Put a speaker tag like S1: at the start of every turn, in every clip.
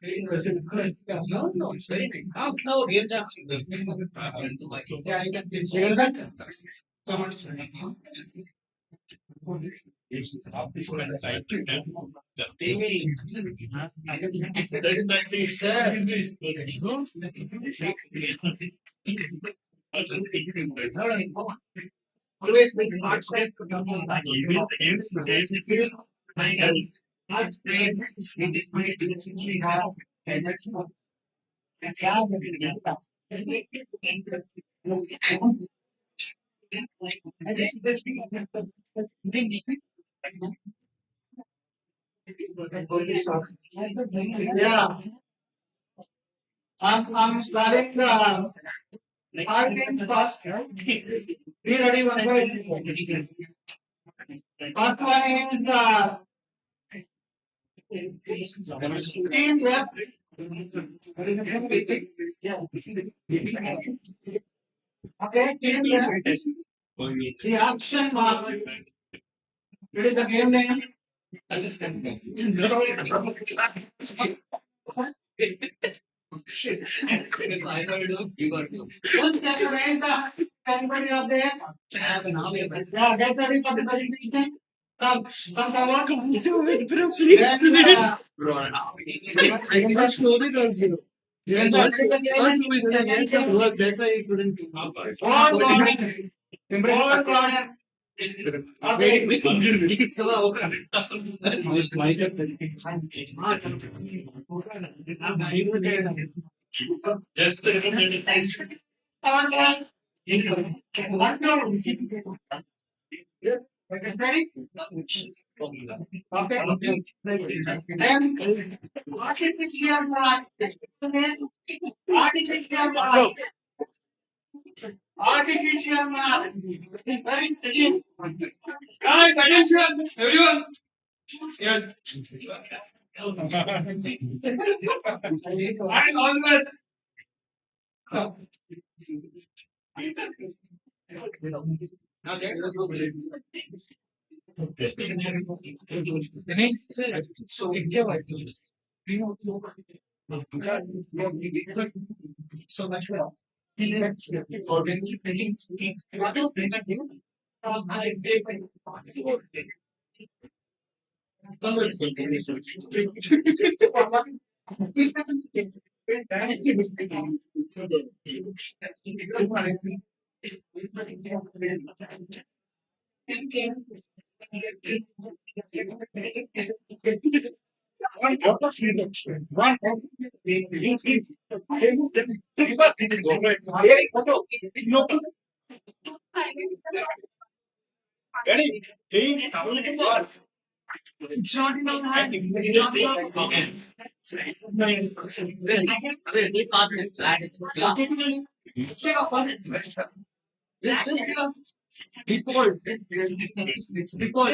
S1: No, no, it's very nice. Now real time. Yeah, I can see. Always make arts great to come on that. Arts great. It is my duty to have energy and have yeah, I'm starting art games first. Be ready one by first one is team left. Okay, team left. The action master. It is the game name. Assistant. Shit. If I gotta do, you gotta do. Just can you raise the everybody up there? I have an army of us. Yeah, get ready for the presentation. Come forward. So wait, bro, please. Bro, an army. I cannot show it also. Yes, also with the years of work, that's why I couldn't do. All corner. All corner. Okay. Come on, open. Just on one. One, two. Ready? Okay. Then artificial mask. Artificial mask. Artificial mask. Very good. Hi, attention, everyone. Yes. I'm onward. So India so much for organic training. What is training? Ready? Three, two, one. Shot in the hand. Okay. Wait, pass it. Because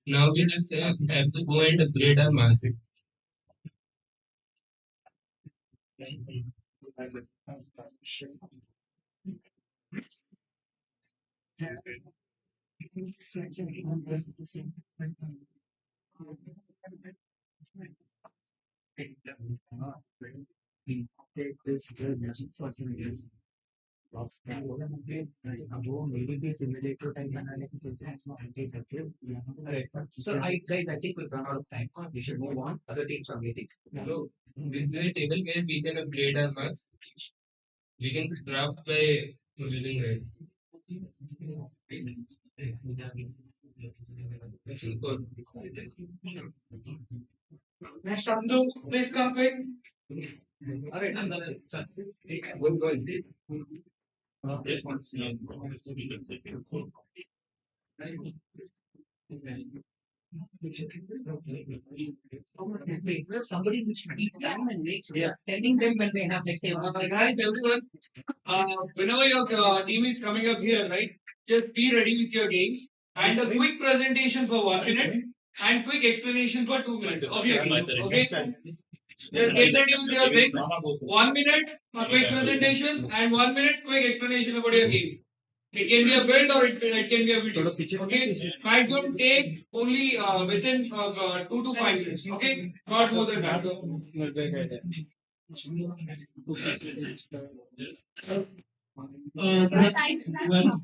S1: Now we just have to go and upgrade our market. So I guys, I think we've run out of time. We should move on. Other teams are waiting. So this is a table where we can upgrade our marks. We can draft by using it. Next on to please come quick. All right, good, good. This one's somebody which deep down and makes telling them when they have, let's say, guys, everyone, whenever your team is coming up here, right, just be ready with your games and a quick presentation for 1 minute and quick explanation for 2 minutes of your game. Okay, just get ready with your things. 1 minute, a quick presentation, and 1 minute quick explanation about your game. It can be a build or it can be a video. Okay, maximum take only within 2 to 5 minutes. Okay, not more than that. Well,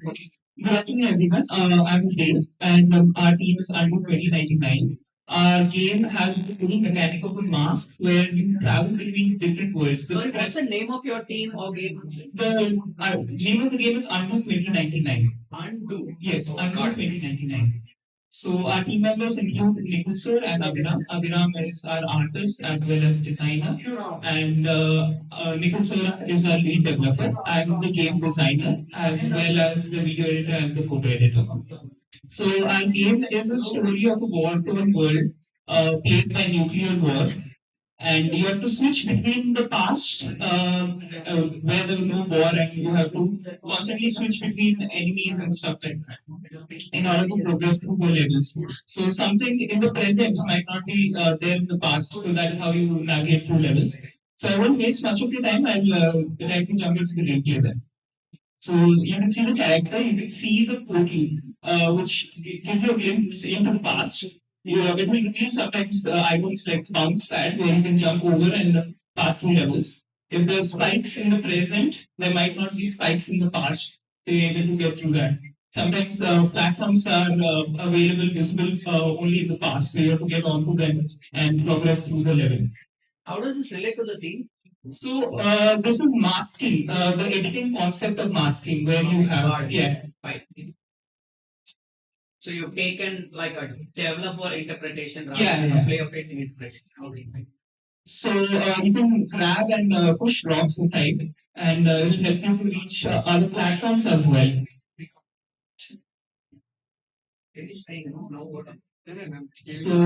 S1: good afternoon, everyone. I'm Dave, and our team is under 2099. Our game has the full mechanic of a mask where you travel between different worlds. Sorry, what's the name of your team or game? The name of the game is Undo 2099. Undo? Yes, Undo 2099. So our team members include Nikhil sir and Abhiram. Abhiram is our artist as well as designer, and Nikhil sir is our lead developer. I'm the game designer as well as the video editor and the photo editor. So our game is a story of a war-torn world plagued by nuclear war, and you have to switch between the past where there was no war, and you have to constantly switch between enemies and stuff like that in order to progress through the levels. So something in the present might not be there in the past, so that is how you navigate through levels. So I won't waste much of your time. I'll directly jump into the gameplay then. So you can see the character, you can see the portal, which gives you a glimpse into the past. When we reveal sometimes items like bounce pad, where you can jump over and pass through levels. If there's spikes in the present, there might not be spikes in the past. So you're able to get through that. Sometimes platforms are available, visible only in the past, so you have to get onto them and progress through the level. How does this relate to the theme? So this is masking, the editing concept of masking, where you have Right. So you've taken like a developer interpretation rather than a player facing interpretation. Okay. So you can grab and push rocks aside, and it will help you to reach other platforms as well. So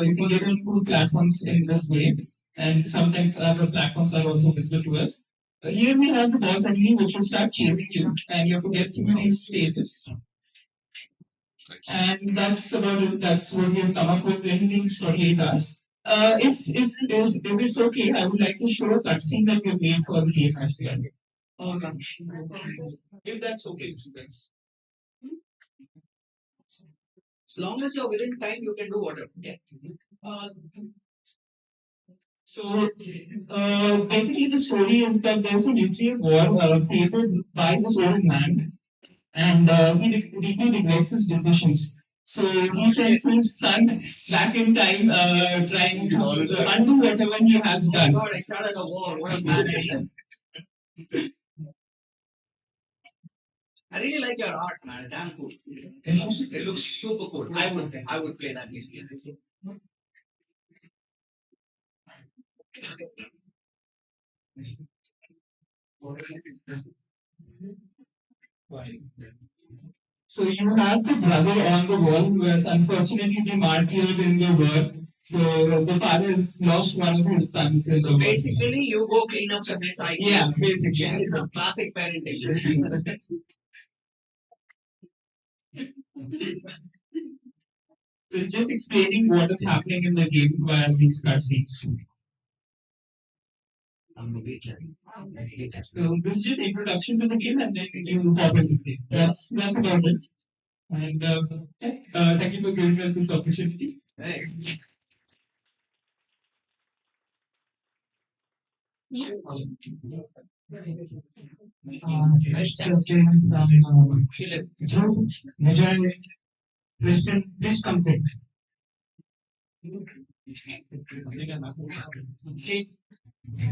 S1: you can get into platforms in this way, and sometimes other platforms are also visible to us. Here we have the boss enemy which will start chasing you, and you have to get through these stages. And that's about it. That's what we have come up with in these 48 hours. If it's okay, I would like to show a cutscene that we have made for the game as well. If that's okay, that's as long as you're within time, you can do whatever. Yeah. Uh, so basically, the story is that there's a nuclear war created by this old man, and he deeply regrets his decisions. So he sends his son back in time, trying to undo whatever he has done. God, I started a war. What a bad idea. I really like your art, man. Damn cool. It looks super cool. I would play that game. So you have the brother on the wall who has unfortunately been martyred in the war. So the father has lost one of his sons. So basically, you go clean up the mess. Yeah, basically. Classic parenting. So it's just explaining what is happening in the game via these cutscenes. So this is just introduction to the game, and then you hop into the game. That's about it. And thank you for giving us this opportunity. Thanks. Next question from Dhruv, Vijay, Christian, please come take.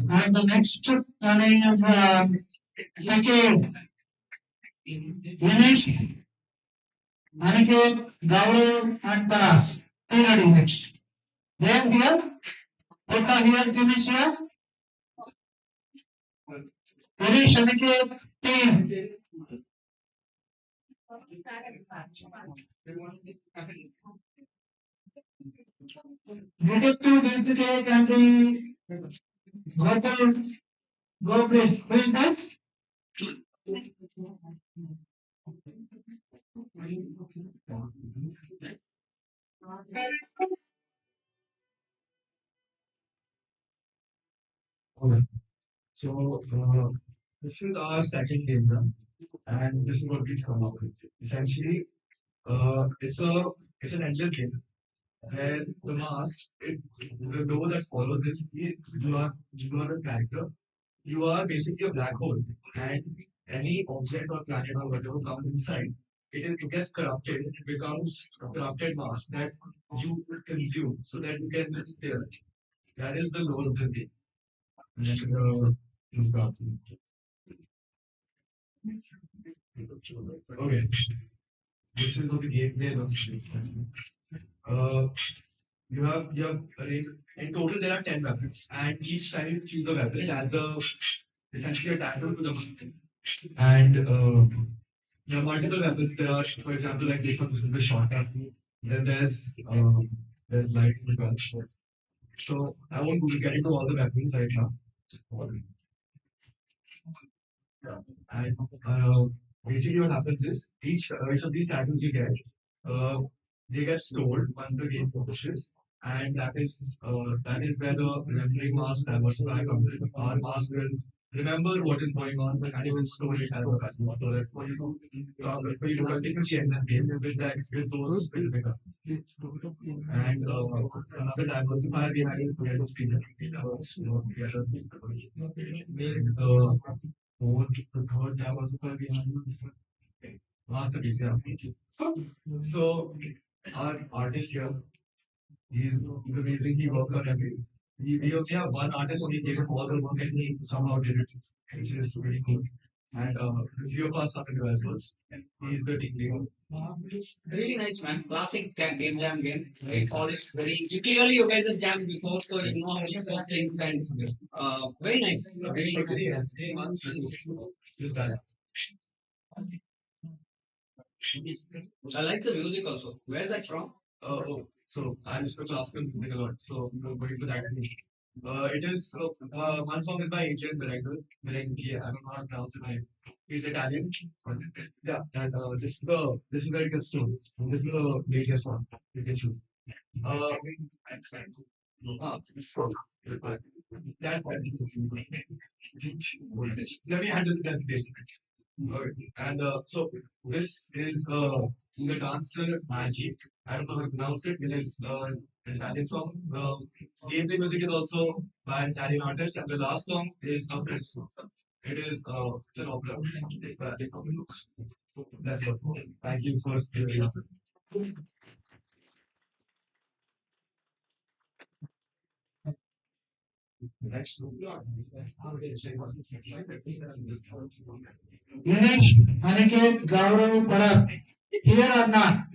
S1: And the next one is Take Vinesh, Aniket, Gaurav, and Paras. Are you ready next? They are here. Both are here. Finish here. Vinesh, Aniket, team. Detective Venkatek and the Gopal Gopalich. Who is this? Okay. So this is our second game run, and this is what we've come up with. Essentially, it's an endless game where the mask, the door that follows is you are a character. You are basically a black hole, and any object or planet or whatever comes inside, it gets corrupted. It becomes a corrupted mass that you consume, so that you can stay alive. That is the goal of this game. And, to start. Okay, this is what the gameplay looks like. Uh, you have in total there are 10 weapons, and each time you choose a weapon, it has a essentially a title to the monster. And there are multiple weapons. There are, for example, like this one, this is the shotgun. Then there's lightning as well. So I won't get into all the weapons right now. And basically, what happens is each of these titles you get, uh, they get stored once the game finishes, and that is where the remembering mask diversify comes in. Our mask will remember what is going on, and it will store it as a customer. So that for you to continuously end this game with those specific items. And another diversifier we had is to get the speed. The third diversifier we had is masterpiece. Yeah. So our artist here, he's amazing. He worked on everything. We only have one artist only gave him all the work and he somehow did it, which is really cool. And a few of us are developers. He's the team leader. Really nice, man. Classic game jam game. Very polished, very. Clearly, you guys have jammed before, so you know how to score things and very nice. Very nice. I like the music also. Where's that from? So I listen to classical music a lot. So I'm going to that. It is one song is by Adrian Miracle. Yeah, I don't know how to pronounce it. He's Italian. Yeah, and this is where it gets to. This is the latest one. You can choose. Uh, so that let me handle the presentation. Okay. And so this is the dancer Magic. I don't know how to pronounce it. It is an Italian song. The gameplay music is also by an Italian artist, and the last song is a French song. It's an opera. It's by Italian. That's what. Thank you for giving up. Next. Dinesh, Aniket, Gaurav, Bharat. Here or not?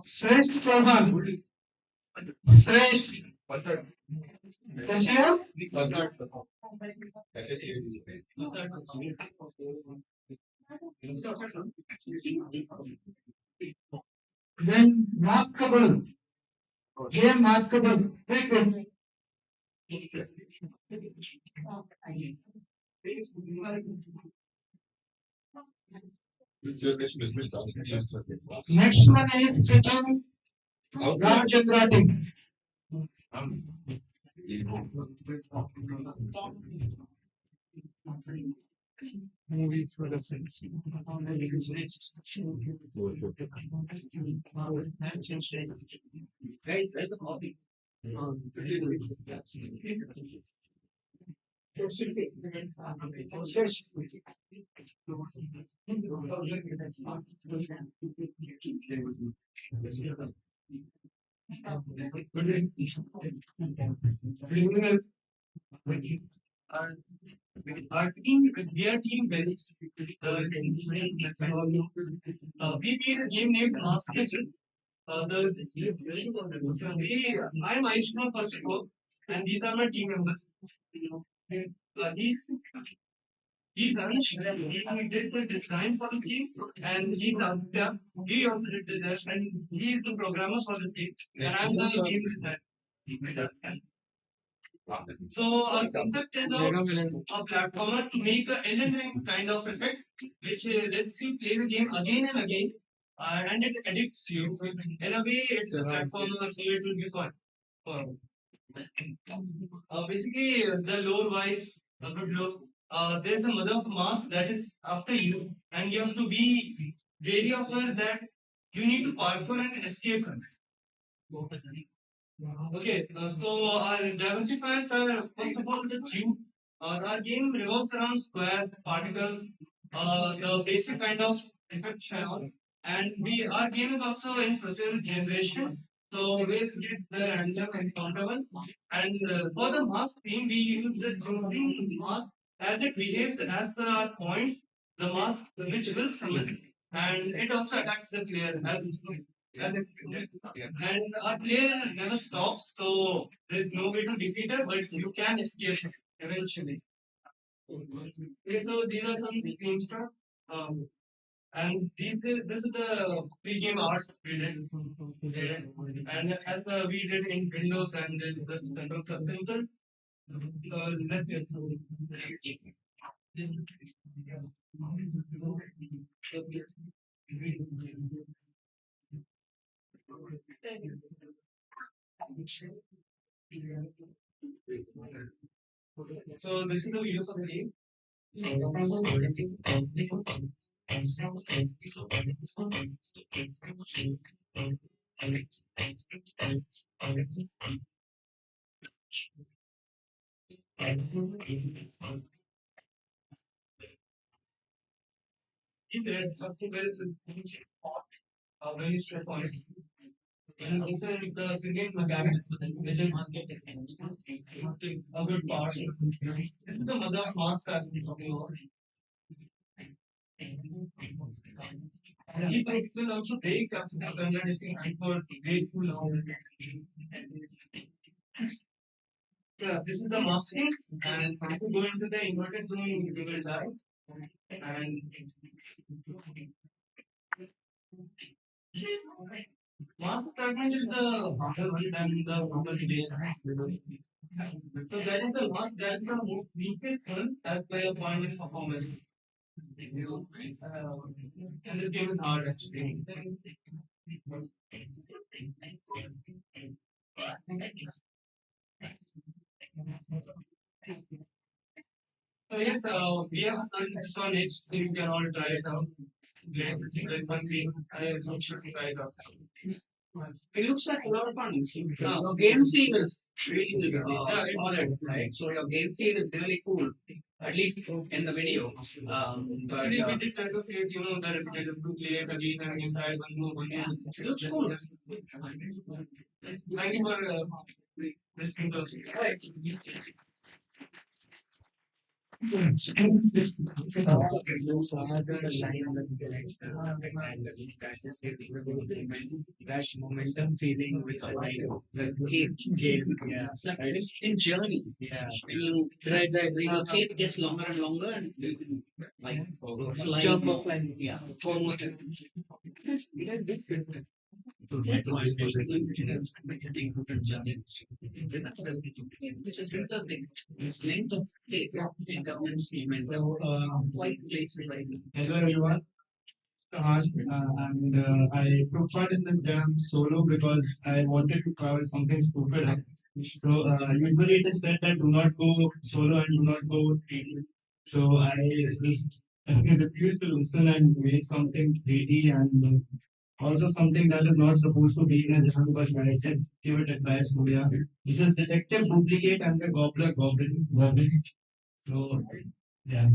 S1: Shrestha Chauhan. Shrestha. Is here? Then maskable. Game maskable. Quick. Next one is chicken. Ramchandra team. Movie for the friends. Guys, that's the hobby. Our team, their team varies. We made a game named Mask Kitchen. I'm Aishma first of all, and these are my team members. He's Anish. He did the design for the game, and he's Aditya. He also did the design, and he is the programmer for the game, and I'm the game designer. So our concept is a platformer to make a Elden Ring kind of effect, which lets you play the game again and again, and it addicts you. In a way, it's a platformer, so it will be fun. For basically, the lore wise, a good lore. There's a mother of mask that is after you, and you have to be wary of her that you need to parkour and escape her. Okay, so our diversifiers are first of all the cube. Our game revolves around squares, particles, the basic kind of effect channel. And our game is also in procedural generation. So we get the random and countable. And for the mask theme, we use the choosing mask as it behaves as per our points, the mask which will summon. And it also attacks the player as it and our player never stops, so there's no way to defeat her, but you can escape eventually. Okay, so these are some things from and this is the pre-game arts we did. And as we did in Windows and then the central system, let's get to so this is the video for the game. If there is something very hot, very straight on it. And also the singing mechanic, which is a good part. This is the mother of mass fashion of the world. These things will also take after the conversation and for way too long. Yeah, this is the masking, and if you go into the inverted zone, you will die. And mask fragment is the harder one than the normal base. So that is the mask that is the most weakest one as per your point of performance. And this game is hard actually. So yes, we have done this on H, so you can all try it out. Great, this is like one game. I am sure to try it out. It looks like a lot of fun. Your game feel is really solid, right? So your game feel is really cool, at least in the video. But actually, we did try to say, the repetitive to play it again and again, try one more, one more. It looks cool. Thank you for listening to us. Right. That momentum feeling with the cape, yeah. It's in journey. Yeah. When you the cape gets longer and longer, and you can like fly. Jump off and yeah. It has different. That was basically different journey. Which is interesting. It's linked to cape in governance momentum. Quite places like. Hello everyone. Raj, and I took part in this jam solo because I wanted to try something stupid. So usually it is said that do not go solo and do not go 3D. So I just refused to listen and made something 3D and also something that is not supposed to be in a jam, but I said give it a try. So yeah, this is Detective Duplicate and the Gobbler Goblin. So yeah.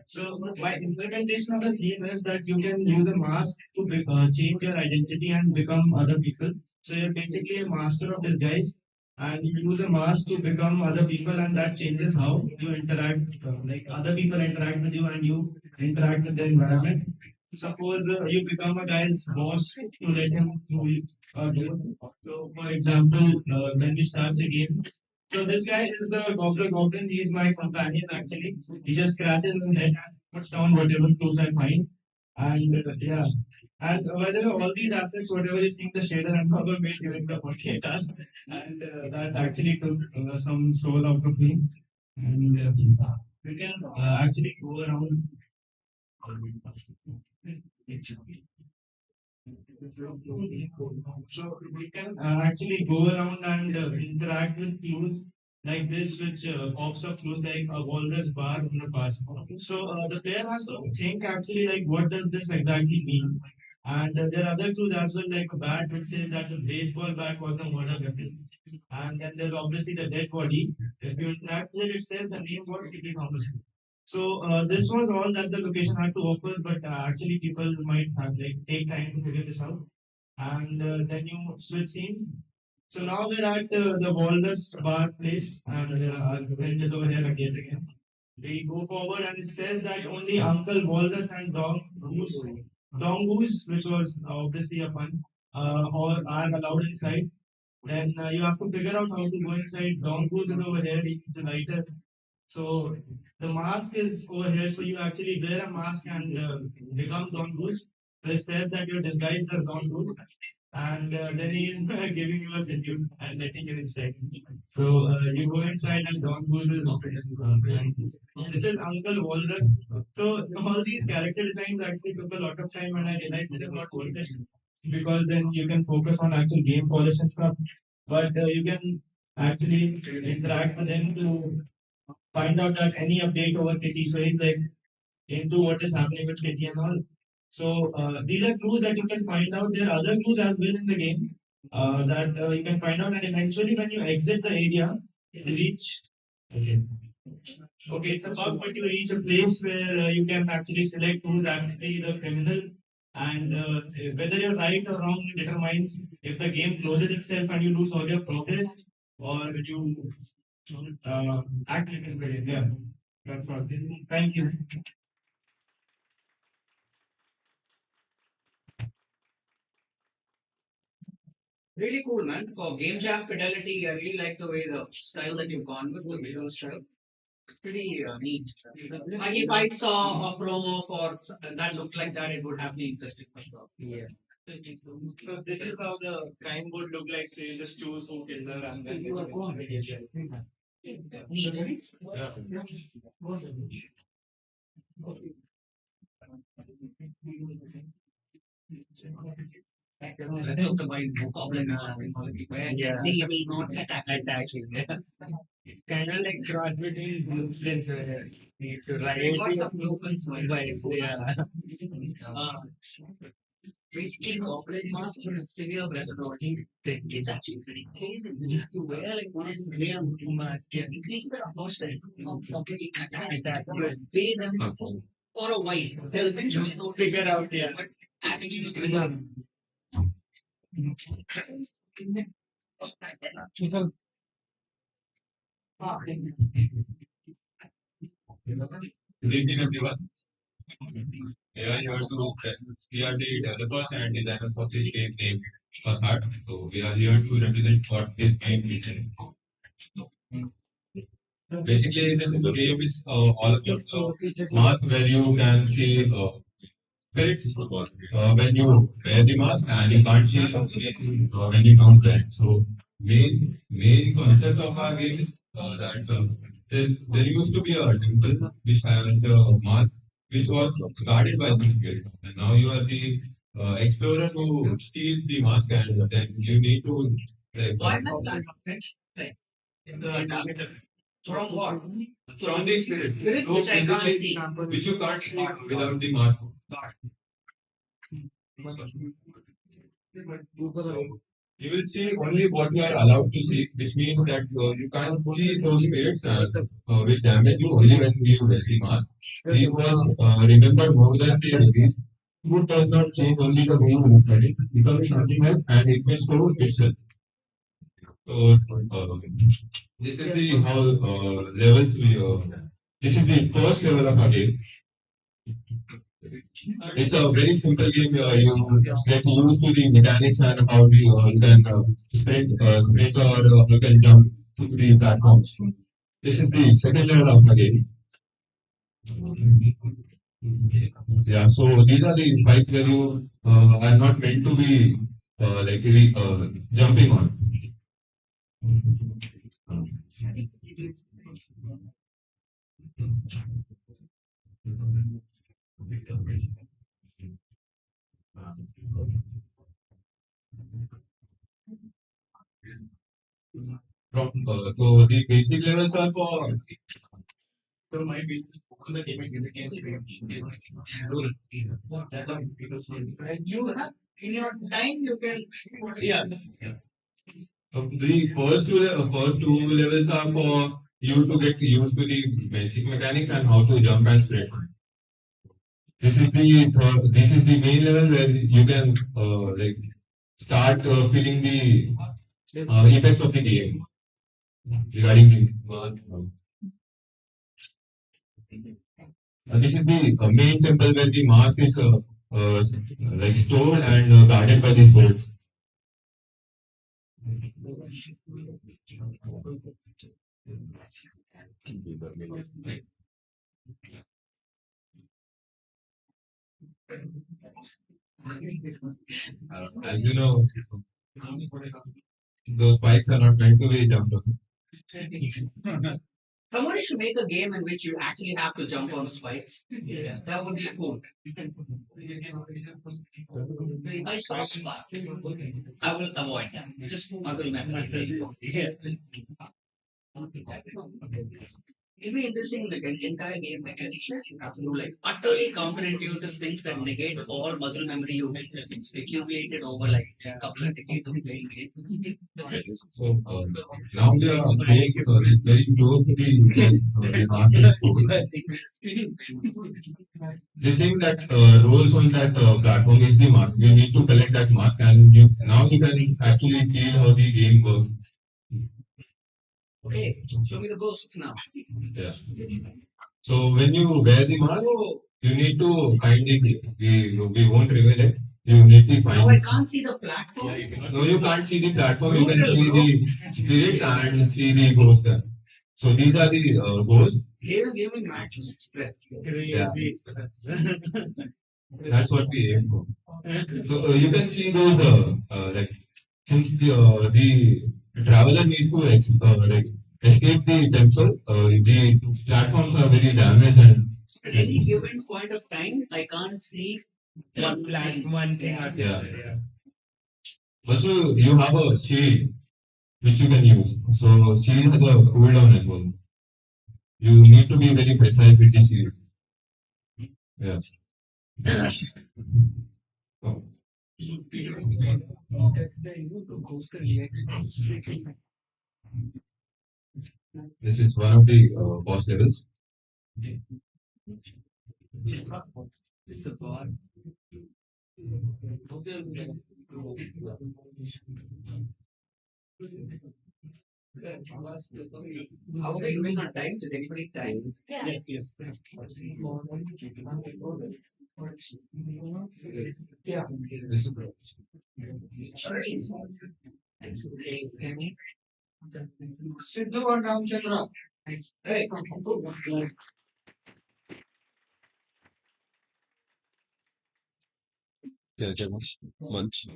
S1: So my implementation of the theme is that you can use a mask to change your identity and become other people. So you're basically a master of disguise, and you use a mask to become other people, and that changes how you interact. Like other people interact with you, and you interact with the environment. Suppose you become a guy's boss to let him through a door. So, for example, when we start the game, so this guy is the Gobbler Goblin. He is my companion actually. He just scratches his head and puts down whatever tools I find. And yeah. And by the way, all these assets, whatever you see in the shader and cover made during the portrait task. And that actually took some soul out of me. And we can actually go around. So we can actually go around and interact with clues like this, which pops up clues like a walrus bar in the past. So the player has to think actually like what does this exactly mean? And there are other clues as well, like a bat which says that the baseball bat was the murder weapon. And then there's obviously the dead body. If you interact with it, it says the name was Kitty Thomas. So this was all that the location had to offer, but actually people might have like take time to figure this out. And then you switch scenes. So now we're at the Walrus Bar place, and our friend is over here again. We go forward, and it says that only Uncle Walrus and Dong Goose, which was obviously a pun, or are allowed inside. Then you have to figure out how to go inside. Dong Goose is over here. He's a writer. So the mask is over here. So you actually wear a mask and become Don Bluth. So it says that you're disguised as Don Bluth. And then he is giving you a tribute and letting you inside. So you go inside and Don Bluth is this is Uncle Walrus. So all these character designs actually took a lot of time and I realized it is not worth it because then you can focus on actual game polish and stuff. But you can actually interact with them to find out that any update over Kitty. So he's like into what is happening with Kitty and all. So these are clues that you can find out. There are other clues as well in the game that you can find out. And eventually, when you exit the area, you reach. Okay. Okay, it's a bug, but you reach a place where you can actually select who's actually the criminal. And whether you're right or wrong determines if the game closes itself and you lose all your progress or you actually can create. Yeah, that's all. Thank you. Really cool, man. For game jam fidelity, I really like the way the style that you've gone with, the visual style. Pretty neat. Like if I saw a promo for that looked like that, it would have been interesting for sure. Yeah. So this is how the crime would look like. So you just choose who killed her and then you are going. Neat. Yeah. The mind goblin where they will not attack you. Kind of like cross between blueprints where you to write lots of blueprints yeah. Uh, Basically, goblin masks are a severe weapon. It's actually pretty crazy. You wear like one real mask, yeah. Increase the hostile completely attack. You pay them for a while. They'll eventually figure out, yeah. But actually,
S2: Good evening, everyone. We are here to we are the developers and designers of this game named Facade. So we are here to represent what this game is. Basically, this game is all about mask where you can see spirits when you wear the mask and you can't see when you don't wear it. So main concept of our game is that there used to be a temple which had the mask which was guarded by some spirits. And now you are the explorer who steals the mask and then you need to like,
S1: Why not that? Like, from what?
S2: from the spirit.
S1: Spirit
S2: So
S1: which I can't
S2: basically,
S1: see.
S2: which you can't see without the mask. So you will see only what you are allowed to see, which means that you can't see those spirits which damage you only when you wear the mask. These was remembered more than the release. Food does not change only the way you look at it. It becomes something else and it will show itself. So this is the how levels we. This is the first level of our game. It's a very simple game. You get used to the mechanics and how you can sprint or you can jump to the platforms. This is the second level of the game. Yeah, so these are the spikes where you are not meant to be jumping on. So the basic levels are for
S1: You have in your time you can. Yeah.
S2: the first two levels are for you to get used to the basic mechanics and how to jump and sprint. This is the main level where you can start feeling the effects of the game regarding this is the main temple where the mask is stored and guarded by the spirits. As you know, those spikes are not meant to be jumped on.
S1: Somebody should make a game in which you actually have to jump on spikes. That would be cool. If I saw spikes, I will avoid them. Just muzzle memory. It'll be interesting, like an entire game mechanics. You have to do like utterly counterintuitive things that negate all muscle memory you accumulated over like a couple of decades of playing games.
S2: So now we are very close to the master's goal. The thing that rolls on that platform is the mask. You need to collect that mask, and now you can actually feel how the game works.
S1: Okay, show me the ghosts now.
S2: Yeah. So when you wear the mask, you need to find we won't reveal it. You need to
S1: Now
S2: find
S1: I
S2: it.
S1: can't see the platform.
S2: No, you can't see the platform. You can
S1: Brutal,
S2: see
S1: bro.
S2: the spirits and see the ghost there. So these are the ghosts.
S1: They will give me max stress.
S2: Yeah, that's what we aim for. So you can see those since the traveler needs to escape the temple, the platforms are very damaged and
S1: At any given point of time, I can't see one thing.
S2: yeah. Also, you have a shield which you can use. So shield has a cooldown as well. You need to be very precise with the shield. Yeah. So, this is one of the boss levels.
S1: How are they doing on time? Does anybody time?
S3: Yes, yes.
S1: Yeah. Sidhu and Ramchandra. Hey.
S2: Munch.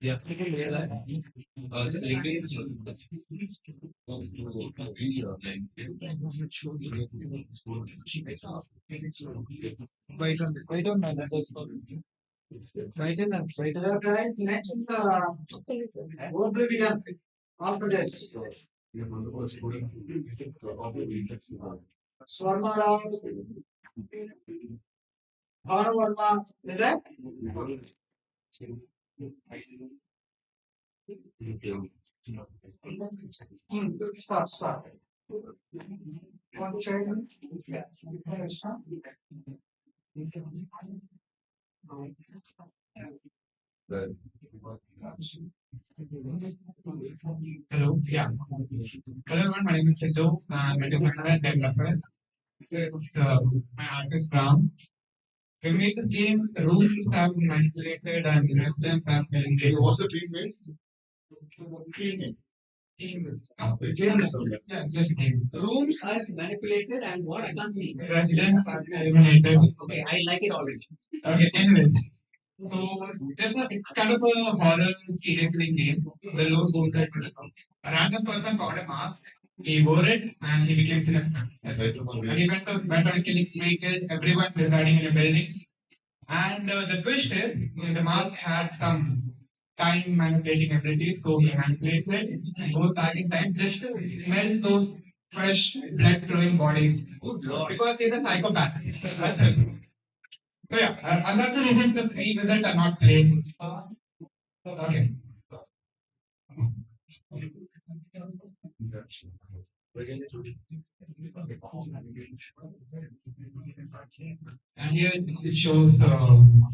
S2: Yeah.
S1: Wait on that. Guys, next what will be done after this? Swarma Rao, Har Verma, is that? Start. One second. Hello, yeah. Hello everyone, my name is Sidhu. I'm a developer. It's my artist Ram. We made the game, the rules have been manipulated and reference have been what's the team name? Team. The game is yeah, it's just a game. Rooms are manipulated and what I can't see. Residents are eliminated. Okay, I like it already. Okay, anyways. So it's kind of a horror serial killing game. The load goes like this. A random person found a mask. He wore it and he became sinister. And he went on a killing spree, killed everyone residing in a building. And the twist is the mask had some time manipulating abilities, so he manipulates it and goes back in time just to melt those fresh blood flowing bodies. Because he's a psychopath. That's it. So yeah, and that's the reason the three results are not playing. Okay. And here it shows the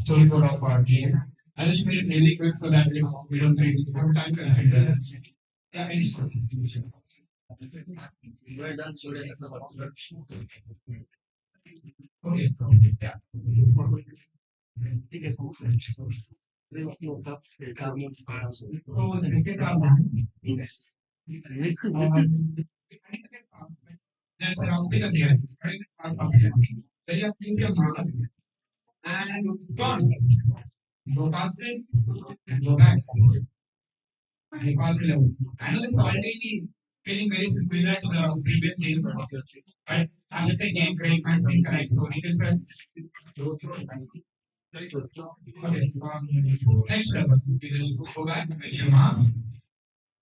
S1: storyboard of our game. I just made it really quick so that we don't really have time to consider. Yeah, we're done. Okay. Yeah. So the second one. Yes. There's an optical here, right? Then you have to your model and gone. Go past it and go back. And past the level. I know it's already feeling very similar to the previous game, but I'm just a game break and things like so we can okay. Next level. You just go back, make your mark,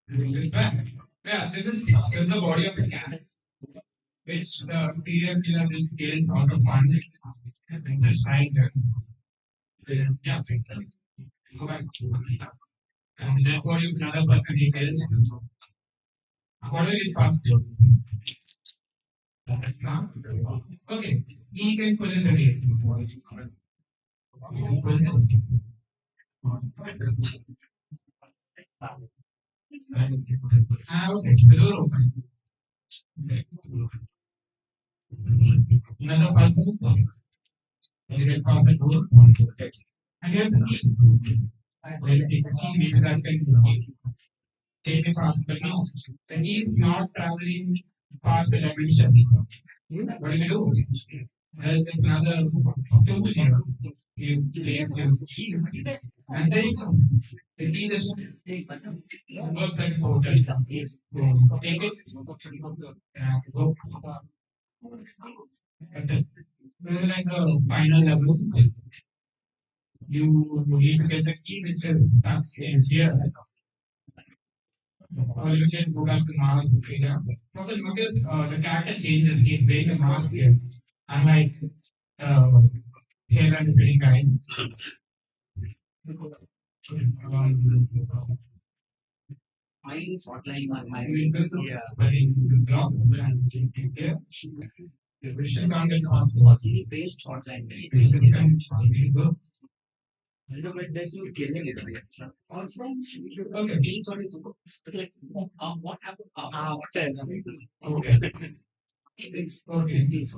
S1: bring this back. Yeah, this is the body of the cat, which the serial killer will kill out of one. Just right there. Yeah, go back. And then what you another person he kills. What will it come to? Okay, he can pull in the race. Okay, the door open. Another person. You can pass the door. And here's the key. Well, if the key means that can take it past the now. The key is not traveling past the dimension. What do you do? Well, there's another tool here. You place your key, and there you go. The key just works like a portal. So take it and go. That's it. This is like the final level. You need to get the key which is stuck in here. Or you can go back to Mars. Yeah. Because look at the character changes. He's wearing a mask here. Unlike here and the pretty guy. Um, My hotline, my
S3: Yeah, very good job. And take care. The question content on what
S1: based hotline.
S3: question can be
S1: Okay, being sorry to like what happened? What
S3: okay.
S1: it's
S3: Okay.
S1: it's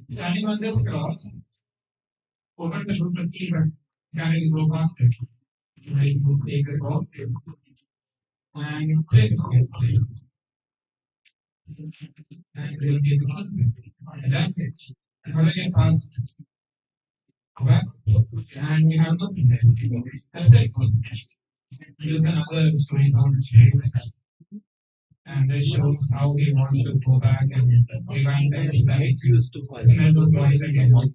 S3: Standing on this cross, open the book and keep it carrying go faster. Right, you take the cross and place it on it. And we'll get the husband. And that's it. How again fast. Back. And we have nothing there. That's it. There's another story on the screen. And this shows how we want to go back and revamp the lights used to smell the voice again.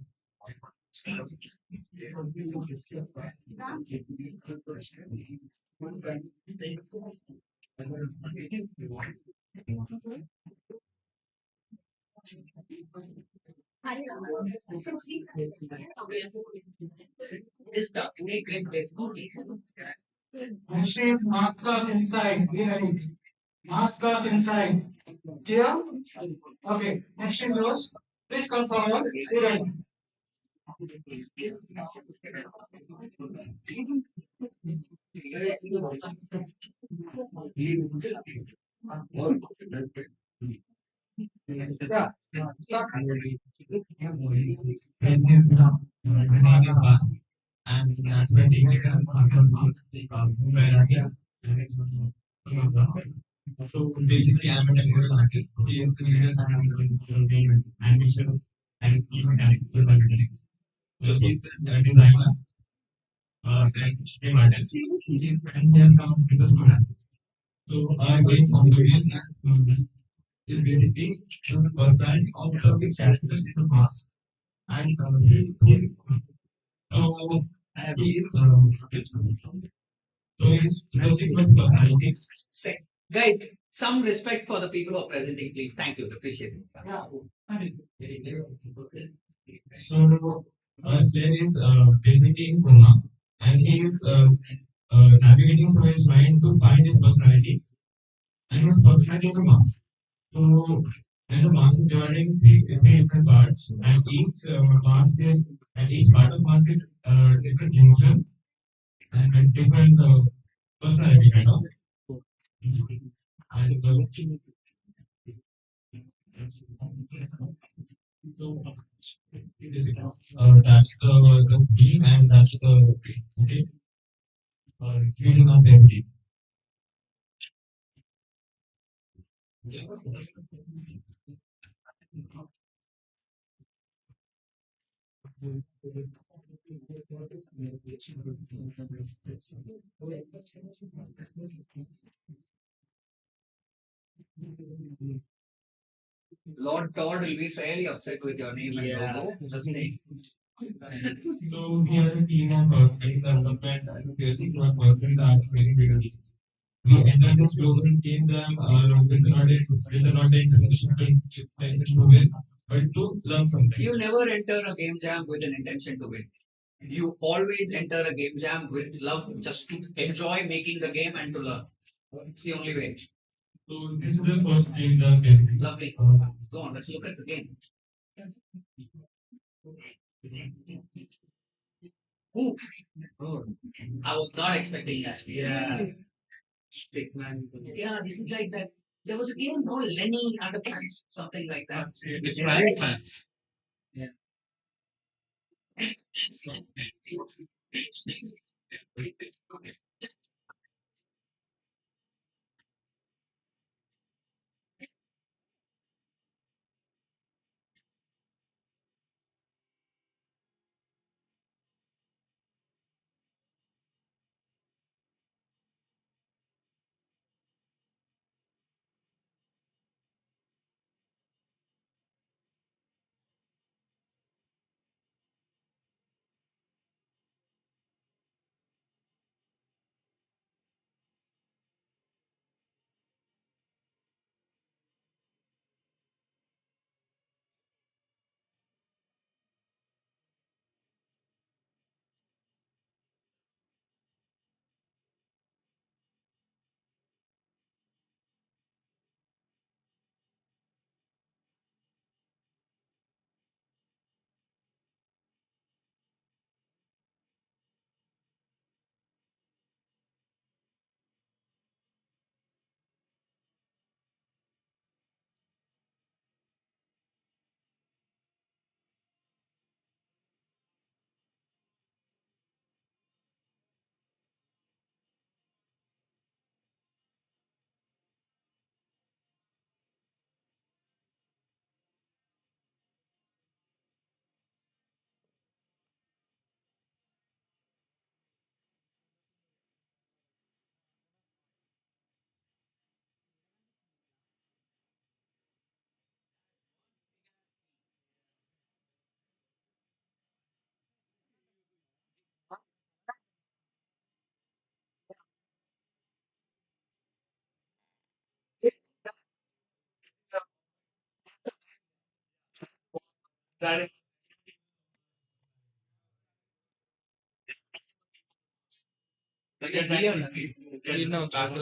S1: this stuff. Make great place.
S3: Next is mask up inside. Be ready. Mask up inside. Clear? Okay. Next is yours. Please come forward. Be ready. Yeah. Start. And his name is Bhatt. And that's why they get where I am. So basically, I'm a technical artist. He is creator and game animation and even connected with everything. So he's a designer and game artist. He's and then come with the student. So our game on the real is basically the personality of the character is a mask. And he's so he's so he's searching for personality.
S1: Guys, some respect for the people who are presenting, please. Thank you. Appreciate it.
S3: So there is basically in Pune, and he is navigating through his mind to find his personality, and his personality is a mask. So, and the mask is divided in three different parts, and each mask is, and each part of mask is different emotion and a different personality kind of. And so that's the theme, and that's the okay feeling of empty.
S1: Lord Todd will be fairly upset with your name and logo. Just name.
S3: So we are a team of getting development and facing to a person that very bigger things. We enter this closing game them with not intention to win, but to learn something.
S1: You never enter a game jam with an intention to win. You always enter a game jam with love, just to enjoy making the game and to learn. It's the only way.
S3: So this is the first game that can
S1: Lovely. Go on, let's look at the game. Ooh. Oh, I was not expecting that. Yeah. Stickman. Yeah, this is like that. There was a game called Lenny Underpants, something like that. It's very fun. Yeah.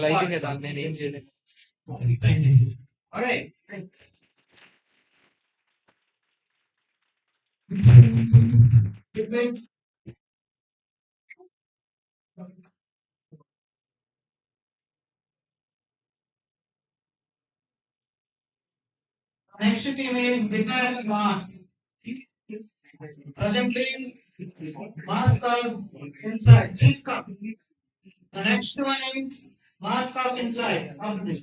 S1: Lighting కదా నేను ఏం చేయలేదు. Alright. Equipment. Next team is Vital Mask. Presently, mask of inside. Please come. The next one is mask of inside. Of this.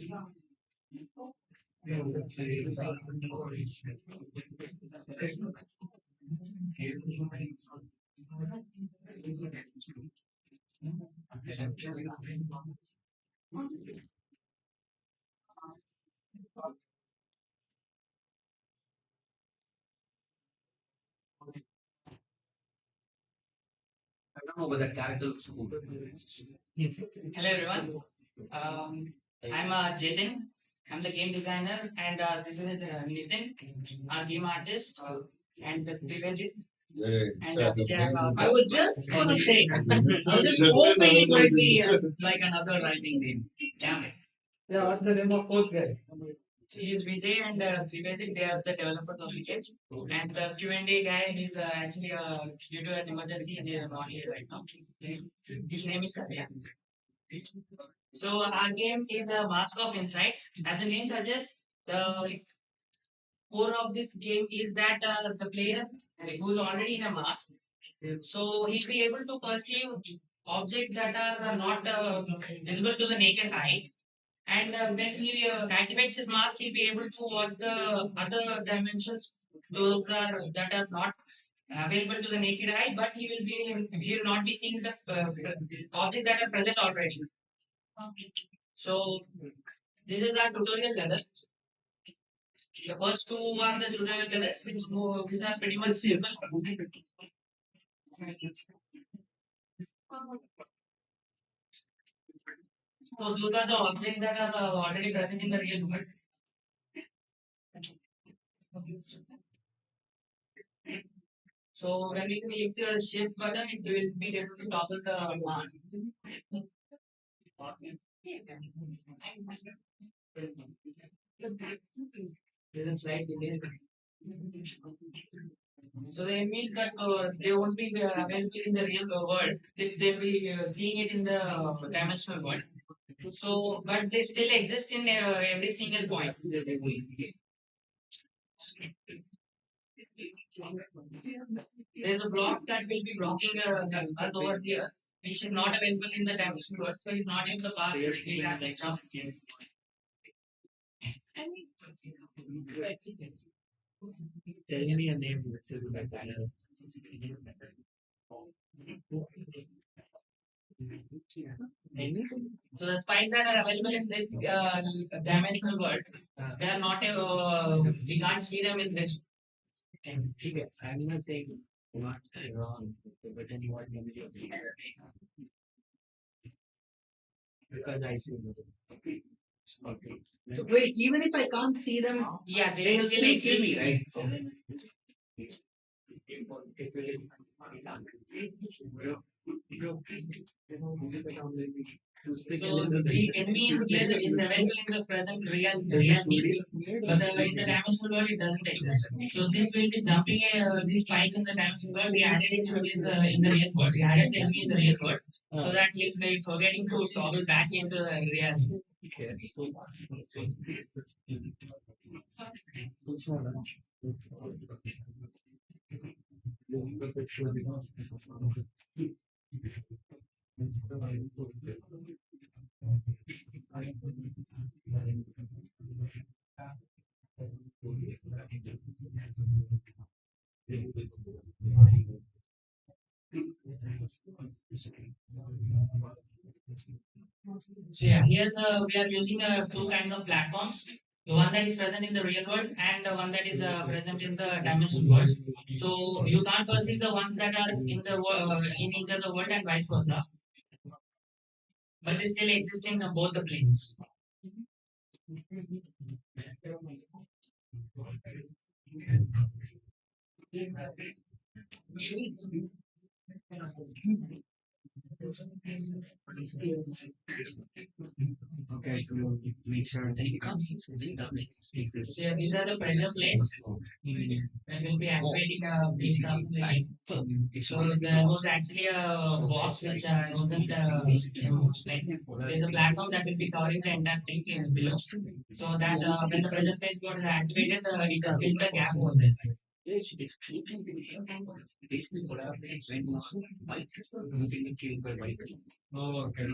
S4: Hello everyone. I'm Jatin. I'm the game designer, and this is Nitin, our game artist, and Trivedi and Vijay.
S1: I was just gonna say, I was just hoping it might be like another writing name. Damn it. Yeah, what's the name of fourth guy?
S4: He is Vijay and Trivedi. They are the developers of Vijay. And the Q&A guy is actually due to an emergency, they are not here right now. His name is Satya. So our game is a Mask of Insight. As the name suggests, the core of this game is that the player who is already in a mask, so he'll be able to perceive objects that are not visible to the naked eye. And when he activates his mask, he'll be able to watch the other dimensions, those are that are not available to the naked eye, but he will not be seeing the objects that are present already. So this is our tutorial level. The first two are the tutorial levels, which are pretty much simple. So those are the objects that are already present in the real world. So when we click the shift button, it will be able to toggle the mask. There is slight delay. So that means that they won't be available in the real world. They'll be seeing it in the dimensional world. So, but they still exist in every single point. There's a block that will be blocking the earth over here, which is not available in the dimensional world, so it's not able to pass. We'll have to jump.
S3: Tell me a name which is like that.
S4: So the spikes that are available in this dimensional world, they are not. We can't see them in this.
S3: Okay, I'm not saying not wrong, but then what name is because I see them. Okay.
S1: So wait, even if I can't see them,
S4: Yeah, they
S1: they'll
S4: still
S1: still kill
S4: exist.
S1: me, right?
S4: So the enemy player is available in the present reality, but in the dimensional world it doesn't exist. So since we'll be jumping this spike in the dimensional world, we added it to this in the real world. We added the enemy in the real world, so that if they forgetting to toggle back into the reality. So yeah, here we are using two kinds of platforms. The one that is present in the real world and the one that is present in the dimensional world. So you can't perceive the ones that are in the in each other world and vice versa, but they still exist in both the planes.
S1: Okay, to make sure that it comes.
S4: So yeah, these are the pressure plates that will be activating this line. So there was actually a box which wasn't like there's a platform that will be covering the entire thing is below. So that when the pressure plate got activated, it filled the gap over there.
S1: Oh, okay.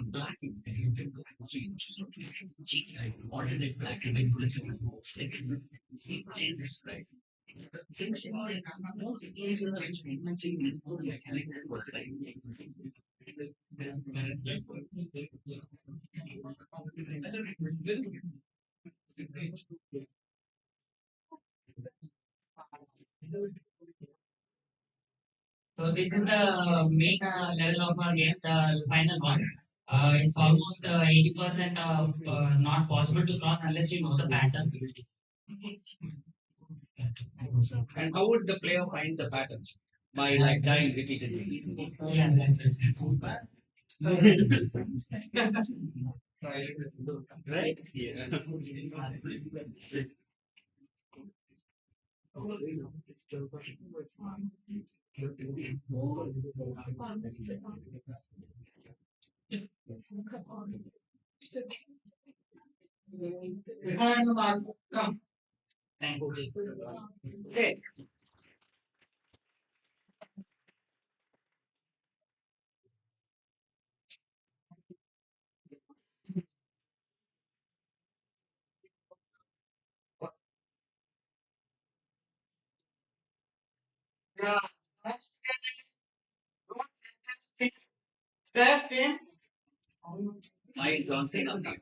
S4: So this is the main level of our game, the final one. It's almost 80% of not possible to cross unless you know the pattern.
S1: And how would the player find the patterns? By like dying repeatedly.
S4: Yeah, that's it.
S1: Right? Yeah. And last, come.
S4: Thank you.
S1: Okay. Yeah. Step in. I don't say nothing.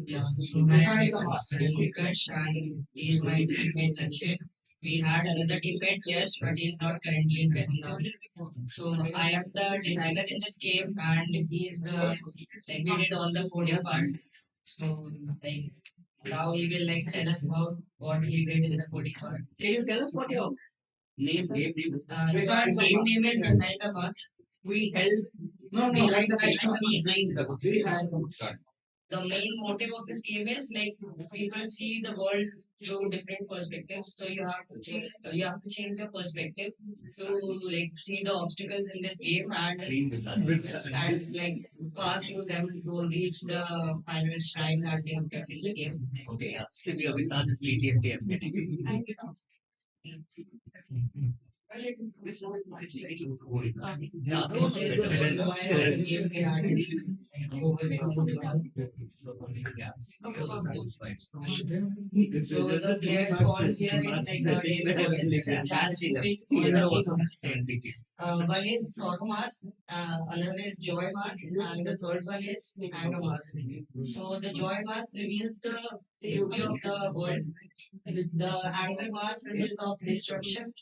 S4: Yeah, so my name is Rishikesh and he is my teammate Lakshay. We had another teammate, yes, but he is not currently in Vietnam. So I am the designer in this game and he is the like we did all the coding part. So like now he will like tell us about what he did in the coding part.
S1: Can you tell us what your game name?
S4: The game name is Behind the Mask.
S1: We held. No, no, like the actual behind the behind the.
S4: The main motive of this game is like people see the world through different perspectives. So you have to change your perspective to like see the obstacles in this game and like pass through them to reach the final shrine that they have kept in the game.
S1: Okay, yeah. Severe Visa is PTSD. Yeah,
S4: This is the worldwide game they are doing so the player spawns here in like the days one is Sorrow Mask, another is Joy Mask, and the third one is Anger Mask. So the Joy Mask reveals the beauty of the world. The Anger Mask is of destruction.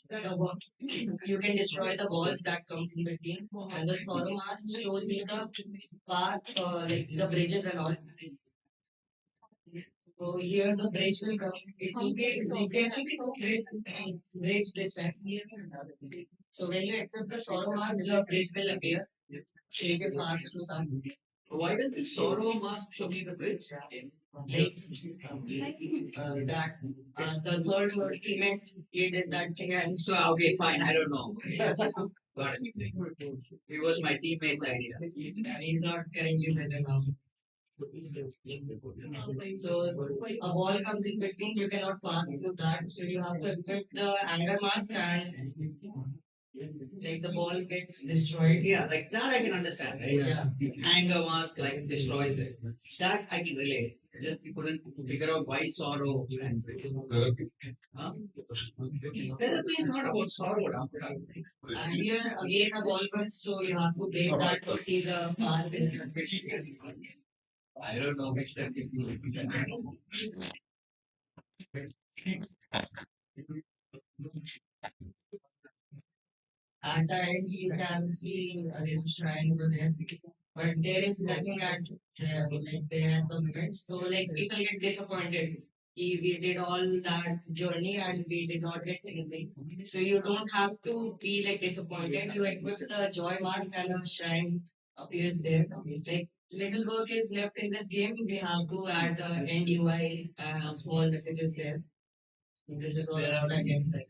S4: You can destroy the walls that comes in between, and the Sorrow Mask shows you the path, like the bridges and all. So here the bridge will come. It will be bridge this time. So when you accept the sorrow mask, the bridge will appear. So you can pass through some.
S1: Why does the sorrow mask show me the bridge?
S4: Like that the third teammate he did that thing and
S1: So okay, fine. I don't know. Got it. It was my teammate's idea.
S4: and he's not currently present now. So a wall comes in between, you cannot pass through that. So you have to equip the anger mask and like the ball gets destroyed.
S1: Yeah, like that I can understand, right?
S4: Yeah.
S1: Anger mask like destroys it. That I can relate. Just we couldn't figure out why sorrow and huh? Therapy is not about sorrow.
S4: And here again a ball comes, so you have to break that to see the path.
S1: I don't know which step is
S4: At the end, you can see a little shrine over there, but there is nothing at like there at the moment. So like people get disappointed. We did all that journey and we did not get anything. So you don't have to be like disappointed. You equip the joy mask and a shrine appears there. Like little work is left in this game. We have to add the end UI small messages there. This is all I can say.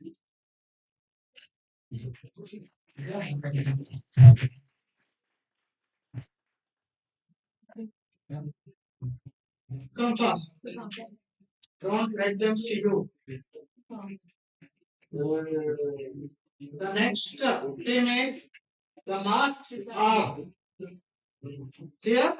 S1: come fast. Don't let them see you. The next thing is the masks are clear.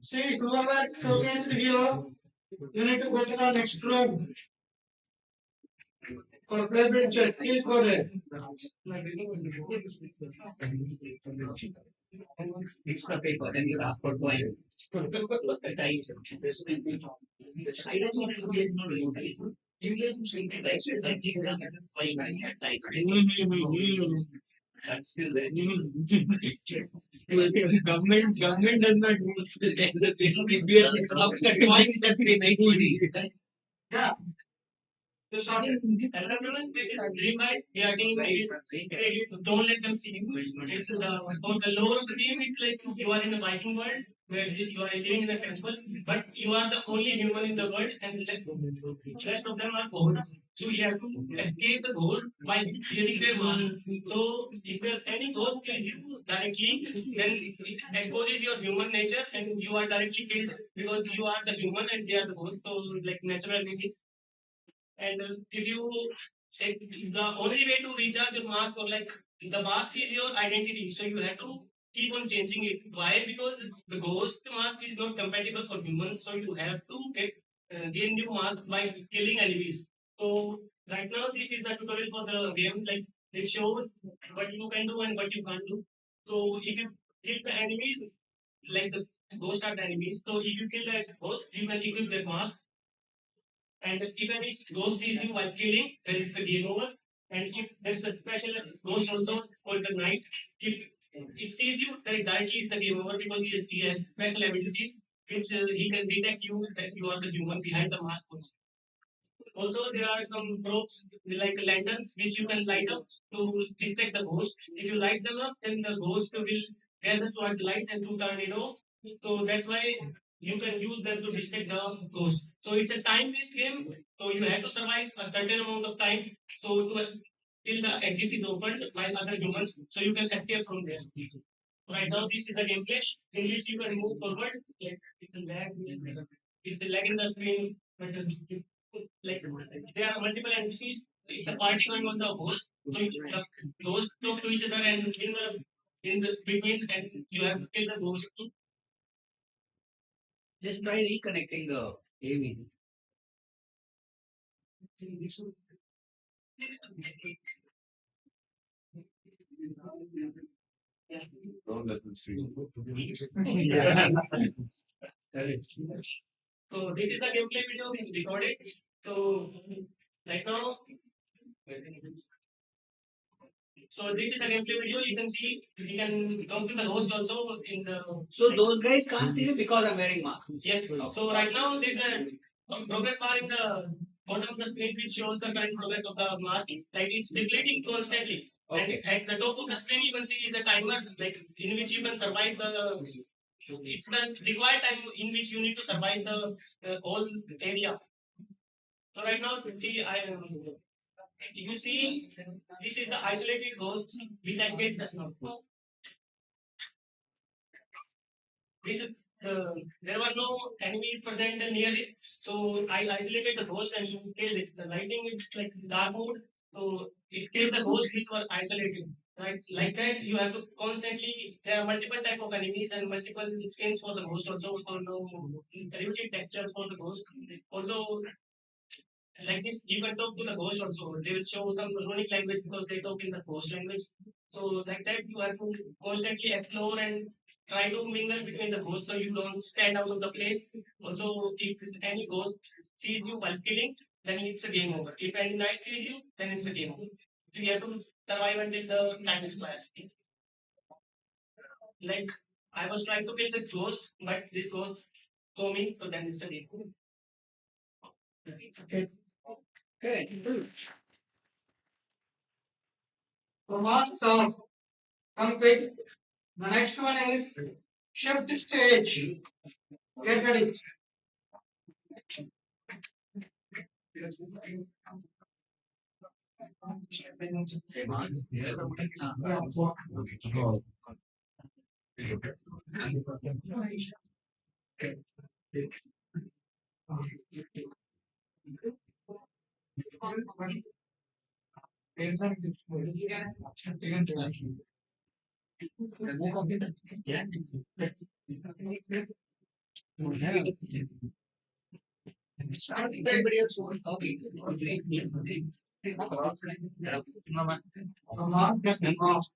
S1: See, whoever showcased here, you need to go to the next room for favorite check. Please go there. It's the paper, then you ask for point. I don't want to get no reason. You get to think it's actually like you have to find my head like that's still there. Government does not do the thing. We are the toy industry make money. Yeah. So starting this entrepreneurs, this is dream by they are getting very don't let them see you. It's the on the lower of the dream, it's like you are in a Viking world where you are living in a temple, but you are the only human in the world and the rest of them are ghosts. So you have to escape the ghost by clearing their mind. So if there any ghost kills you directly, then it exposes your human nature and you are directly killed because you are the human and they are the ghost. So like natural enemies and if you like the only way to recharge your mask or like the mask is your identity, so you have to keep on changing it. Why? Because the ghost mask is not compatible for humans, so you have to get gain new mask by killing enemies. So right now this is the tutorial for the game. Like it shows what you can do and what you can't do. So if you kill the enemies, like the ghost are the enemies. So if you kill the ghost, you can equip their mask and even if ghost sees you while killing, then it's a game over. And if there's a special ghost also called the knight, if it sees you, then directly it's the game over because he has special abilities which he can detect you that you are the human behind the mask. Also, there are some probes like lanterns which you can light up to detect the ghost. If you light them up, then the ghost will gather towards the light and to turn it off. So that's why you can use them to detect the ghost. So it's a time-based game. So you have to survive a certain amount of time. So to till the exit is opened by other humans, so you can escape from there. Right now, this is the gameplay in which you can move forward. Like it's a lag in the screen, but like there are multiple NPCs. It's a party going on the host. So the ghosts talk to each other and in the between, and you have to kill the ghost. Just try reconnecting the AV.
S2: Don't let them see.
S1: Yeah. So this is the gameplay video being recorded. So right now, so this is the gameplay video. You can see you can come to the host also in the. So those guys can't see you because I'm wearing mask. Yes. So right now there's a progress bar in the bottom of the screen which shows the current progress of the mask. Like it's depleting constantly. Okay. And at the top of the screen you can see is a timer like in which you can survive the. It's the required time in which you need to survive the whole area. So right now, see, you see, this is the isolated ghost which I get just now. This is
S3: there were no enemies present near it. So I isolated the ghost and killed it. The lighting is like dark mode, so it killed the ghost which were isolated. Right, like that you have to constantly. There are multiple type of enemies and multiple skins for the ghost also. For the limited texture for the ghost. Also, like this, you can talk to the ghost also. They will show some runic language because they talk in the ghost language. So like that, you have to constantly explore and try to mingle between the ghosts so you don't stand out of the place. Also, if any ghost sees you while killing, then it's a game over. If any knight sees you, then it's a game over. So you have to survive until the time expires. Like I was trying to kill this ghost, but this ghost saw me, so then it's a game.
S1: Okay. Okay. So masks are complete. The next one is shift stage. Get ready. Everybody else wants copy. So mask and mask.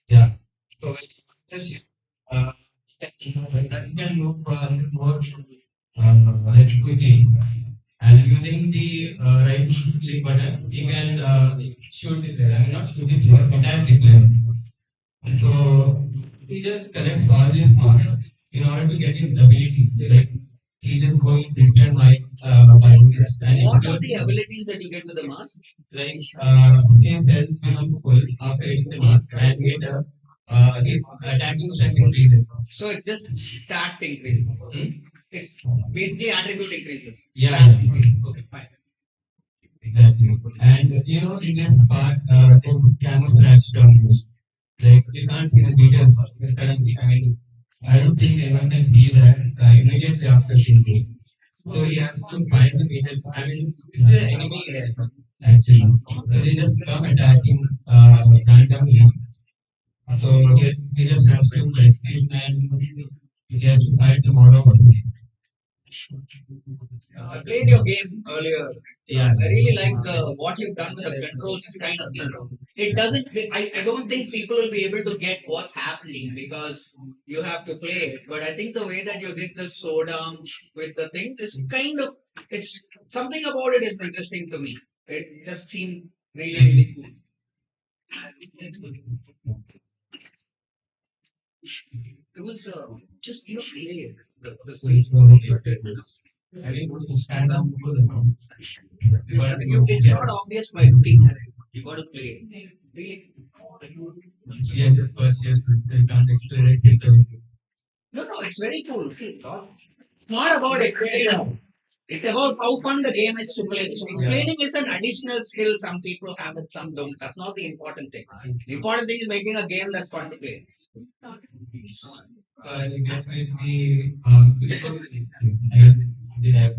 S3: Yeah. So just uh, that can move more quickly. And using the right click button, you can shoot it there. I mean, not shoot it there, attack the player. So he just collects all these marks in order to get his abilities. Like he just going different like and
S1: what are the abilities that you get with the mask?
S3: Like his health become full after eating the mask and later his attacking strength increases.
S1: So it's just stat increase.
S3: Hmm?
S1: It's basically attribute increases.
S3: Yeah,
S1: Stats
S3: yeah.
S1: increase. Okay, fine.
S3: Exactly. And you know, in this part, in camouflage terms, like you can't see the details currently. I mean, I don't think anyone can see that immediately after shooting. So he has to find the meters. I mean, it's the enemy there, actually. So they just come attacking randomly. So he just has to escape and he has to fight the model.
S1: I played your game earlier.
S3: Yeah.
S1: I really like what you've done with the controls. Is kind of different. It doesn't. I don't think people will be able to get what's happening because you have to play it. But I think the way that you did the showdown with the thing is kind of. It's something about it is interesting to me. It just seemed really really cool. It was just play it. The
S3: So it's not I mean, to stand up for the
S1: it's not obvious by looking at it. You got to play it. Really.
S3: yeah, just first year, they can't explain it.
S1: No, no, it's very cool. See, it's not about explaining. It's about how fun the game is to play. Explaining is an additional skill some people have and some don't. That's not the important thing. The important thing is making a game that's fun to play.
S3: You get with the, did have,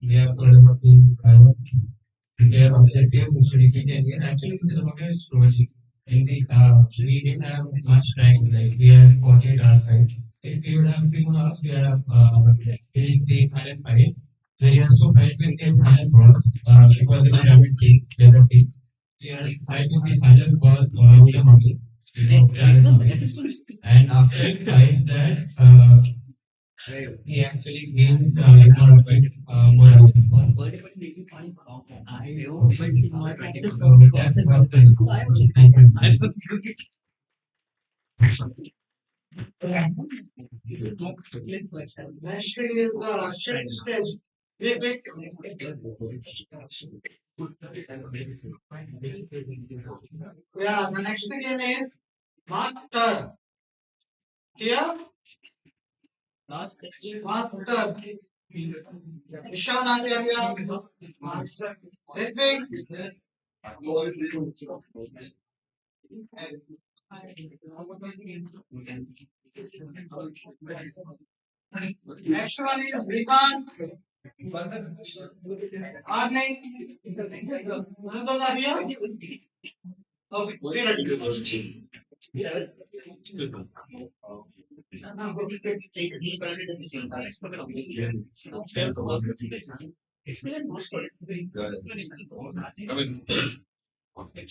S3: we have told about their objective is to defeat the alien. Actually, the longer story in the, we didn't have much time, like we had 48 hours, right? If we would have 2 hours, we have, finished the final fight. So he has to fight with the final boss, because the pyramid king, the other king. He has to fight with the final boss, the mummy. Pyramid mummy. And after he fight that, he actually gains more weight, more health. That's what
S1: Next thing is the Russian stage. Wait, wait. Yeah, the next game is Master. Here, Master. Ishan Acharya. Ritvik. Next one is Vikan. Arne. None of those are here? Okay, we're ready. I don't want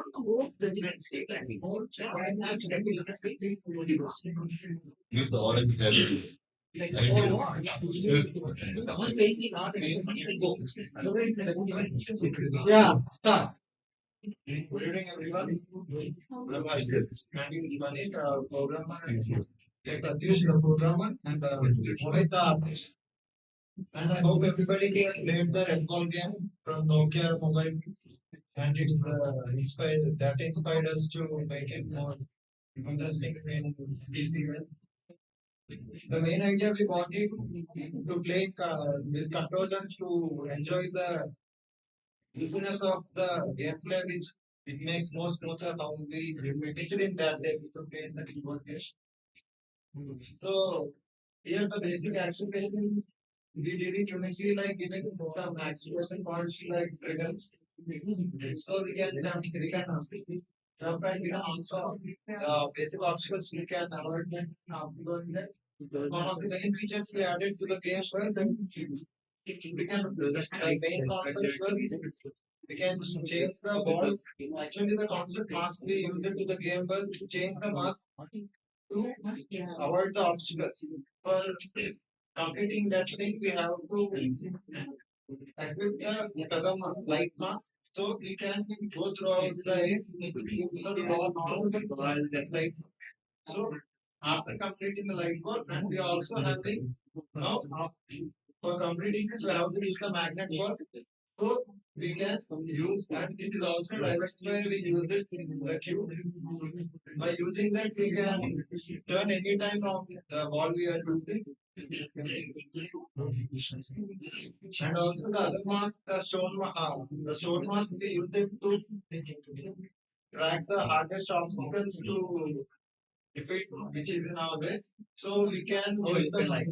S1: to go to the United States anymore. Like, oh, what? Someone paying me not enough money, I'll go. Otherwise, I won't go. Yeah, start. Good evening, everyone. Manish, programmer, like Pratyush, the programmer, and Mohit, the artist. And I hope everybody here played the Red Ball game from Nokia mobile, and it inspired that inspired us to make it more interesting in PC. The main idea we wanted to play with controller to enjoy the easiness of the gameplay, which it makes more smoother how we missed in that days to play in the keyboard game. So here the basic acceleration we did it uniquely like giving some acceleration points like triggers. So we can jump and we can also basic obstacles we can avoid them going there. One of the main features we added to the game was that we can the main concept was we can change the ball. Actually, the concept must be used to the game was to change the mask to avoid the obstacles. For completing that thing, we have to equip the feather light mask so we can go throughout the air. So the ball that light. So after completing the light bulb, and we also have the now for completing this, we have to use the magnet bulb. So we can use, and it is also diversified. We use it in the cube. By using that, we can turn any time of the ball we are using. And also the other mask, the stone mask we use it to track the hardest obstacles to defeat which is in our way. So we can use the light.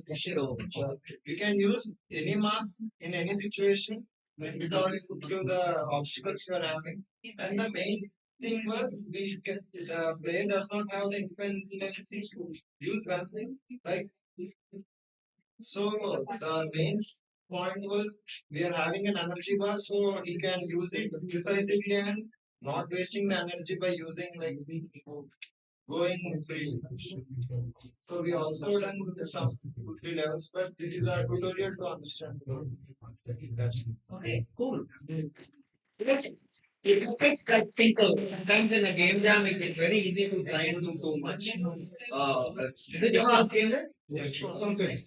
S1: We can use any mask in any situation according to the obstacles you are having. And the main thing was the player does not have the independency to use weapon. Like so the main point was we are having an energy bar so he can use it precisely and not wasting the energy by using like going free. So we also done some 2 3 levels, but this is a tutorial to understand. Okay, cool. It's like simple. Sometimes in a game jam, it's very easy to try and do too much. Is it your last game? Yes. Okay.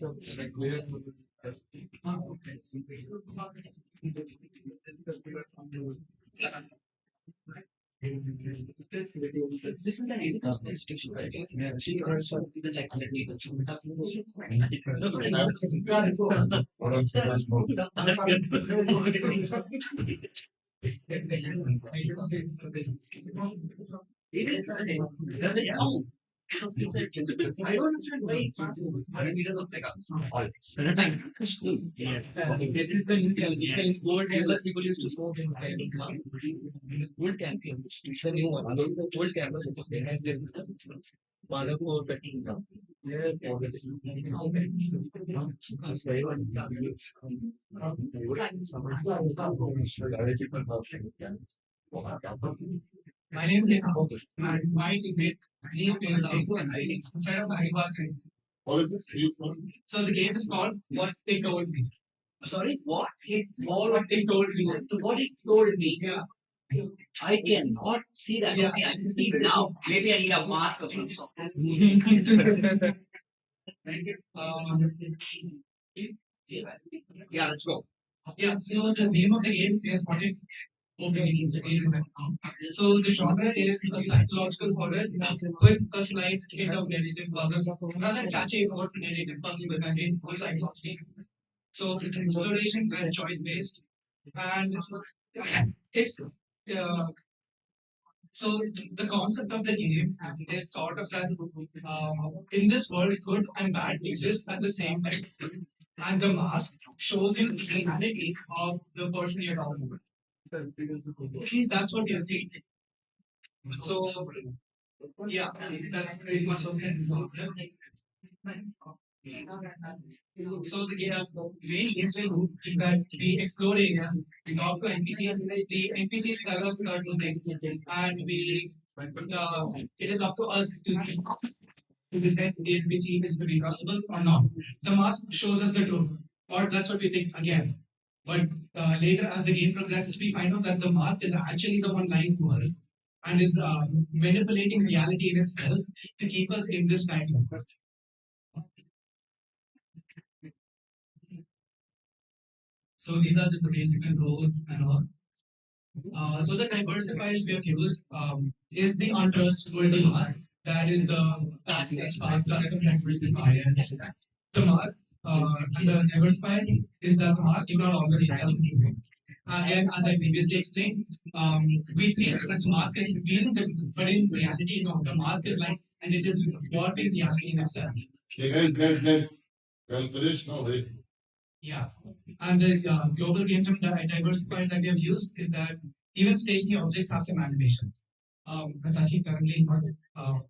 S1: This is the latest station, right? She currents on the latest. It is. Does it count? I don't understand why it doesn't pick up. This is the new campus. In old campus, people used to smoke in old campus. It's the new one. The old campus it was behind this. Malapur petting down. My name is Abu, and my teammate name is Abu, and I inside of Hyderabad. So the game is called What They Told Me. Sorry, what it all what they told me. What it told me. Yeah. I cannot see that. Yeah. Okay, I can see it now. Maybe I need a mask of some sort. um, yeah, let's go. Yeah, so the name of the game is What It Told Me. So the genre is a psychological horror with a slight hint of narrative puzzle. Rather, it's actually about narrative puzzle with a hint of psychology. So it's exploration and choice based, and it's so the concept of the game is sort of that in this world, good and bad exist at the same time, and the mask shows you the humanity of the person you're talking with. At least that's what you think. So yeah, that's pretty much the sense of it. So the main gameplay loop is that we explore areas, we talk to NPCs, the NPCs tell us certain things, and it is up to us to decide the NPC is to be trustable or not. The mask shows us the truth, or that's what we think again. But later, as the game progresses, we find out that the mask is actually the one lying to us and is manipulating reality in itself to keep us in this time loop. So these are just the basic controls and all. So the diversifiers we have used is the untrustworthy mark. That is the backstage pass custom diversifier. The mark, the diversifier is that the mark is not always tell the truth. Again, as I previously explained, we think that the mask is revealing the truth, but in reality, no, the mask is like, and it is warping reality in itself. Okay, guys. Well, finish now, right? Yeah. And the global game term diversifier that we have used is that even stationary objects have some animation. That's actually currently important.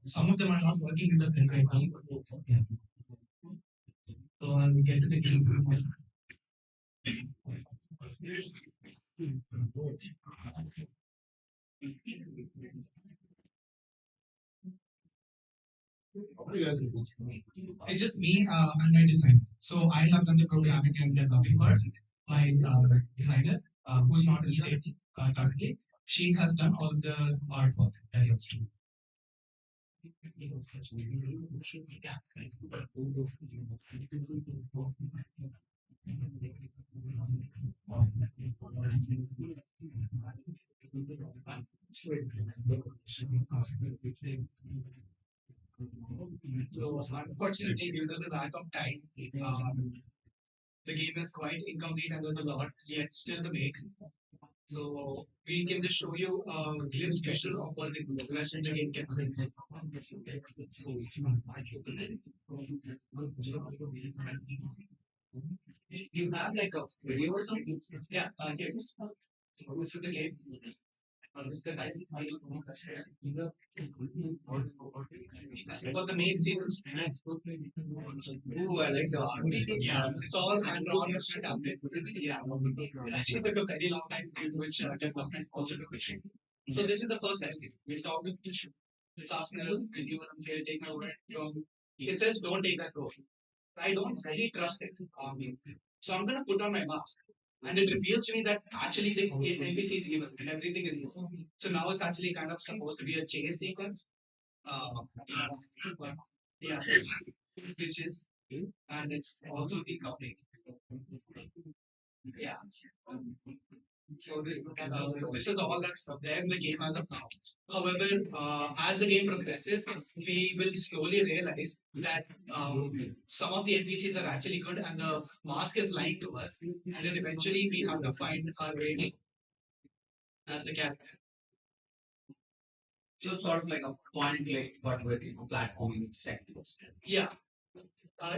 S1: Some of them are not working in the print right now. Yeah. So I'll get to the game. It's just me and my design. So I have done the programming and developing part. My designer, who's not in state currently, she has done all the artwork that you have seen. So unfortunately, due to the lack of time, the game is quite incomplete and there's a lot yet still to make. So we can just show you a glimpse special of what the rest of the game can bring. You have like a video or something? Yeah, here. This is the game. This is the guy. This is what the main scene is. Ooh, I like the army. Yeah, it's all hand-drawn tablet. Yeah, actually took a very long time to do which development also took a shape. So this is the first element. We'll talk with the it's asking us, will you take my word from it says don't take that role. I don't really trust it. So I'm gonna put on my mask. And it reveals to me that actually the NPC is evil and everything is evil. So now it's actually kind of supposed to be a chase sequence. Uh, yeah, which is and it's also decoupling. Yeah. So this is all that's there in the game as of now. However, as the game progresses, we will slowly realize that some of the NPCs are actually good and the mask is lying to us. And then eventually we have to find our way as the character. So it's sort of like a point and click, but with platforming sectors. Yeah.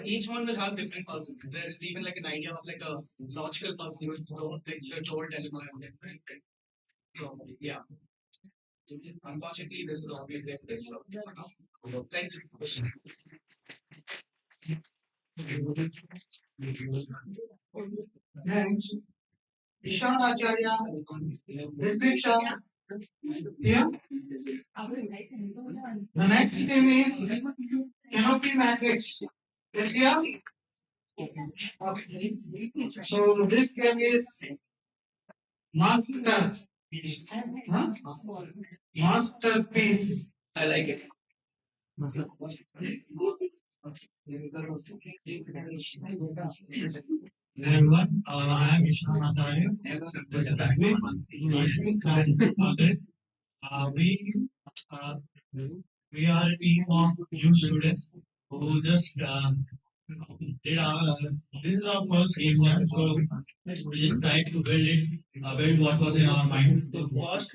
S1: Each one will have different puzzles. There is even like an idea of like a logical puzzle which don't like the told element of different. So yeah. Unfortunately, this is all we get. Thank you. Next, Ishan Acharya, Ritvik Shah. Yeah. The next game is Canopy Matrix. Yes, yeah. Okay. So this game is Master. Huh? Masterpiece. I like it.
S3: Everyone, I am Isham Acharya. We uh, we are a team of new students who just did our this is our first game here, so we just tried to build it, build what was in our mind. So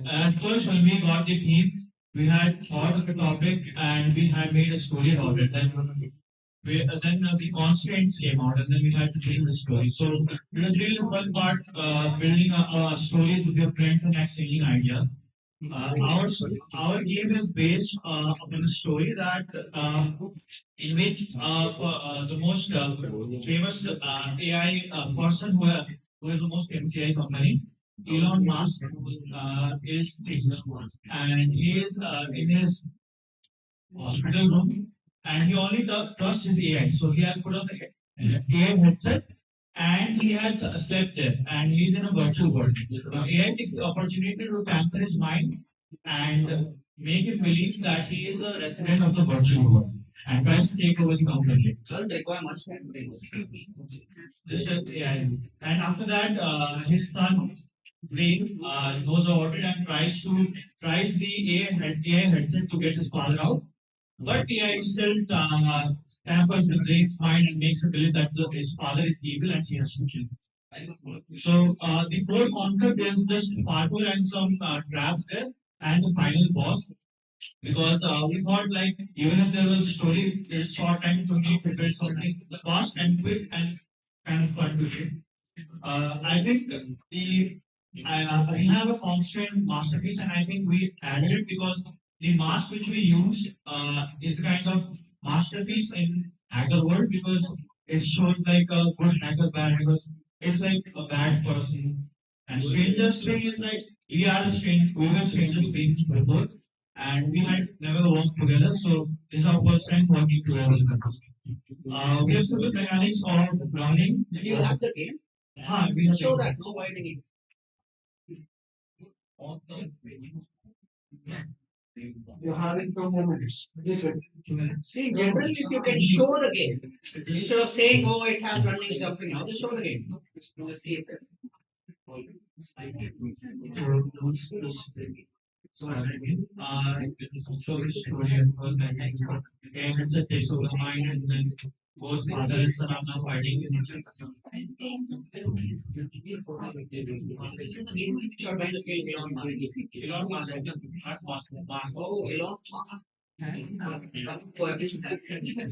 S3: at first when we got the theme, we had thought of the topic and we had made a story about it. Then the constraints came out, and then we had to change the story. So it was really the fun part, building a story with your friends and exchanging ideas. Our game is based upon a story that in which the most famous AI person who is the most famous AI company, Elon Musk, is and he is in his hospital room, and he only trusts his AI. So he has put on the AI headset and he has slept there and he's in a virtual world. Now, AI takes the opportunity to tamper his mind and make him believe that he is a resident of the virtual world and tries to take over the company. Doesn't require much time to take this is AI. And after that, his son Zain knows about it and tries the AI headset to get his father out. But AI still tampers with Zane's mind and makes him believe that his father is evil and he has to kill him. So the core concept is just parkour and some traps there, and the final boss. Because we thought like even if there was a story, there's short time, so we need to build something fast and quick and kind of fun to do. I think we have a constraint masterpiece, and I think we added it because the mask which we use is kind of masterpiece in hacker world because it shows like a good hacker, bad hacker. It's like a bad person. And strangers thing is like we were strangers beings before, and we had never worked together. So this is our first time working together. We have several mechanics of learning.
S1: You have the game?
S3: We have
S1: Show that. No widening. You have it 2 minutes. Listen.
S4: See, generally, if you can show the game, instead of saying, oh, it has running, jumping, now just show the game. Just see it.
S3: So again, show the story as well. And it's a takes over the mind, and then both father and son are now fighting with each other.
S4: This is the game which you are trying to play Elon Musk.
S3: Elon Musk, not Musk.
S4: Oh, Elon Musk. Oh, everything's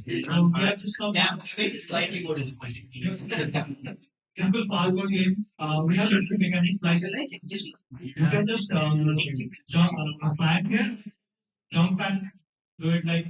S3: We have to stop.
S4: Yeah, space is slightly more disappointing.
S3: Simple power game. We have different mechanics like you can just jump flag here, jump and do it like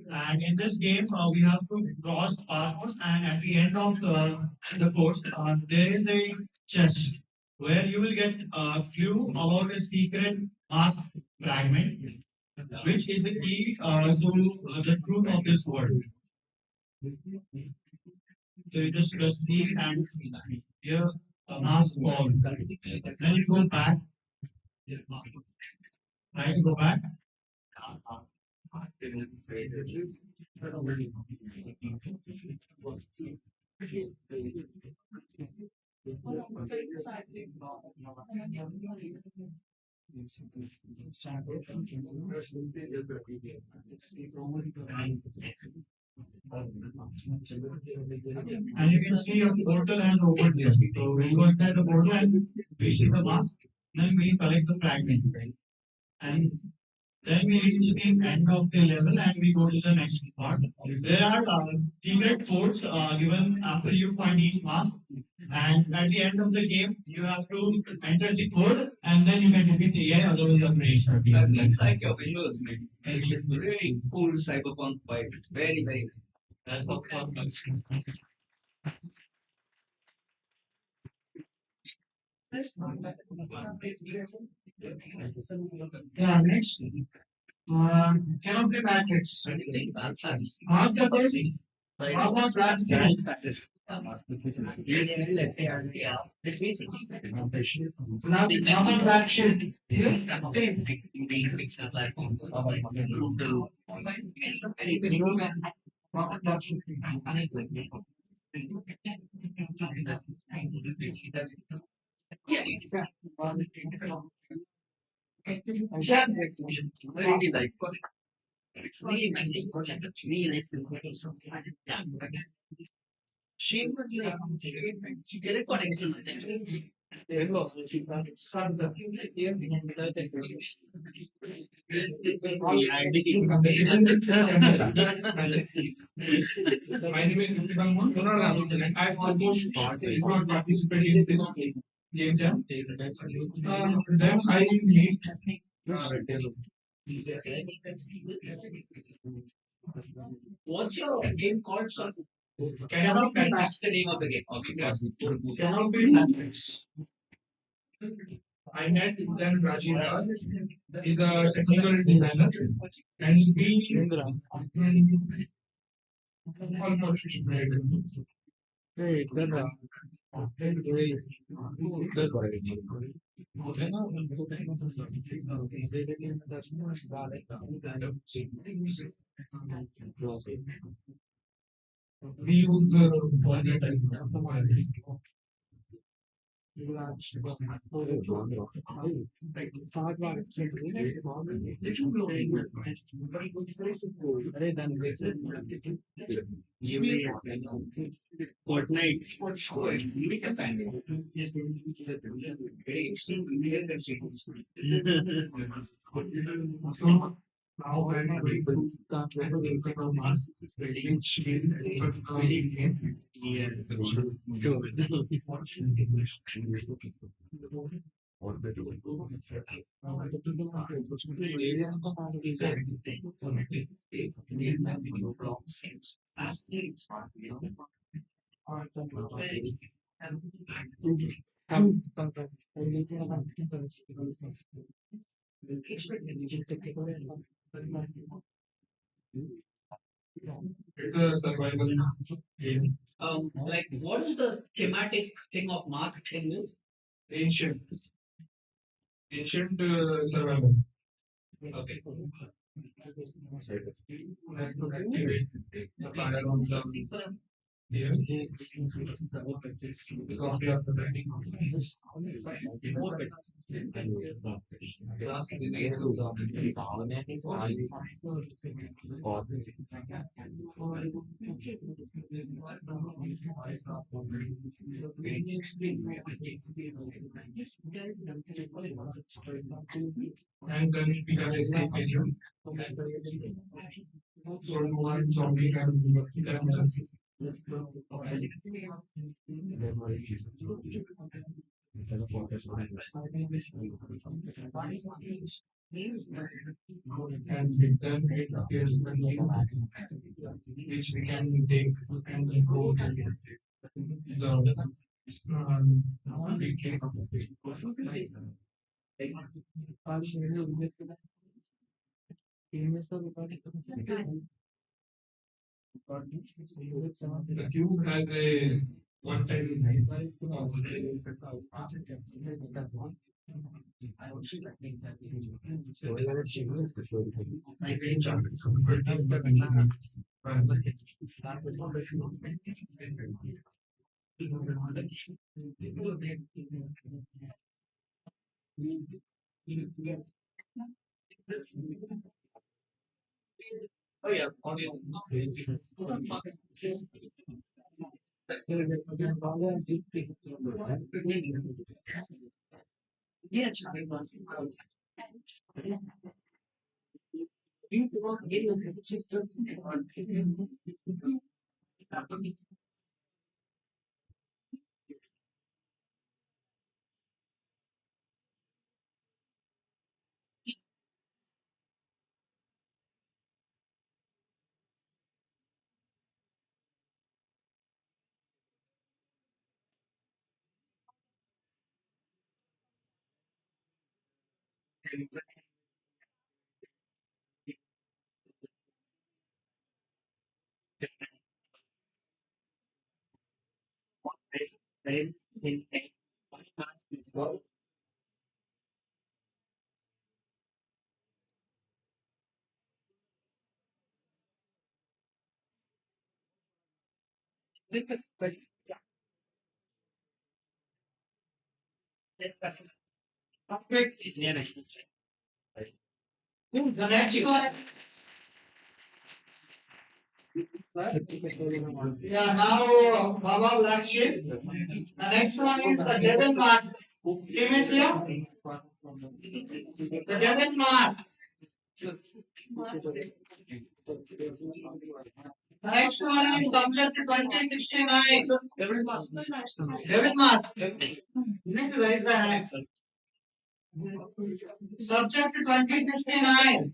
S3: and in this game, we have to cross parkours, and at the end of the course, there is a chest where you will get a clue about a secret mask fragment, which is the key to the truth of this world. So you just see and here a mask fall. Then you go back, try to go back. And you can see a portal and over there. So we go inside the portal and we see the mask. Then we collect the fragment. And then we reach the end of the level and we go to the next part. There are secret codes given after you find each mask. And at the end of the game, you have to enter the code and then you can defeat the AI, otherwise the players are
S4: I really like your visuals, man. And it's really cool cyberpunk vibe. Very, very.
S1: Yeah, next. Canopy Matrix.
S4: I think that's nice.
S1: After this, Mama Black Child.
S4: Yeah, it's basically
S1: Mama Black Shield.
S4: it's kind of like being mixed up like brutal. Very, very
S1: Mama Black Shield.
S4: yeah, really like it's really nice. It's really nice and something like that. Yeah. She was like, she get it for excellent. There was she started the
S3: My name is Rupiban Mon. I almost not participated in this game jam. Then I meet
S4: What's your game called, sir?
S3: Canopy
S4: That's the name of the game. Okay, yes.
S3: Canopy Matrix. I met then Rajiv Raj. He's a technical designer and he almost we use for that
S4: Fortnite. For sure. We can find it. Very extremely rare and serious.
S3: So now when I going to start from Mars, building shield, It's a survival game.
S1: Like, what is the thematic thing of mask in
S3: Ancient, ancient survival.
S1: Okay.
S3: Like to activate the fire on some here. Because we are protecting. And then we have a safe area. So no one zombie can damage us. And then it appears the name which we can take and go and the we take up the cube has a one time
S1: Oh yeah. Yeah. Perfect. The next one. Yeah, now Baba Lakshit. The next one is the devil mask. Team is here. The devil mask. The next one is subject 2069. Devil mask. Devil mask. You need to raise the hand. Subject 2069.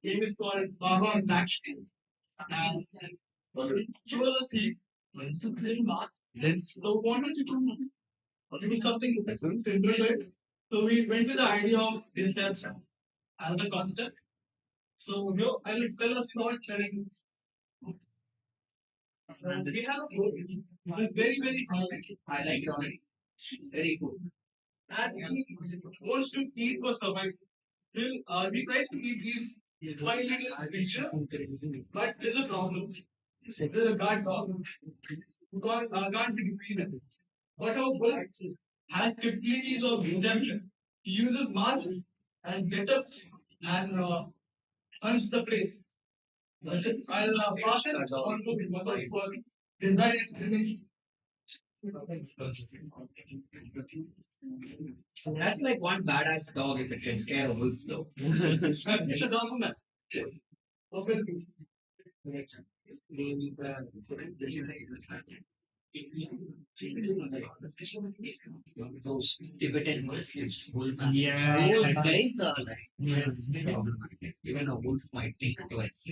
S1: Game is called Baba Lakshit. And choose a theme. It's a little mark. Then so wanted to do something simple, right? So we went with the idea of discussion as a concept. So I will tell a short sharing We have a book. It is very, very cool. I like it already. Very cool. And he wants to eat for survival. He tries to eat these five little creature, but there's a problem. There's a guard problem. Because can't be defeated. But our book has capabilities of redemption. He uses mask and get-ups and hunts the place. I'll pass it on to Mother for design explanation. That's like one badass dog if it can scare a wolf though. It's a document. Okay. Those Tibetan Muslims, wolf
S3: Yeah.
S1: those guys are like
S3: Yes.
S1: problematic. Even a wolf might think twice.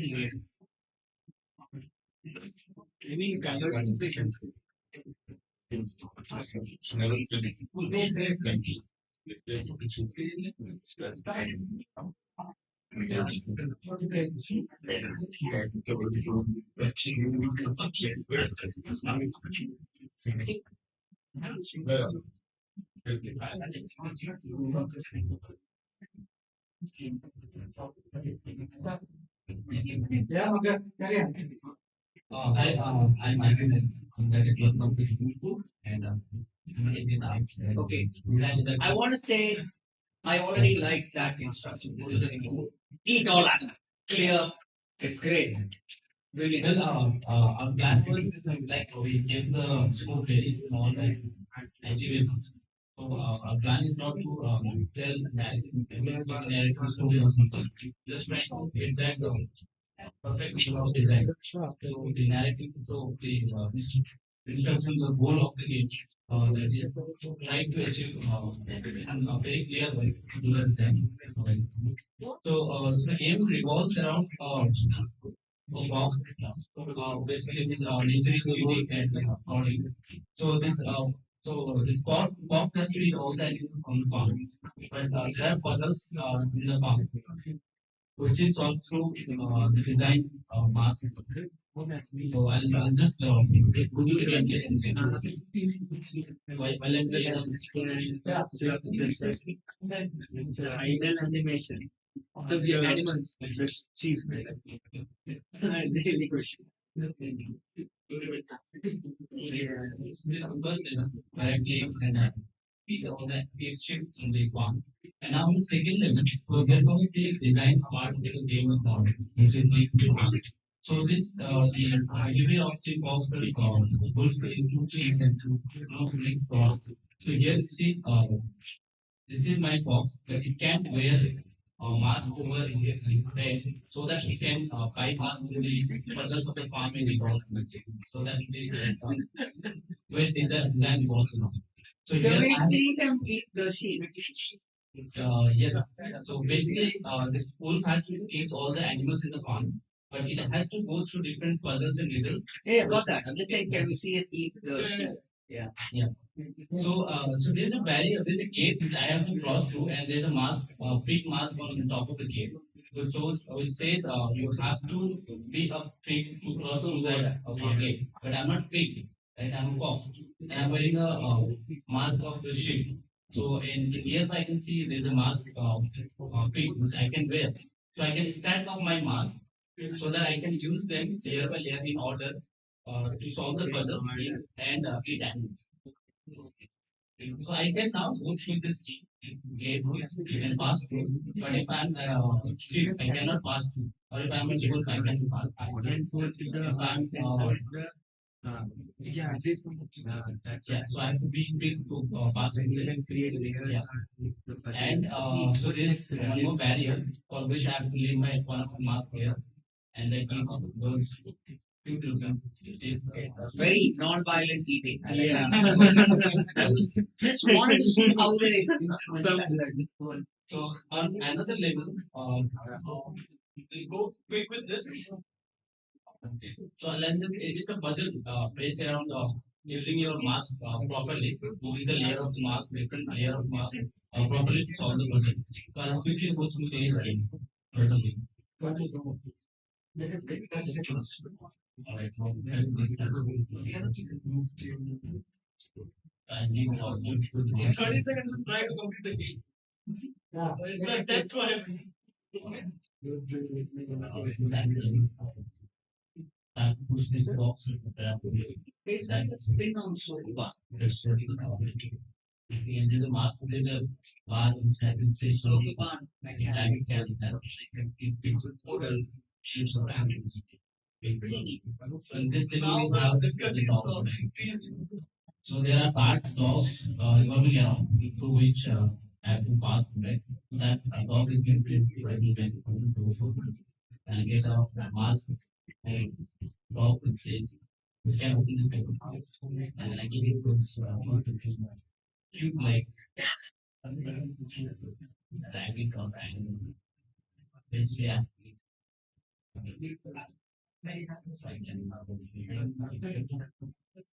S3: Any kind of
S1: Yeah, okay. Carry on.
S3: I'm very and
S1: Okay. I want to say I already like that instruction. Eat all that. Clear. It's great. Brilliant.
S3: our plan was like we give the scope very small and achievable. So our plan is not to tell narrative story or something. Just trying to get that perfect of design. So the narrative, so the instruction, the goal of the game, that is trying to achieve and a very clear way to do that thing. So the game revolves around fog. Basically, it is nature is unique and according. So this fog has to be all that is on the farm. But there are puzzles in the farm, which is solved through the design mask. So I'll just go to it again. While I'm doing idle animation of the animals. Chief. Daily question. Correctly, and all that is shipped from the farm. And now the second level, so there was the design part of the game of model, which is the so since the delivery of the box will full space to change and to next box. So here you see this is my box, but it can wear mask over in its head so that it can bypass the others of the farm in the government. So that the where design was. So
S1: The
S3: here
S1: way
S3: I have
S1: eat and eat the sheep.
S3: yes. So basically, this wolf has to eat all the animals in the farm, but it has to go through different puzzles and riddles.
S1: Hey, I got that. I'm just saying, can we see it eat the sheep? Yeah.
S3: Yeah. So there's a barrier, there's a gate which I have to cross through, and there's a mask, big mask on the top of the gate. So it says you have to be a pig to cross through that gate. But I'm not pig, right? I'm a fox, and I'm wearing a mask of the sheep. So in nearby I can see there's a mask of pig which I can wear. So I can stack up my mask so that I can use them layer by layer in order to solve the puzzle and eat animals. So I can now go through this gate and pass through. But if I'm street, I cannot pass through. Or if I'm a school, I can pass. I can go to the if I'm yeah, this one. Yeah, so I have to be big to pass through. And create layers. Yeah. And so there is one more barrier for which I have to leave my one of the mark here, and then keep those people come.
S1: Very non-violent eating. I like
S3: Yeah.
S1: that. I was just wanted to see how they implement that.
S3: So on another level, we go quick with this. So lenses it is a puzzle based around using your mask properly, moving the layer of the mask, different layer of mask properly to solve the puzzle. So I'll quickly go through the game. Alright, so then we can move to and we will all move to the 30 seconds to try to complete the game.
S1: Yeah.
S3: It's like test for everything. And push this box
S1: It's like a spin on sofa.
S3: into the mask with the bar inside and say so
S1: Sofa barn.
S3: like can have it model ships or ambulance. And this
S1: Now,
S3: now discussion of so there are parts dogs normally around through which have to pass right. So that a dog is being trained to and get a mask and dog with says this can open this type of house and I give it was cute like dragging or dragging this way so I can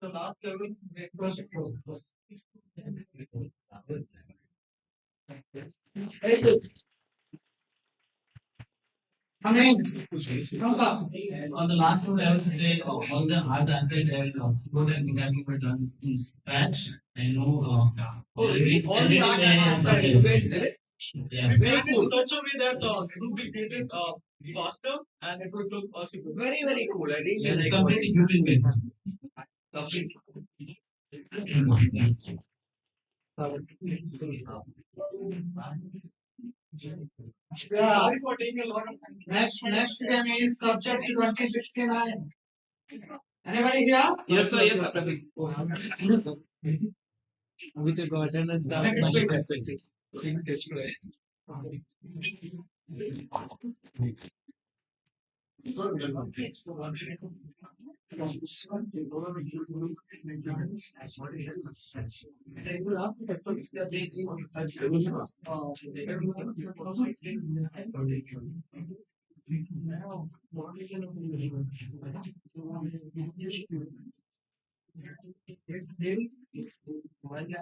S1: the last level, breakfast progress. Very good. Amazing. Come back.
S3: on the last one, I would say all the hard aspects and good and mechanical were done in scratch. I know.
S1: All the art and
S3: Something.
S1: you guys did it.
S3: Yeah.
S1: Very cool.
S3: Such a way that it would be created faster and it would look possible.
S1: Very, very cool. I really
S3: It's
S1: like
S3: completely human made.
S1: Lovely. Yeah. Next game is subject 2069. Anybody here?
S3: Yes, sir. Yes, sir.
S1: With the attendance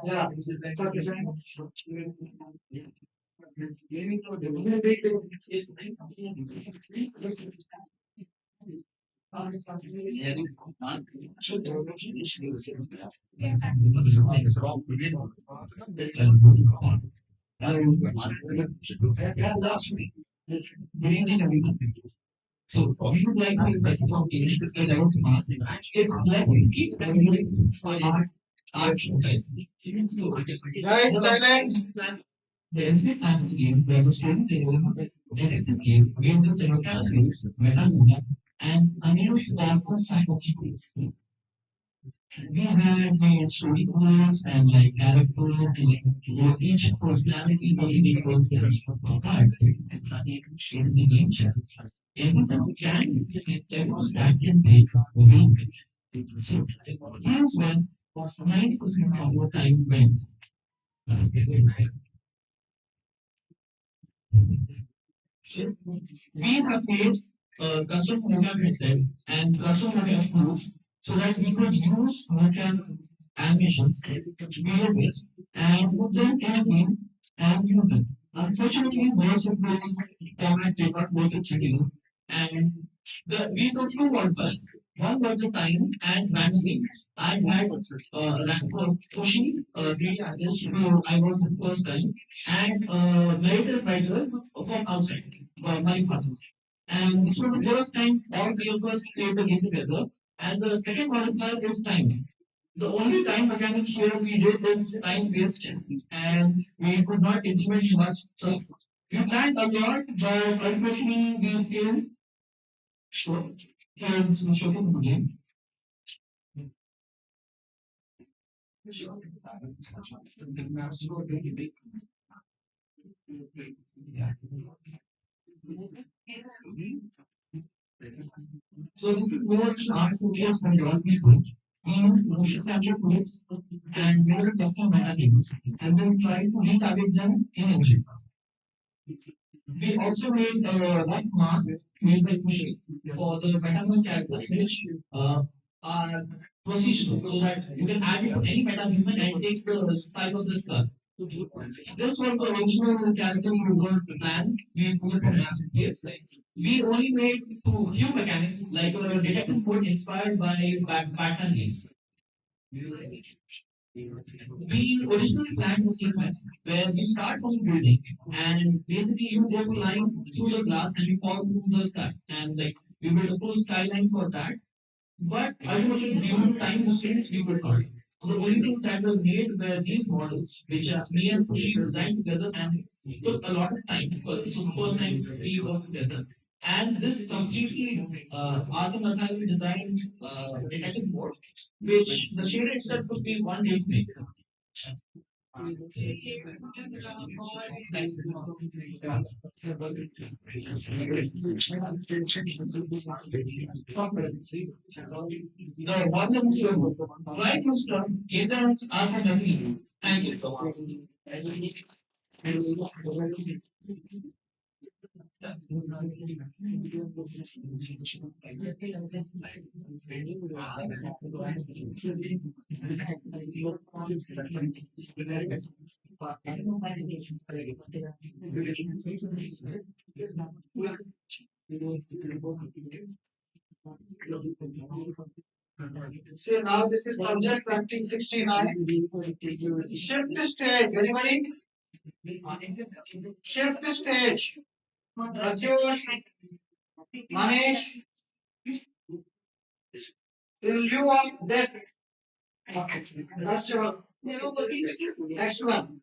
S1: Yeah,
S3: So we would like to invest in English because there was massive. It's less risky than doing art showcase.
S1: Guys, silent.
S3: The every time the game, there's a story directed game, game just characters, meta and a new style for cycle sequence. We had the story points and like characters and like each personality was the person of part and trying to share the nature. Every time we can, everyone that can take a week. So here's one of 90% of our time went. So we have made custom mocap headset and custom mocap tools so that we could use mocap animations, video this, and put them in a game and use them. Unfortunately, most of those format did not work in 3D, and we took two modifiers. One was the time and randomly. I had ran for pushing 3D artist who I worked the first time, and narrative writer from outside, my father. And this was the first time all three of us played the game together. And the second modifier is time. The only time mechanic here we did is time based, and we could not implement much. So we planned a lot, but ultimately we failed. Sure. And we showed them the game. So this is more art focus from your people. We use motion capture tools and build custom meta tables, and then try to retarget them in engine. We also made a rough mask made by Kushi for the metahuman characters, which are procedural, so that you can add it to any metahuman and take the size of the skull.
S1: This was the original character we were planned. We pulled from last case. We only made few mechanics, like a detective mode inspired by Batman games. We originally planned the sequence where you start from the building and basically you go flying through the glass and you fall through the sky. And like we built a full skyline for that. But ultimately, due to time constraints, we could not. The only things that were made were these models, which me and Fushi designed together, and it took a lot of time because this was the first time we worked together. And this completely Arkham Asylum designed detective mode, which the shader itself took me 1 day to make. The volume is right to start, either Arkham Asylum. Thank you. So now this is subject 2069. Shift the stage. Anybody? Shift the stage. Pratyush, Manish, in lieu of that. That's your next one.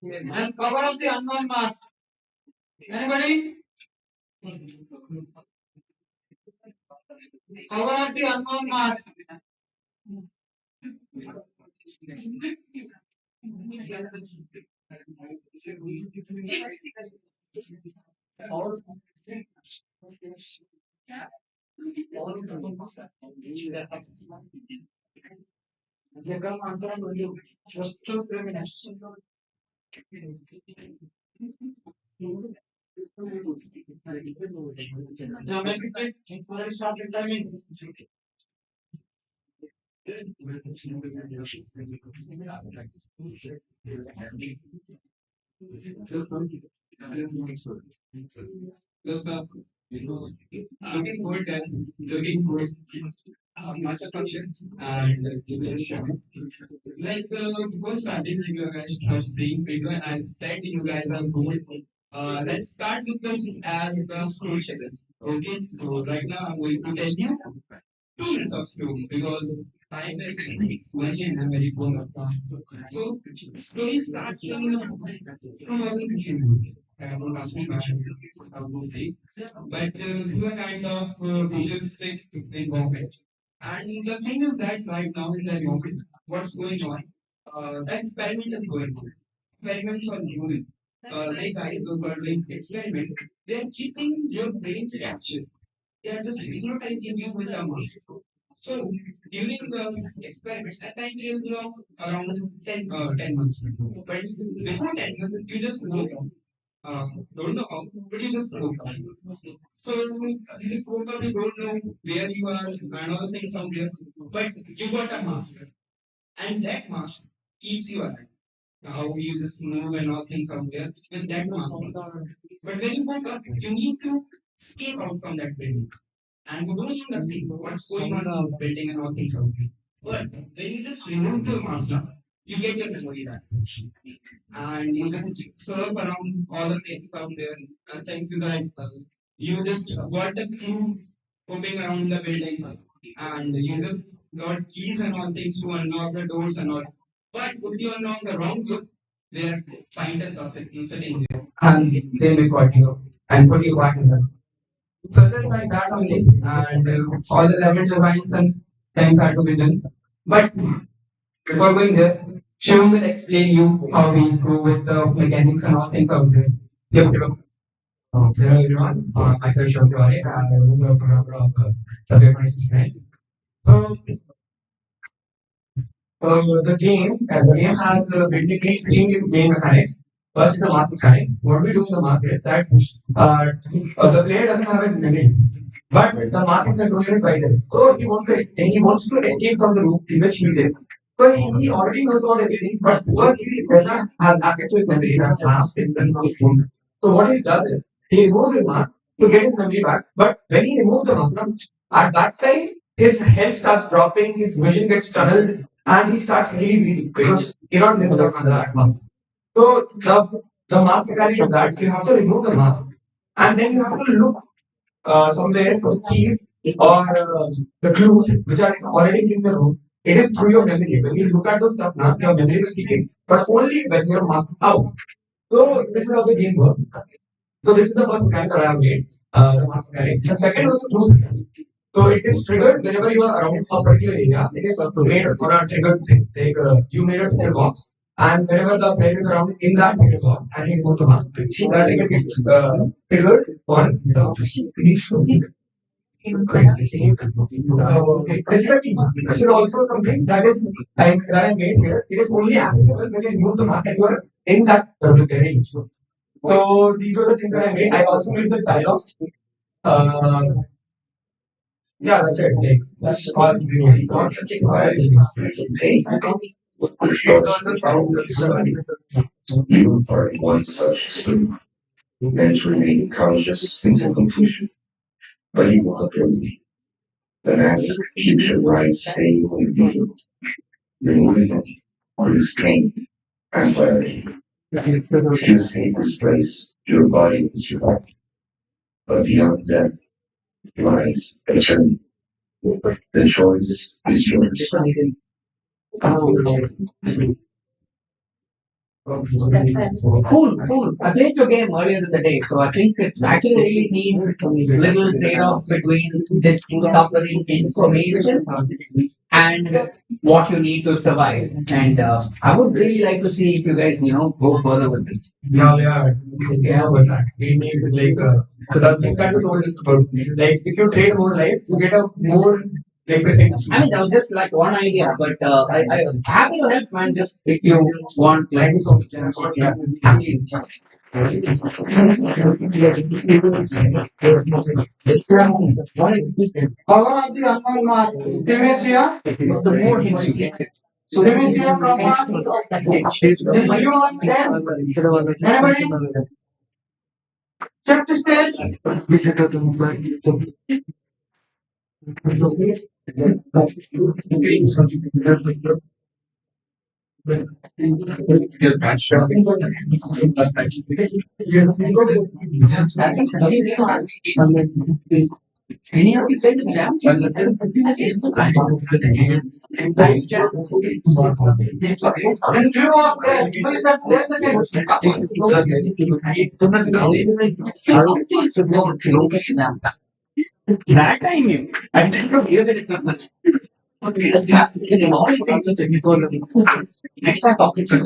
S1: And cover up the unknown mask. Anybody? Cover up the unknown mask. Just 2 minutes. Now make it quick. Very short in timing. Yes, sir. Looking good and looking good. Master functions and like before starting with you guys was saying video and I said you guys are good. Let's start with this as a story challenge. Okay, so right now I'm going to tell you 2 minutes of story because time is very and I'm very poor. So story starts in 2016. Don't ask me why I would say, but through a kind of futuristic environment. And the thing is that right now in the environment, what's going on? The experiment is going on. Experiments on human. Like guys who are doing experiment, they are keeping your brain captured. They are just hypnotizing you with a mask. So during the experiment, that time is around 10 months. But before 10 months, you just woke up. Don't know how, but you just woke up. So you just woke up, you don't know where you are and all the things out there, but you got a mask, and that mask keeps you alive. How you just move and all things out there with that mask. But when you woke up, you need to escape out from that building. And you don't know nothing what's going on in the building and all things out there. But when you just remove the mask, you get your memory back. And you just surf around all the places out there and things like you just got the crew moving around the building and you just got keys and all things to unlock the doors and all. But if you unlock the wrong door, their scientists are sitting there and they record you and put you back in the. So just like that only, and all the level designs and things are to be done. But before going there, Shivam will explain you how we go with the mechanics and all things out there. Yep, yep. Hello everyone, myself Shivam Tiwari, and I'm the programmer of Subway 2069. So, the game has basically 3 main mechanics. First is the mask mechanic. What we do in the mask is that the player doesn't have a name, but the mask is controlling his vitals. So he wants to escape from the room in which he is in. So he already knows about everything, but what he does not have access to his memory, he has mask in his phone. So what he does is he removes his mask to get his memory back. But when he removes the mask, at that time his health starts dropping, his vision gets tunneled, and he starts really bleeding because he cannot live without that mask. So the mask mechanic of that, you have to remove the mask, and then you have to look somewhere for the keys or the clues which are already in the room. It is through your memory. When you look at the stuff now, your memory will kick in, but only when your mask is out. So this is how the game works. So this is the first mechanic that I have made. The mask mechanics. The second was the clues mechanic. So it is triggered whenever you are around a particular area. It is made for a triggered thing. Like you made a trigger box, and whenever the player is around in that trigger box, and he goes to mask, the trigger gets triggered on the this is also something that is that I made here. It is only accessible when you remove the mask and you are in that range. So these are the things that I made. I also made the dialogues. Uh, yeah, that's it. Like, that's all I'm doing.
S5: You are one such student, meant to remain conscious until completion, but you will appear me. The mask keeps your mind staying on you, removing it, brings pain and clarity. If you escape this place, your body will survive, but beyond death lies eternity. The choice is yours.
S1: Cool, cool. I played your game earlier in the day, so I think it's actually really needs little trade-off between discovering information and what you need to survive. And I would really like to see if you guys, go further with this. Yeah, but we need like because you kind of told us about like if you trade more life, you get a more like percentage. I mean, that was just like one idea, but I'm happy to help, man. Just if you want, like, so much. Yeah, happy. Power of the unknown mask. Demetria, the more hints you get. So Demetria from mask. Then you on there. Anybody? Check the stage. Any of you play the jam? And you are there. Play that. Play the game. That I knew. I didn't hear that. Next time, talking to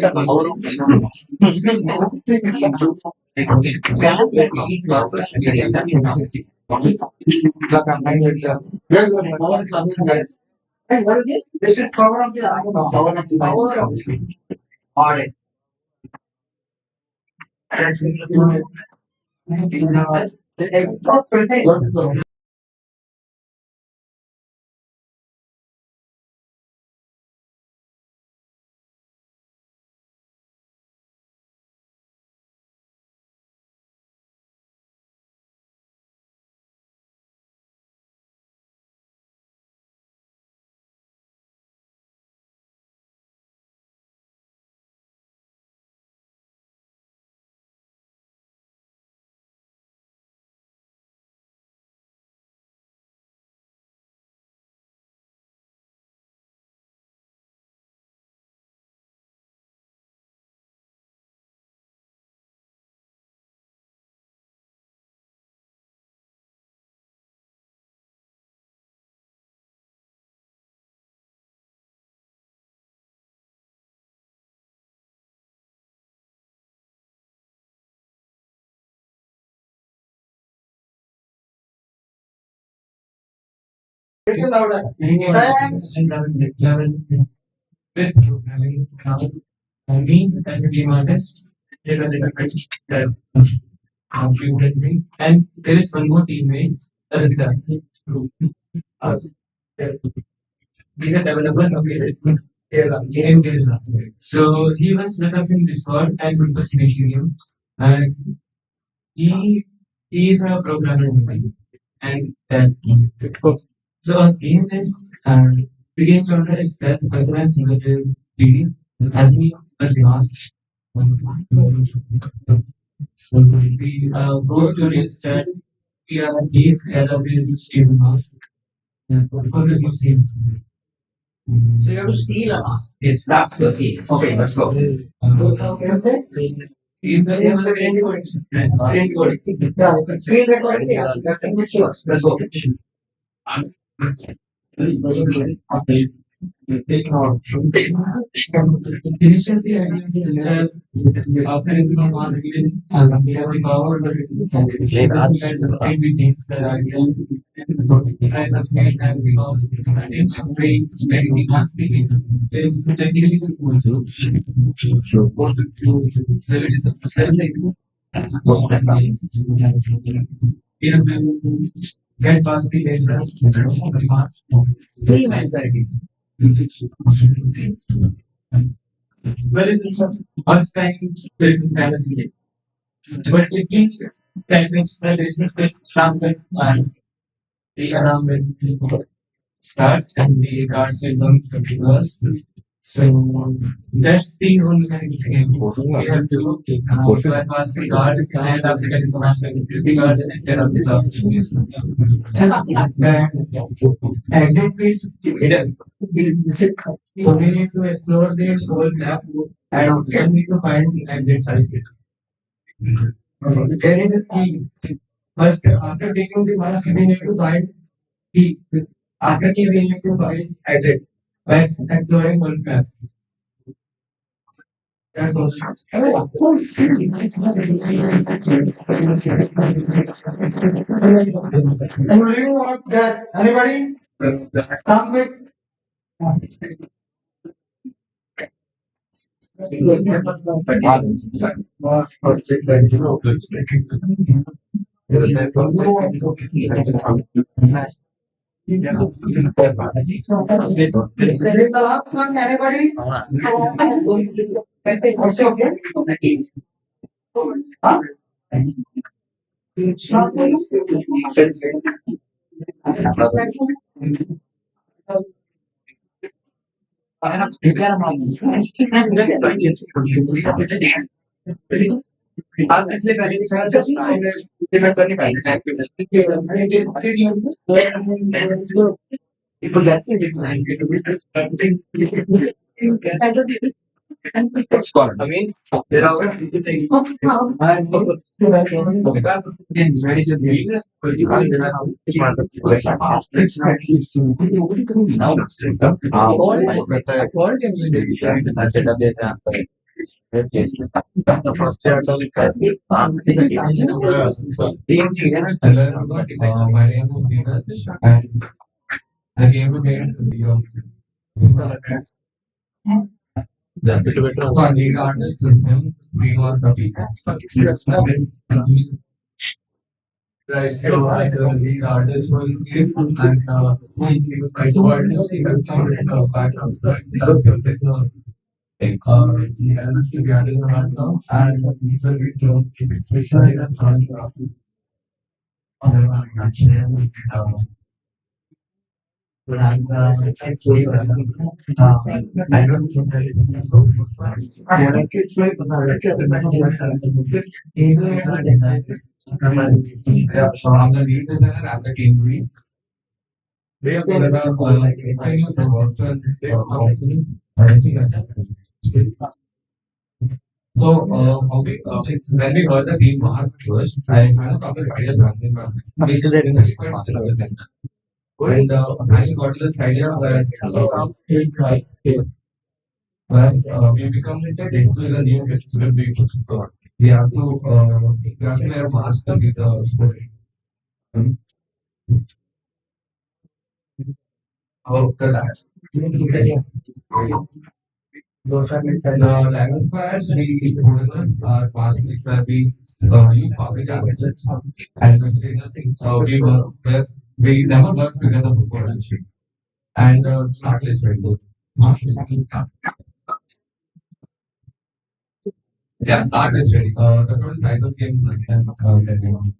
S1: this is power of the power of the audit. Science. Me as a team artist, did a little bit that computed me. And there is one more teammate, the group. Uh, He's a developer. Okay.
S3: in Kerala. So he was with us in Discord and we was making him. And he he is a programmer as well. And so our game is the game genre is that Katana single player PD as we was last. So the whole story is that we are deep together with Stephen Mask. What have you seen?
S1: So you have to steal a mask.
S3: Yes,
S1: That's the scene. Okay, let's go.
S3: In the
S1: Yeah, screen recording. Yeah, screen recording. Yeah, that's a good choice. Let's go.
S3: Initially, I used after everyone was given we have the power, but it was every things that I can and the main and because it's not in the brain, very must be then technically so it is a selling get past the lasers, the mask,
S1: Three anxiety.
S3: well, it is first time there is balance in it. But it that means the resistance from the the around when start and the guards will learn continuous. So that's the only kind of thing. We have to bypass the guards and after getting the master, the guards and get up the top. And then so we need to explore the soul map and we need to find the exit site. There is a key. First, after taking the mask, we need to find key. After key, we need to find exit by exploring one path. That's all.
S1: Anybody want that? Anybody? Come quick. There is the last one. Anybody? What's your game? Huh? It's not People that's it. It's called. I mean, there are everything. And very serious. But you can't deny how it's
S3: My name is Venus and the game we made is the lead artist is him, we want the people. Right, so like the lead artist was here and I so artist he has found fact of the he has to get in the right now and he's a bit from the lead designer at the team. They have to like anything from work and anything like that. So, okay, when we heard the theme mark first, I had a couple of ideas running back. Because I didn't quite still with them. And I got this idea that we become into the new festival we have to have master with the story. How the last. Those are the language class we our class where we use public languages and we were we never worked together before actually and start is very good.
S2: Yeah, start is ready. The total size of game is like 10, 10 you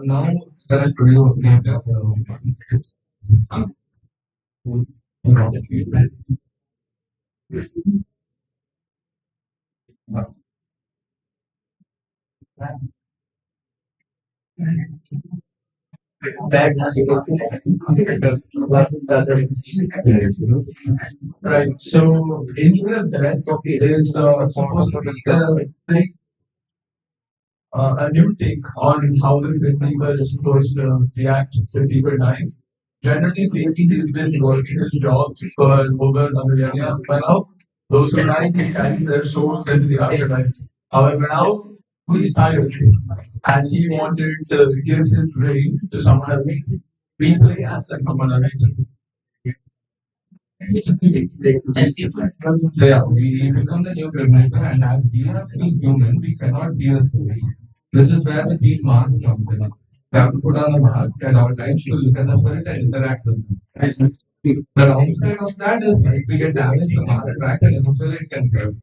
S2: now there are studio games.
S3: Right. So in the death is supposed to be like a new take on how the people are supposed to react to people dying. Generally speaking, he's been working his job for over a millennia by now. Those who die, he carry their souls into the afterlife. However, now he's tired and he wanted to give his brain to someone else. We play as that someone else.
S2: Yeah, we become the new Terminator, and as we are still human, we cannot be a spirit. This is where the deep mask comes in. We have to put on a mask at all times to look at the spirits and interact with them. The downside of that is if we get damaged, the mask crack and eventually it can break.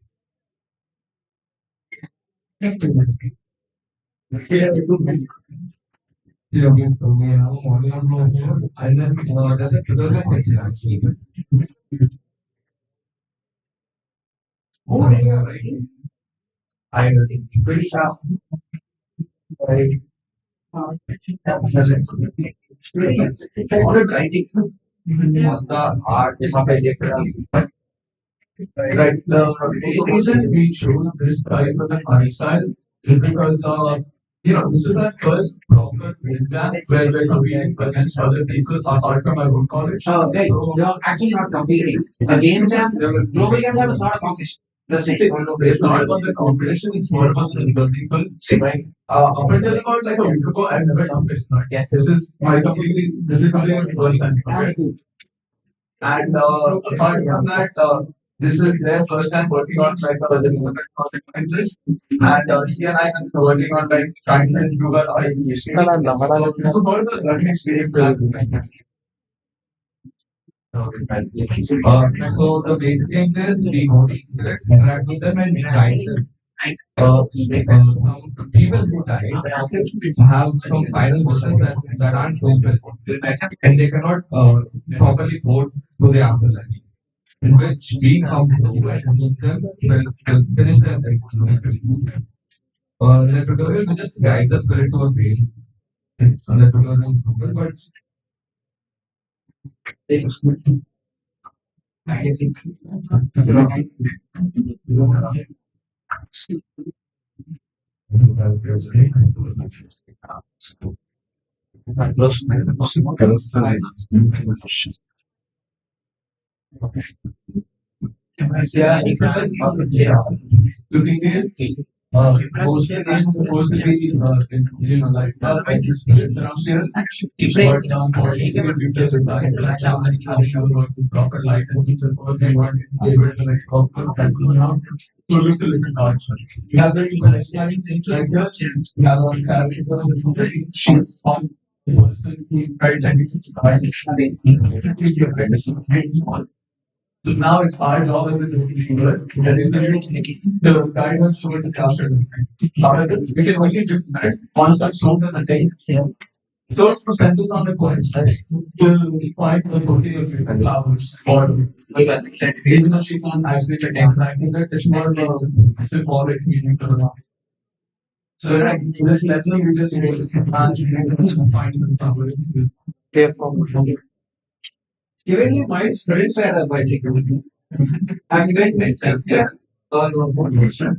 S2: Yeah, we have a model on the floor, and then there's a trigger section actually. Oh, yeah, right. I pretty sharp. Right. Ordered writing on the art is not
S3: Right. The reason we chose this type of an art style is because this is the first proper exam where we're competing against other people apart from our own college.
S1: Okay,
S3: So
S1: you're actually not competing. A game jam, global game jam is not a competition. The same.
S3: it's not about the competition, it's more about the people. Right. Up until about like a week ago, I've never done this. Right? Yes. This is completely my first time. Okay? And apart from that, this is their first time working on like a development project like this. And he and I are working on like trying to improve our English. So what was the learning experience?
S2: So the basic thing is we go to interact with them and guide them. People who died have some final wishes that aren't fulfilled, and they cannot properly go to the afterlife, in which we come through and help them finish their life. The tutorial will just guide the spirit to a grave. The tutorial is simple, but
S3: Yeah. Looking at most of the is supposed to be like this place around here. But for taking a picture of like proper light and picture for they want able to like focus and go around. So it looks a little dark. We have the personality thing like that. We have our character sheets on the person right and it's so now it's our job as a receiver. That is the guidance towards the cluster. However, we can only do that once that shown in the thing. So to send this on the coin, will require the 40 or 50 hours or even though she can't actually attempt that, it's more symbolic meaning to the so like this lesson we just find the power. Therefore, giving you my spirit fair by taking I'm going to take all one person.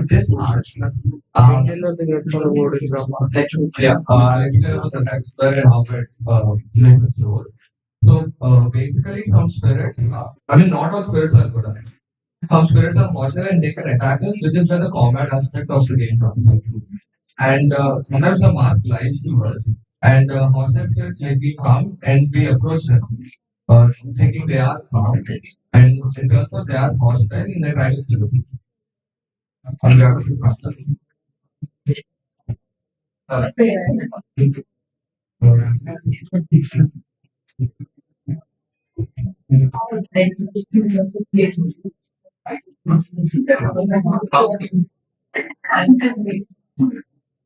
S3: This
S2: yeah, actually, there was an expert in Harvard human role. So basically, some spirits, I mean, not all spirits are good.
S1: Some spirits are hostile and they can attack us, which is where the combat aspect of the game comes in. And sometimes the mask lies to us, and hostile spirits may seem calm, and we approach them, thinking they are calm, and in turns out they are hostile and they try to kill us. And we have to be faster.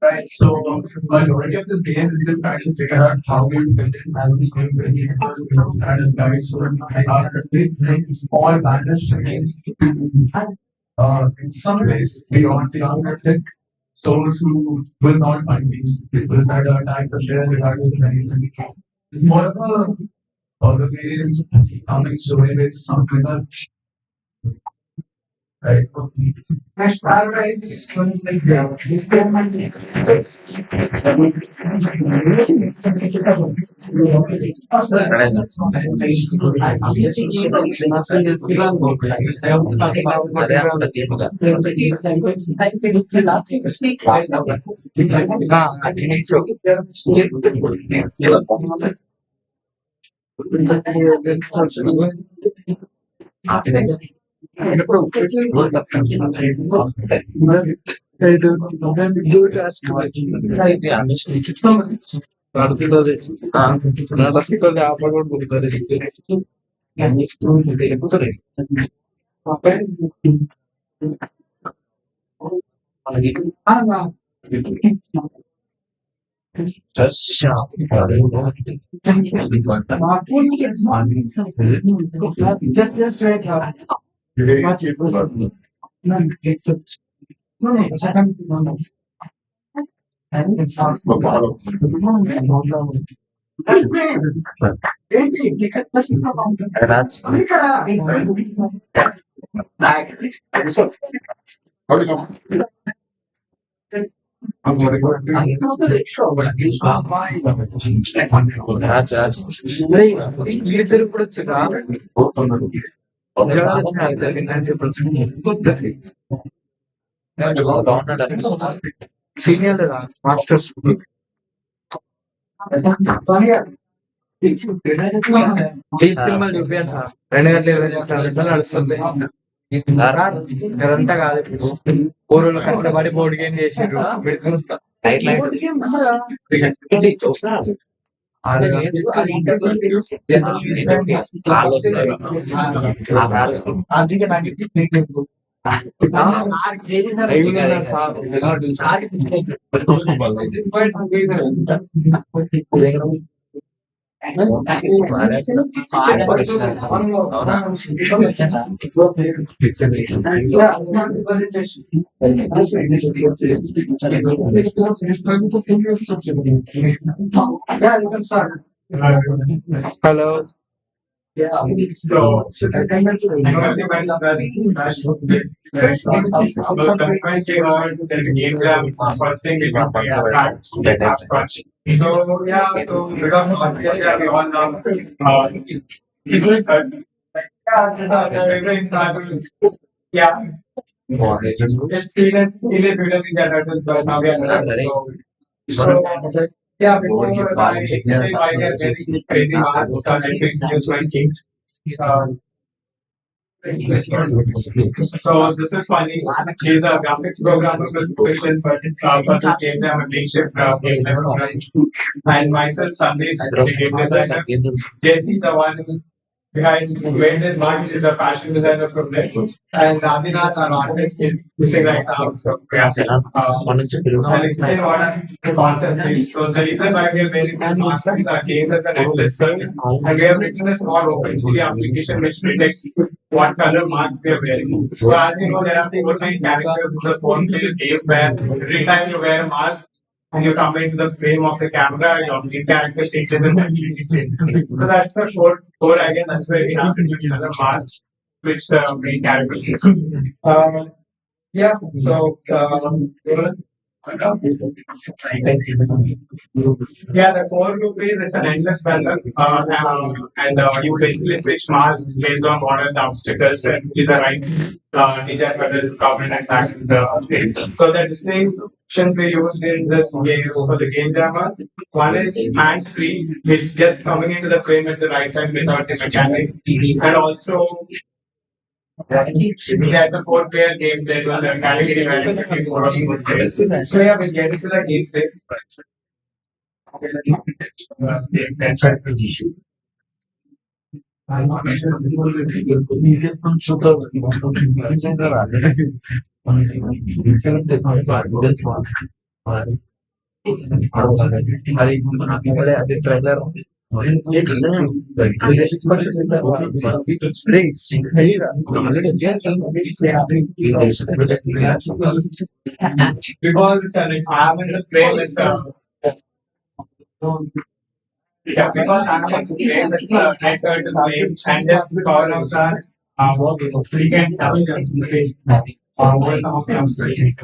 S1: Right. So majority of this game is just trying to figure out how we build it as we going to be and guide so all banners against some ways beyond the souls who will not find these people that attack the player regardless of anything. It's more of a other ways, something so ways, something like that. Right. As far as just right now. వీళ్ళిద్దరు ఇప్పుడు వచ్చా senior masters ఈ cinema చూపించాను sir 2 గంటల 20 నిమిషాలు నడుస్తుంది ఇదంతా కాదు ఊరులో కష్టపడి బోర్డు గేమ్ చేసిండ్రు hello So, attendance is first thing we got So yeah, so because of Australia, we all know yeah, it's still but now we are so yeah, before I get very crazy masks and I think use my change. So this is funny. He's a graphics programmer with Vision, but also came there a big shift game developer. And myself, Sandeep, the game designer. Jesse, the one behind where this mask is a fashion designer from there. And Abhinath, an artist, is missing right now. So yeah, I'll explain what the concept is. So the reason why we are wearing the mask is our game that the necklace, and we have written a small OpenCV application which detects what color mask we are wearing. So as you know, there are 4 characters in the phone player game where every time you wear a mask and you come into the frame of the camera, your main character stays in the So that's the short code again. That's where we have to use another mask, which the main character is. Yeah. So
S3: Yeah, the core loop is it's an endless pattern, and you basically switch masks based on what are the obstacles and is the right detail pattern coordinate back in the so the distinction we used in this game for the game jammer, one is hands free, it's just coming into the frame at the right time without the mechanic, and also there's a four-player game that was a category where between four of you players. So yeah, we'll get into the gameplay. Because I haven't played this. Yeah, because I'm going to play with enter to the game and just call out that we can over some of the obstacles.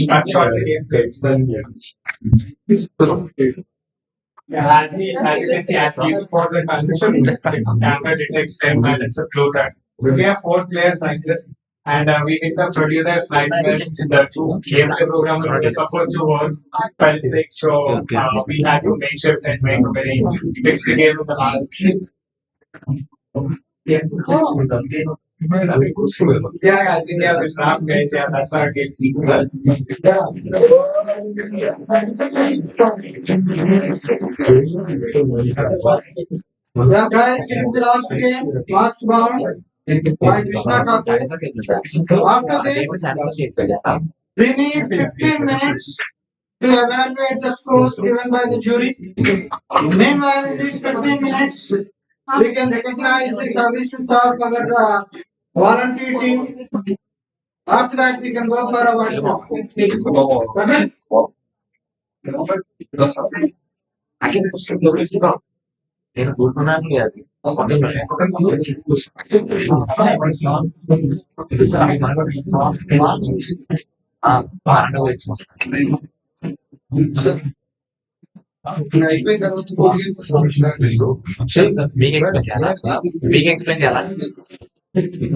S3: Cut short the gameplay. Yeah, as you can see, as you for the construction, camera detects 10 minutes of clue that we have four players like this, and we need the producers like the two gameplay programmer is supposed to work file 6, so we had to make sure that make a very fix the game with the last. Yeah. Yeah, I think yeah, the snap guys, yeah, that's our game.
S1: Yeah, guys, in the last game, last round, by Krishna Thakur. After this, we need 15 minutes to evaluate the scores given by the jury. Meanwhile, in these 15 minutes, we can recognize the services of our volunteer team. After that, we can go for our workshop. Okay?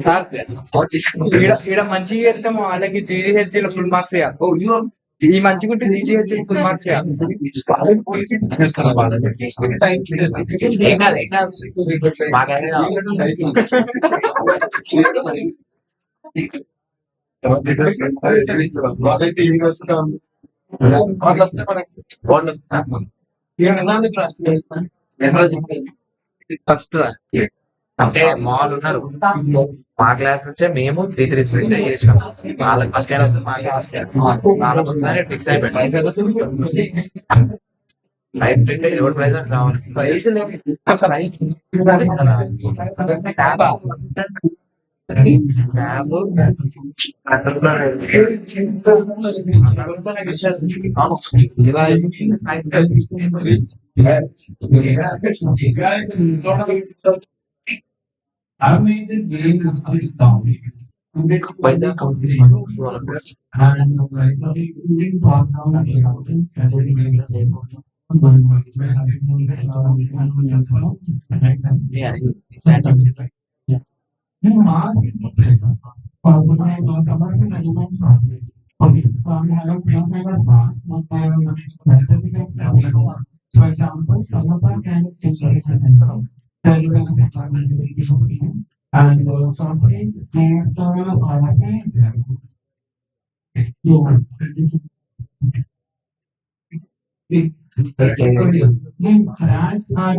S6: Sir ఈడ మంచిగా చేస్తాము వాళ్ళకి జీడీహెచ్ full marks ఈ మంచిగా ఉంటే GGH full marks
S7: first అంటే mall ఉన్నారు మా క్లాస్ నుంచే మేము 3 చేసినాం వాళ్ళకి ఫస్ట్ ఇయర్ వస్తుంది మా క్లాస్ వాళ్ళ ఫిక్స్ అయిపోయింది ప్రైజ్ ప్రింట్ ఎవరు ప్రైజ్ అంటే రావాలి
S3: I made the game of down.
S7: by the company
S3: And like for now,
S7: yeah
S3: for example, some of our kind of things are and something is grants are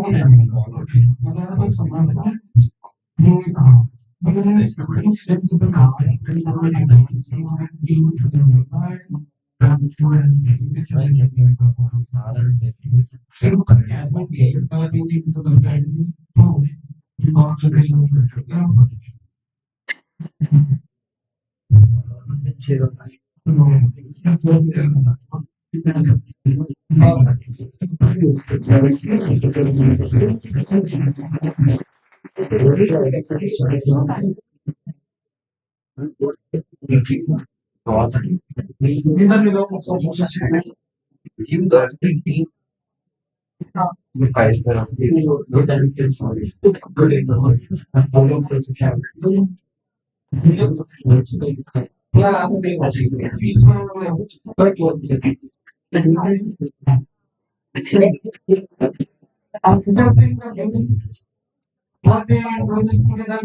S1: what they are doing together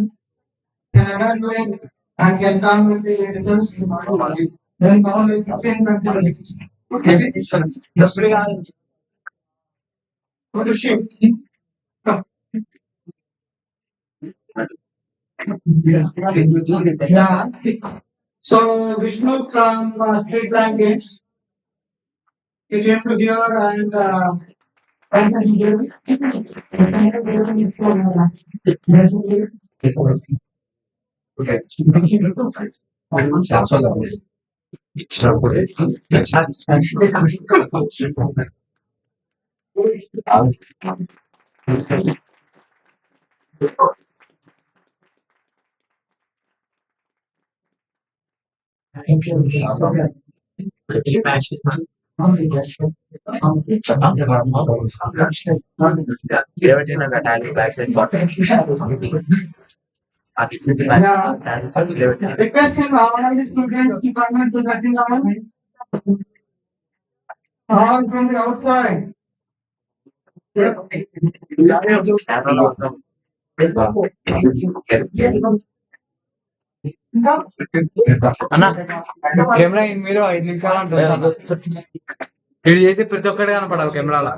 S1: can evaluate and can come with the results. Then only 15 20 okay. That's very hard. What to shoot? Yeah. So Vishnu from Street Line Games, he came to here and request him all the students department to that all from the outside.
S6: అన్న camera మీరు 5 నిమిషాలు అంటుంది ఇది చేసి ప్రతి ఒక్కటి కనపడాలి కెమెరాలో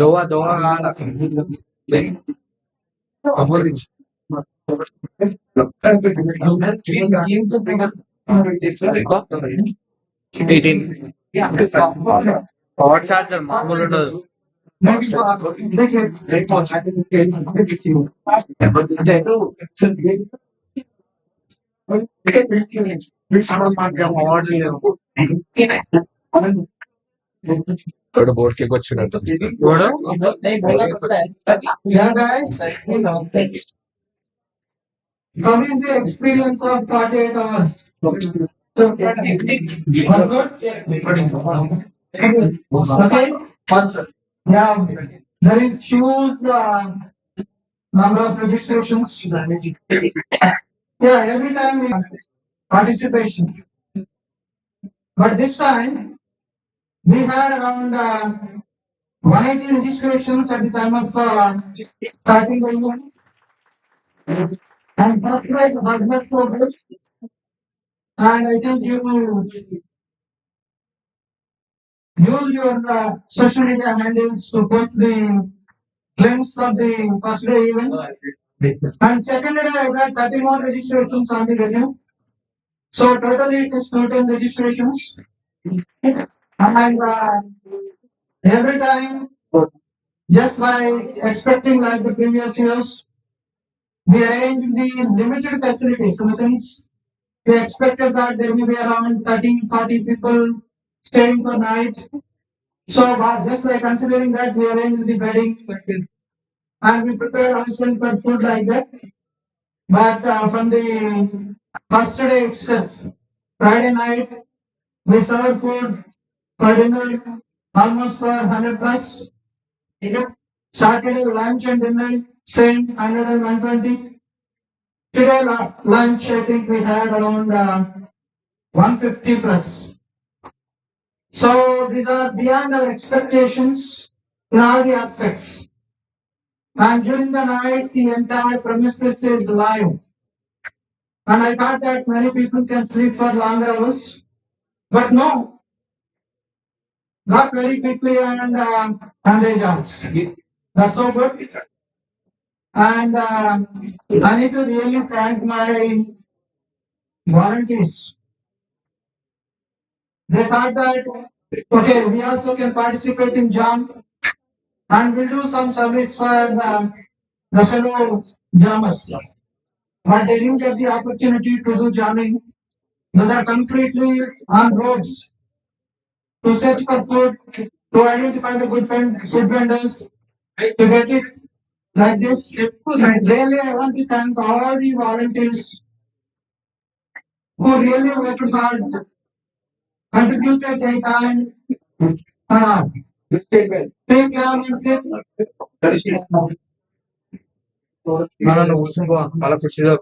S6: దోవ పవర్ చార్జర్ మామూలు ఉండదు బోర్డ్ కేక్ వచ్చినట్టు
S1: Yeah, guys. Coming the experience of 48 hours. So, okay. Yeah, there is huge number of registrations. Yeah, every time we participation. But this time we had around 180 registrations at the time of starting the event. And first prize was best program. And I think you use your social media handles to put the glimpse of the first day event. And second day I got 31 registrations on the venue. So totally it is 13 registrations. And every time, just by expecting like the previous years, we arranged the limited facilities. In the sense, we expected that there will be around 30, 40 people staying for night. So just by considering that, we arranged the bedding and we prepared ourselves for food like that. But from the first day itself, Friday night, we served food for dinner almost for 100 plus. Saturday lunch and dinner, same 100 and 120. Today lunch, I think we had around 150 plus. So these are beyond our expectations in all the aspects. And during the night, the entire premises is live. And I thought that many people can sleep for longer hours, but no, not very quickly and they jump. That's so good. And I need to really thank my volunteers. They thought that, okay, we also can participate in jump and we'll do some service for the fellow jammers. But they didn't get the opportunity to do jamming. They are completely on roads to search for food, to identify the good food vendors, to get it like this. Really, I want to thank all the volunteers who really worked hard, contributed their time. Please come and sit.
S6: నన్ను కూర్చుని అలా కుర్చీలో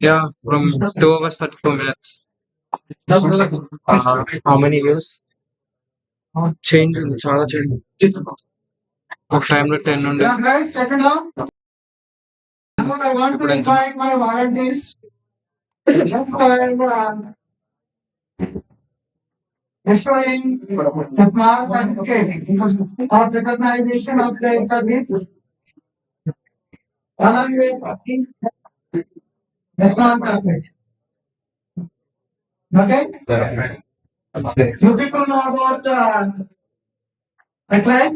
S6: Yeah, from 2 hours 32 minutes. How many views? Change చాలా change ఒక టైంలో 10 ఉండే
S1: Yeah, guys, settle down. Now I want to invite my volunteers. Issuing the class certificate of recognition of their service along with the small carpet. Okay? You people know about class?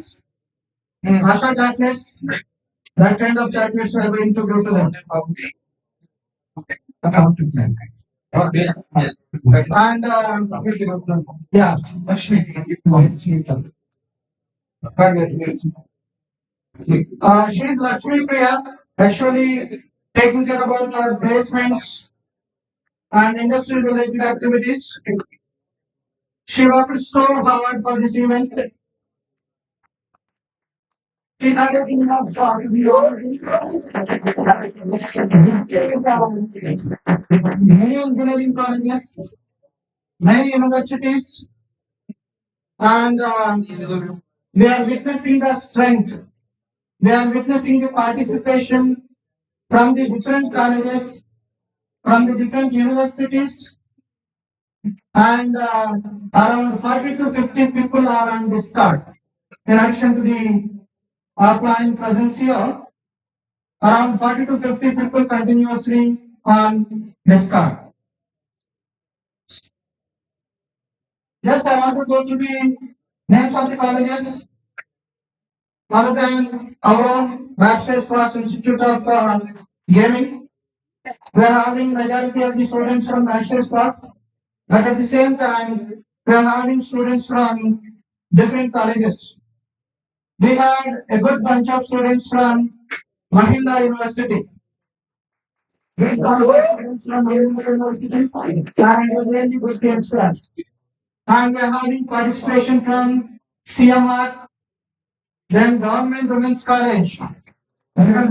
S1: Asha chocolates? That kind of chocolates we are going to give to them. Okay. And yeah, Lakshmi. She is Lakshmi Priya, actually taking care about our placements and industry related activities. She worked so hard for this event. She had a team of many engineering colleges, many universities, and we are witnessing the strength. We are witnessing the participation from the different colleges, from the different universities, and around 40 to 50 people are on this card. In addition to the offline presence here, around 40 to 50 people continuously on this card. Just I want to go to the names of the colleges. Other than our own Bachelor's Class Institute of Gaming, we are having majority of the students from Bachelor's Class, but at the same time, we are having students from different colleges. We had a good bunch of students from Mahindra University. We got students from Mahindra University and it was really good games class. And we are having participation from CMR, then Government Women's College, then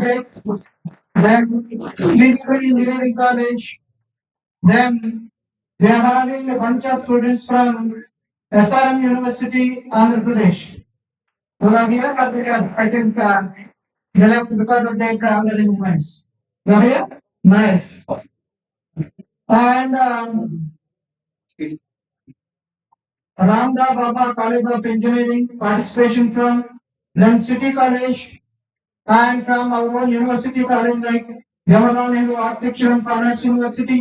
S1: Clinical Engineering College, then we are having a bunch of students from SRM University, Andhra Pradesh. Who are here, but I think they left because of their travel arrangements. You are here? Nice. And Ramda Baba College of Engineering, participation from then City College, and from our own university college like Jawaharlal Nehru Architecture and Finance University.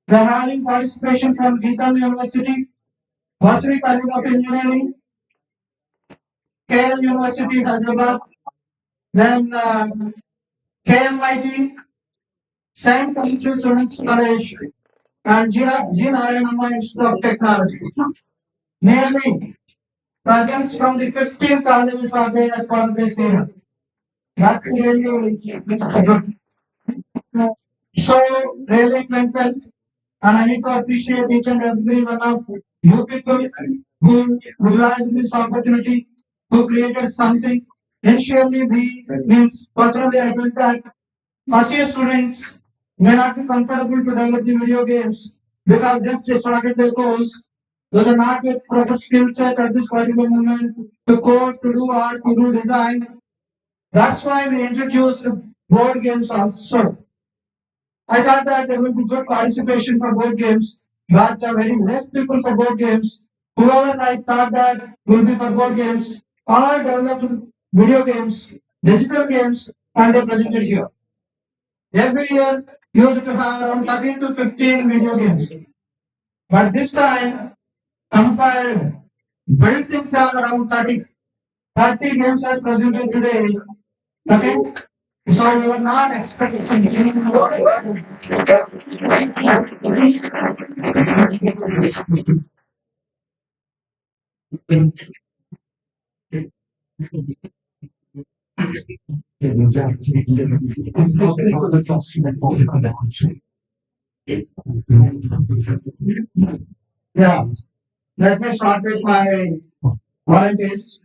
S1: We are having participation from Geetam University, Vasri College of Engineering, KL University, Hyderabad, then KMIT, Saint Francis Students College, and G. Narayanamma Institute of Technology. Nearly presence from the 15 colleges are there at this year. That's really so really thankful, and I need to appreciate each and every one of you people who realized this opportunity, who created something. Initially, we means personally I felt that first year students may not be comfortable to develop the video games because just they started their course. Those are not with proper skill set at this particular moment to code, to do art, to do design. That's why we introduced board games also. I thought that there will be good participation for board games, but very less people for board games. Whoever I thought that will be for board games all developed video games, digital games, and they presented here. Every year used to have around 13 to 15 video games. But this time, compiled built things are around 30. 30 games are presented today. Okay? So you are not expecting. Yeah. Let me start with my volunteers.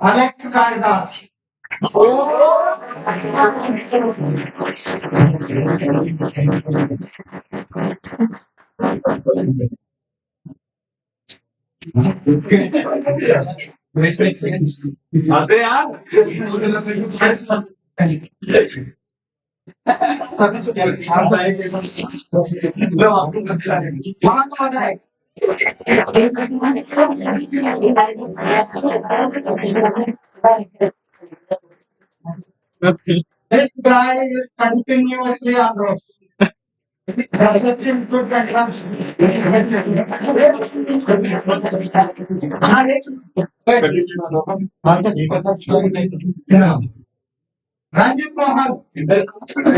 S1: Alex Karidas.
S6: अरे यार
S1: This guy is continuously on road. That's such a good Ranjit Mohan. Ranjit Mohan.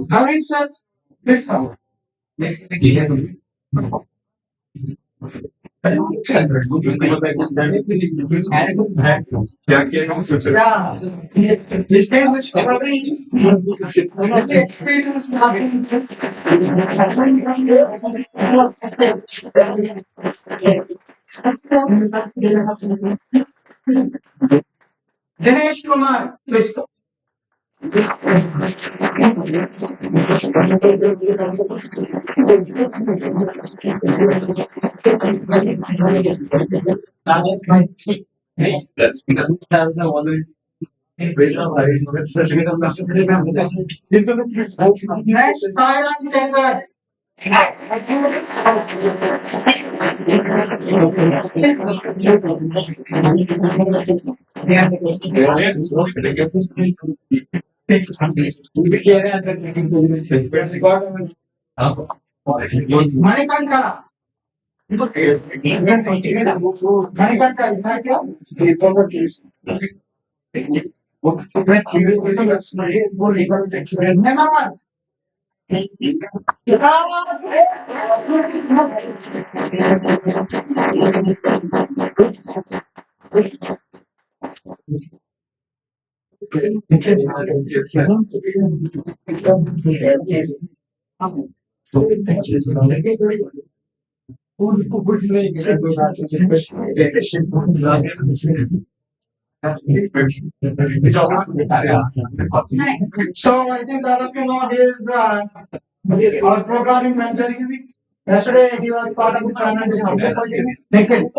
S1: How is that? This one. Yeah. This guy was probably the experience having Dinesh Kumar, please. Next, Sairaj Tender. Manikanta. Manikanta is not here. Hemant. So I think all of you know he is our programming mentor. Yesterday he was part of the panel discussion. Nikhil.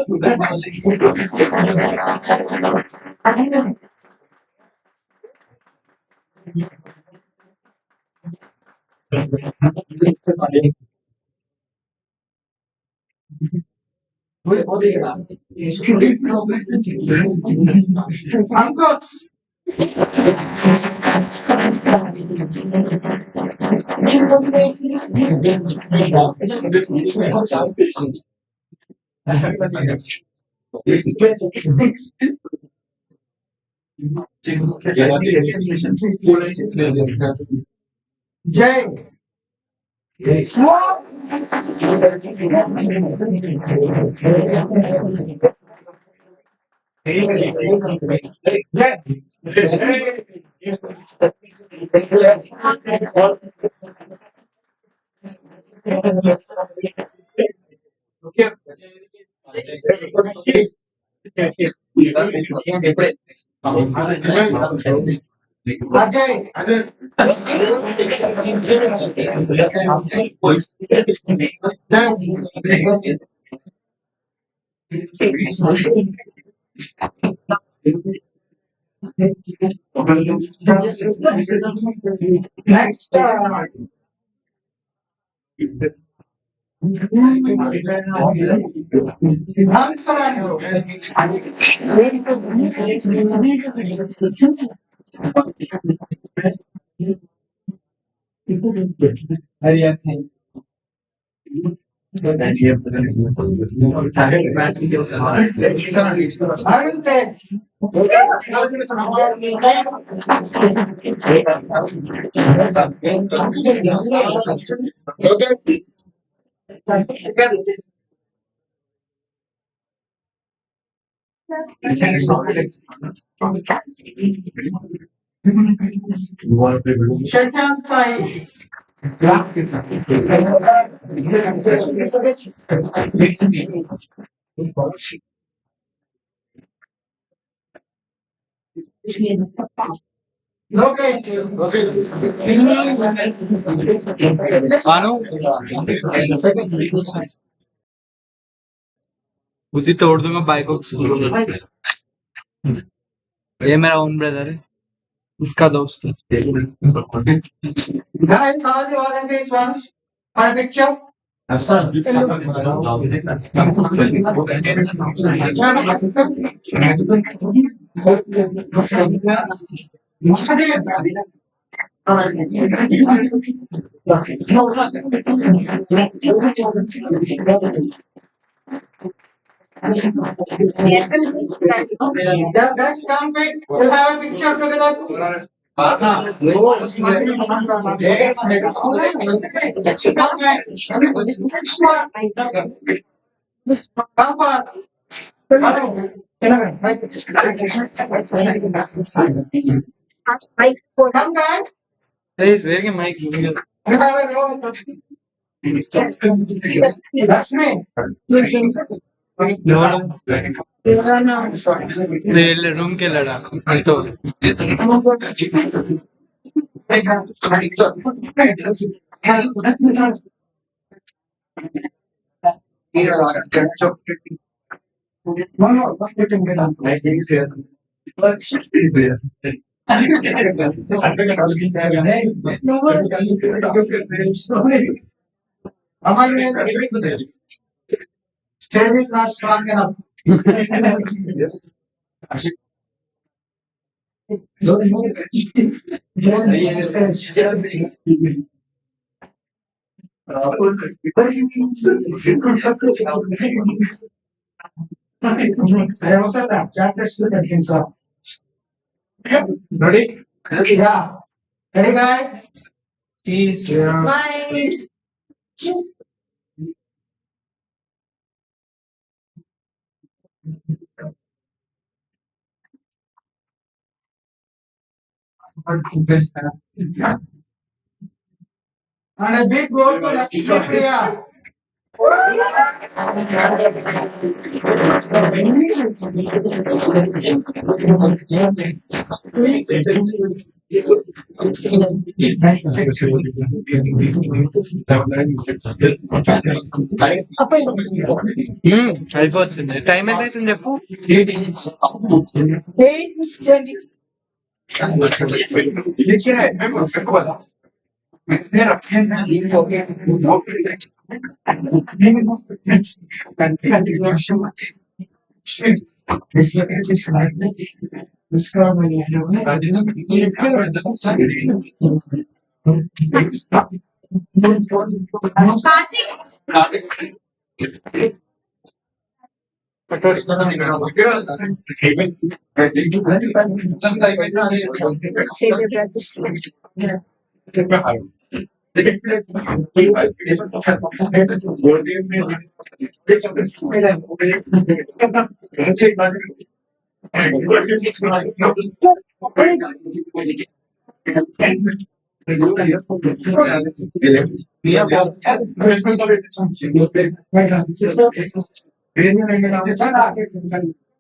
S1: Ankush. Jay. Ajay. Next, Shashank Sai. Lokesh.
S6: बुद्धि तोड़ दूंगा bike को। ये मेरा own brother है, इसका दोस्त है।
S1: Guys, all the volunteers once for a picture. Yeah, guys, come quick. We'll have a picture together. Come for. Come guys.
S6: Hey, where के mic?
S1: We have a row. That's me.
S6: Room के लड़ा तो
S1: Stage is not strong enough. I also have chapter student himself. Ready? Yeah. Ready, guys?
S6: Cheese.
S1: Bye. And a big roll to Lakshmi Priya.
S6: అయిపోతుంది time ఎంత అవుతుంది చెప్పు
S8: Save your breath.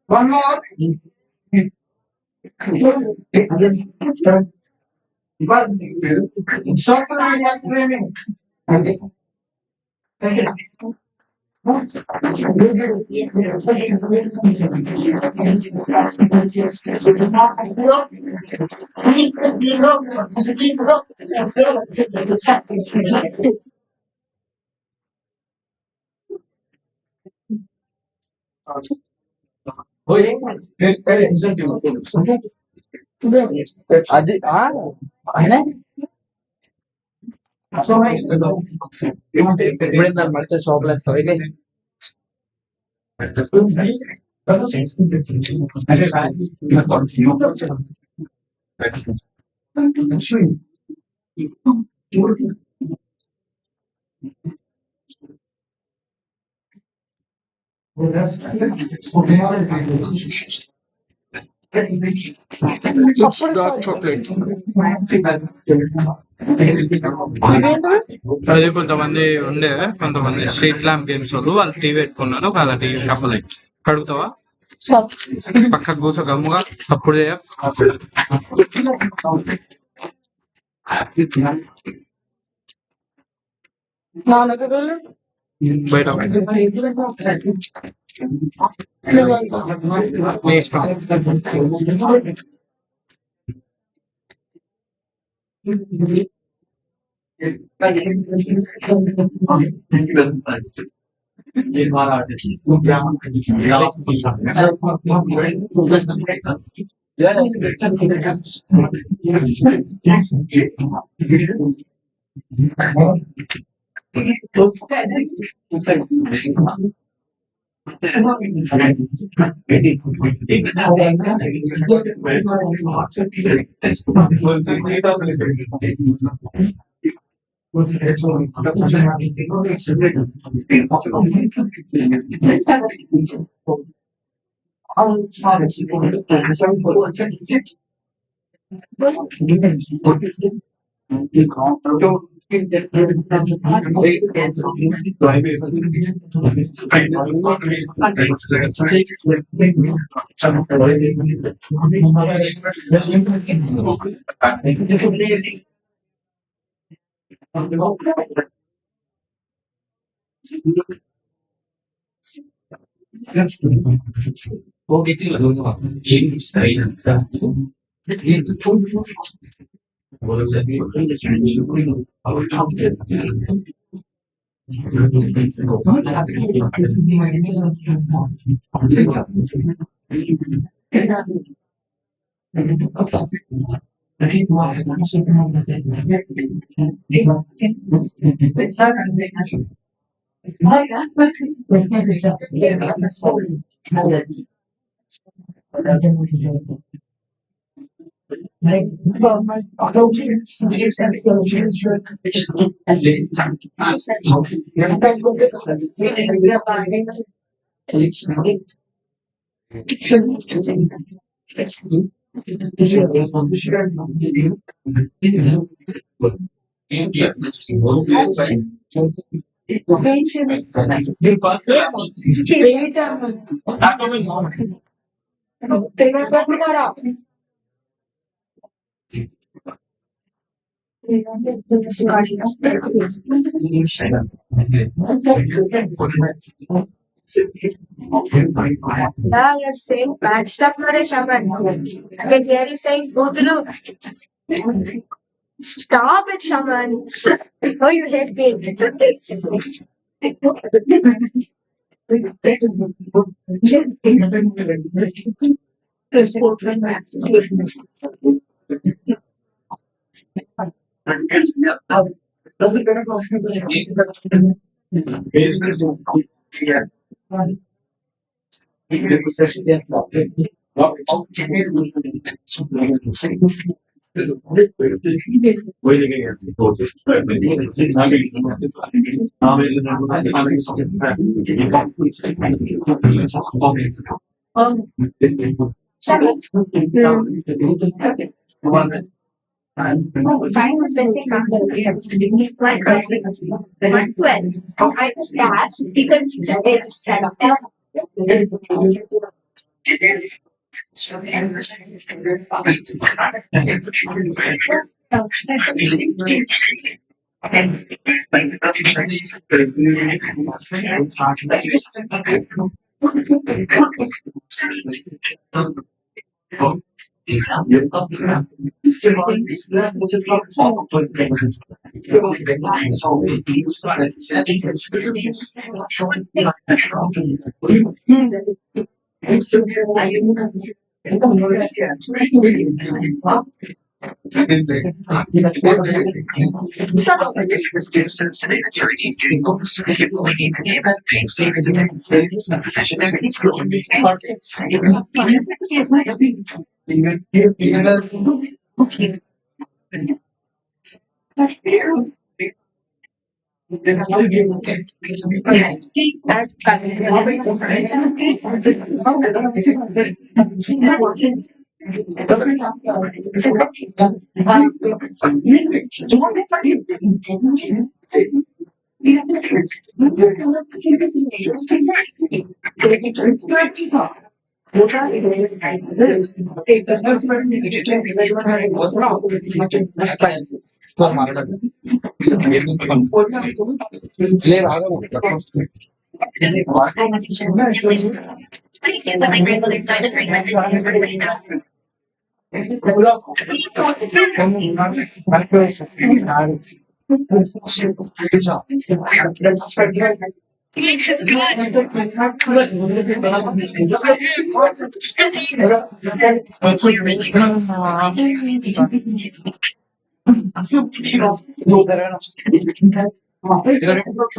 S1: One more. But social media streaming.
S6: అది ఆయన ఇప్పుడు మడితే shop వేస్తావు అయితే chocolate అది కొంతమంది ఉండే కొంతమంది స్ట్రీట్ ల్యాంప్ గేమ్స్ వాళ్ళు టీవీ పెట్టుకున్నారు వాళ్ళ టీవీ కప్పలే కడుగుతావా పక్కకు కూర్చో గమ్ముగా అప్పుడు బయట నీ ఇష్టం
S8: Yeah, you're saying bad stuff for a shaman. I can hear you saying go through. Stop it, shaman. Oh, you hate me. Fine with basic One 12. I start because it's a very sad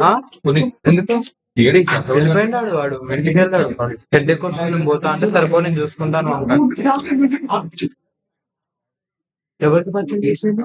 S6: ఆ? ఎందుకు వెళ్ళిపోయినాడు వాడు ఇంటికి వెళ్ళాడు head ఎక్ వస్తుంది పోతా అంటే సరిపో నేను చూసుకుంటాను అంటాను ఎవరికి పరిచయం చేసింది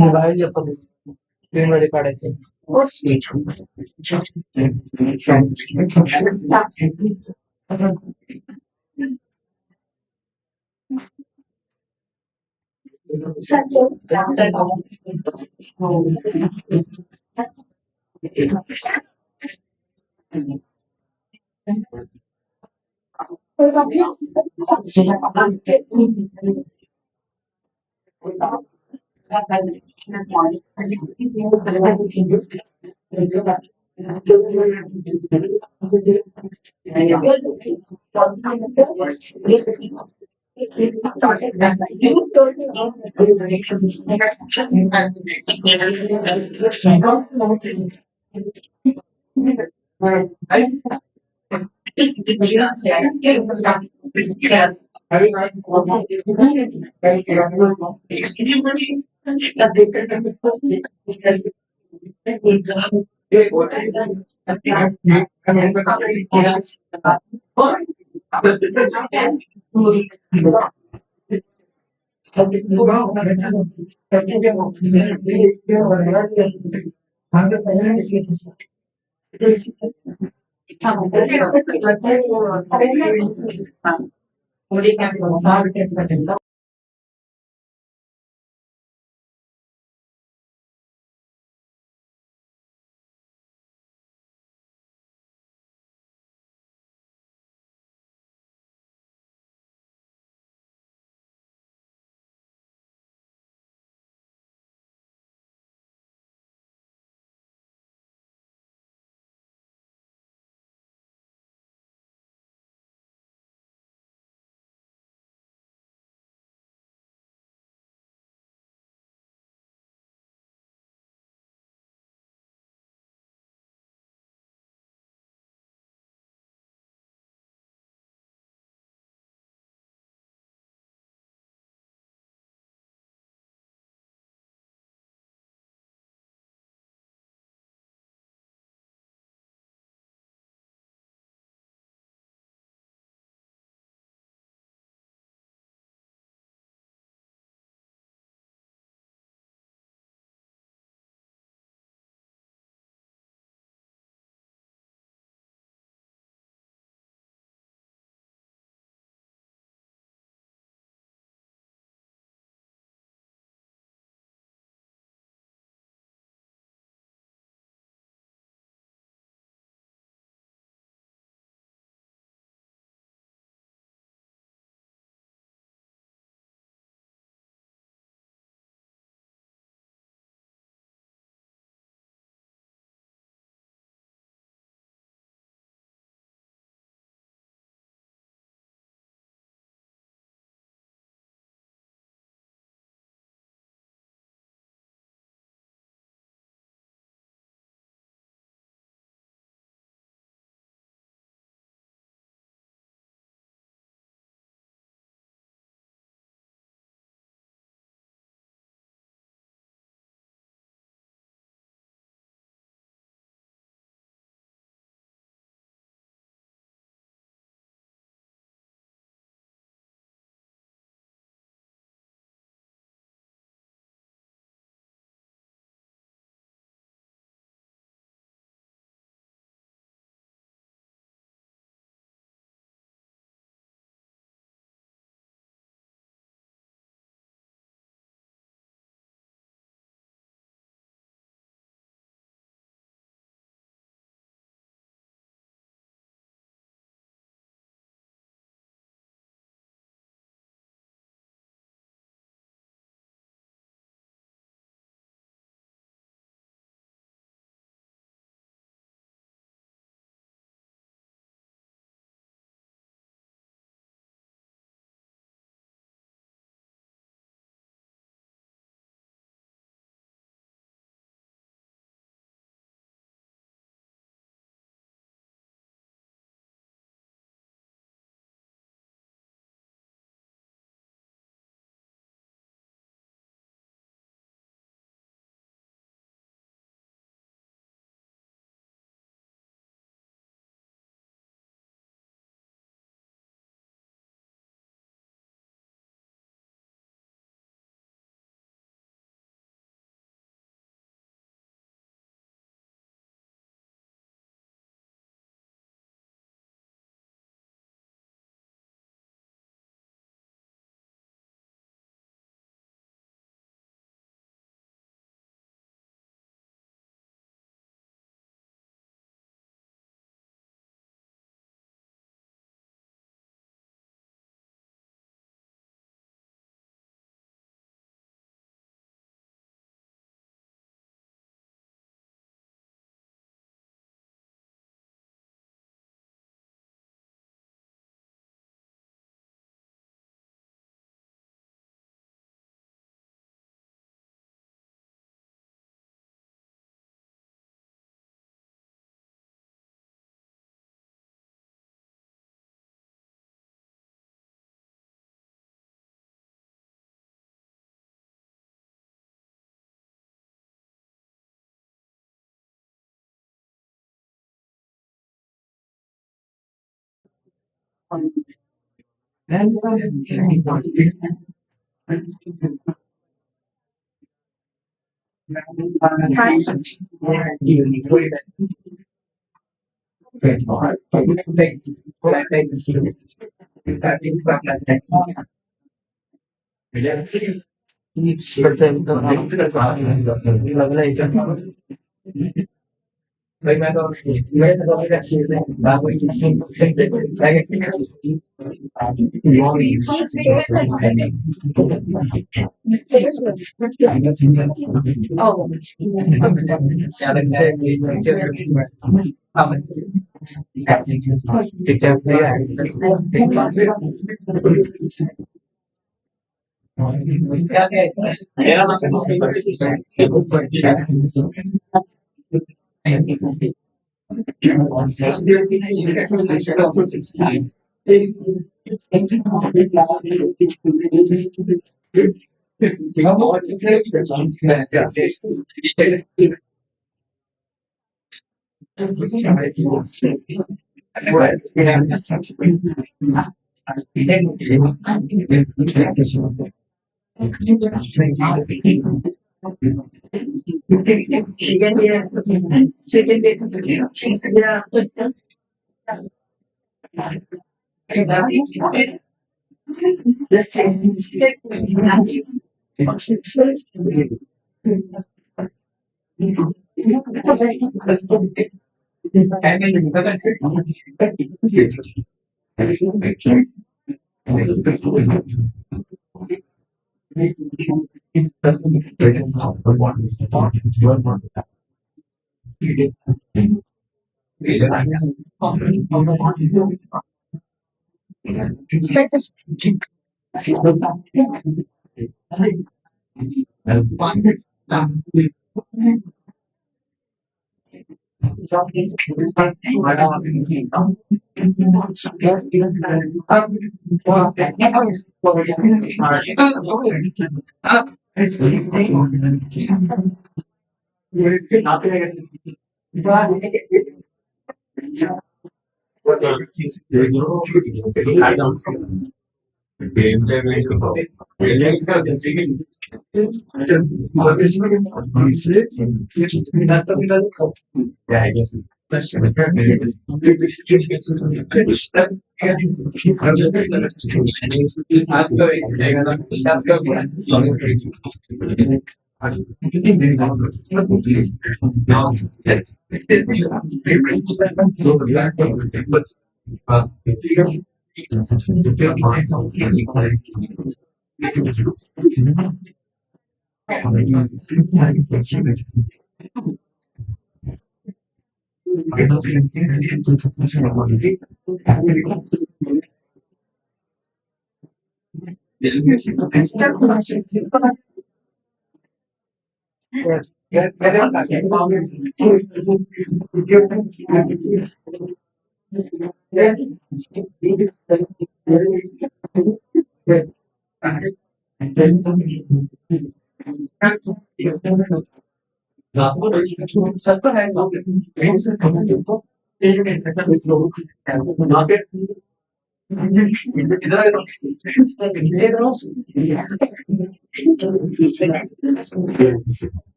S7: मोबाइल చెప్పదు స్క్రీన్ రికార్డ్ అయితే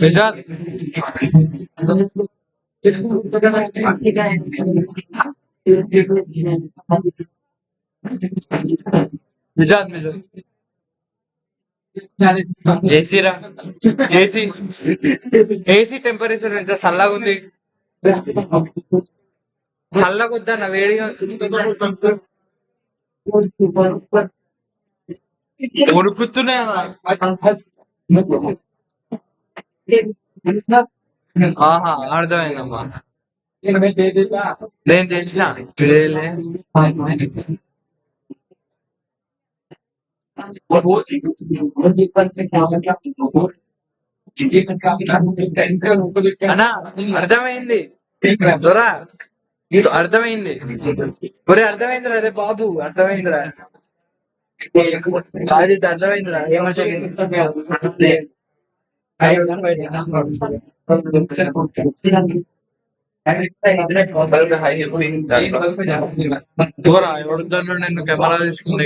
S6: నిజాల్ నిజాల్ నిజాల్ ఏసీ రా ఏసీ ఏసీ టెంపరేచర్ ఎంత చల్లగా ఉంది చల్లగా వద్దన్న వేడిగా ఉడుకుతున్నాయి ఆహా అర్థమైందమ్మా నేను చేసిన అన్నా అర్థమైంది దొరా అర్థమైంది ఒరే అర్థమైందిరా అదే బాబు అర్థమైందిరా అది అర్థమైందిరా దూరా ఎవరిద్దరు నేను కెమెరా తీసుకుని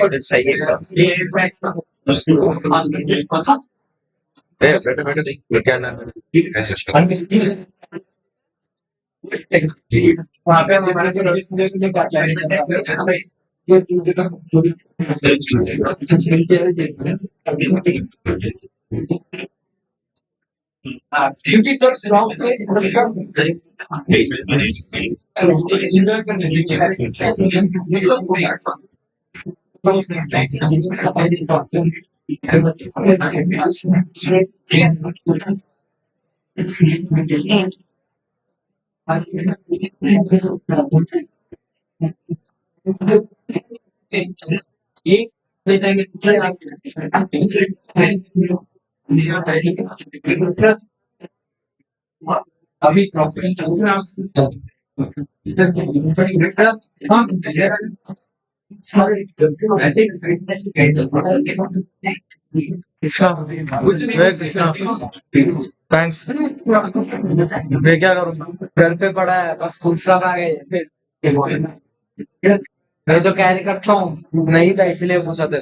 S6: कृष्णा हे कृष्णा थैंक्स मैं क्या करूँ घर पे पड़ा है बस दूसरा आ गए फिर मैं तो कैरी करता हूँ नहीं था इसलिए पूछा था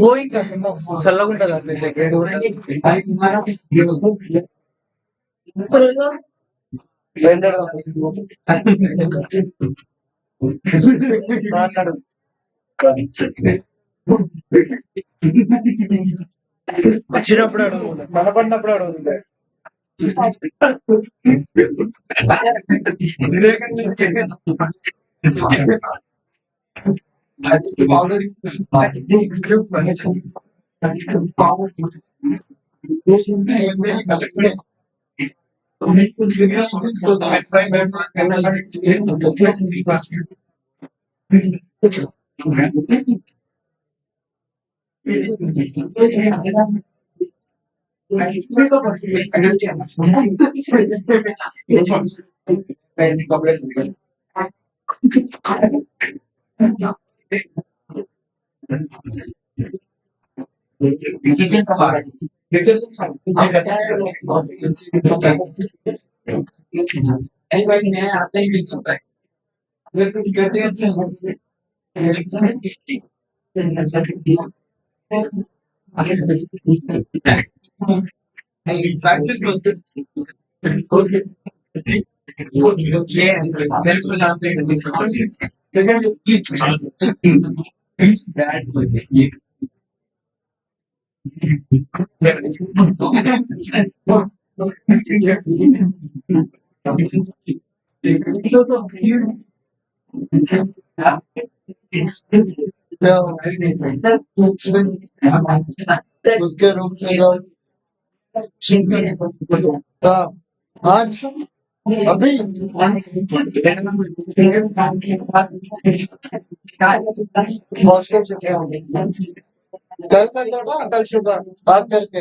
S6: वही చల్లగుంటది మాట్లాడు వచ్చినప్పుడు అడుగు కనపడినప్పుడు అడుగుతుంది उसके रूप में जाओ आज अभी हॉस्टल से क्या कल कर दो ना कल सुबह बात करके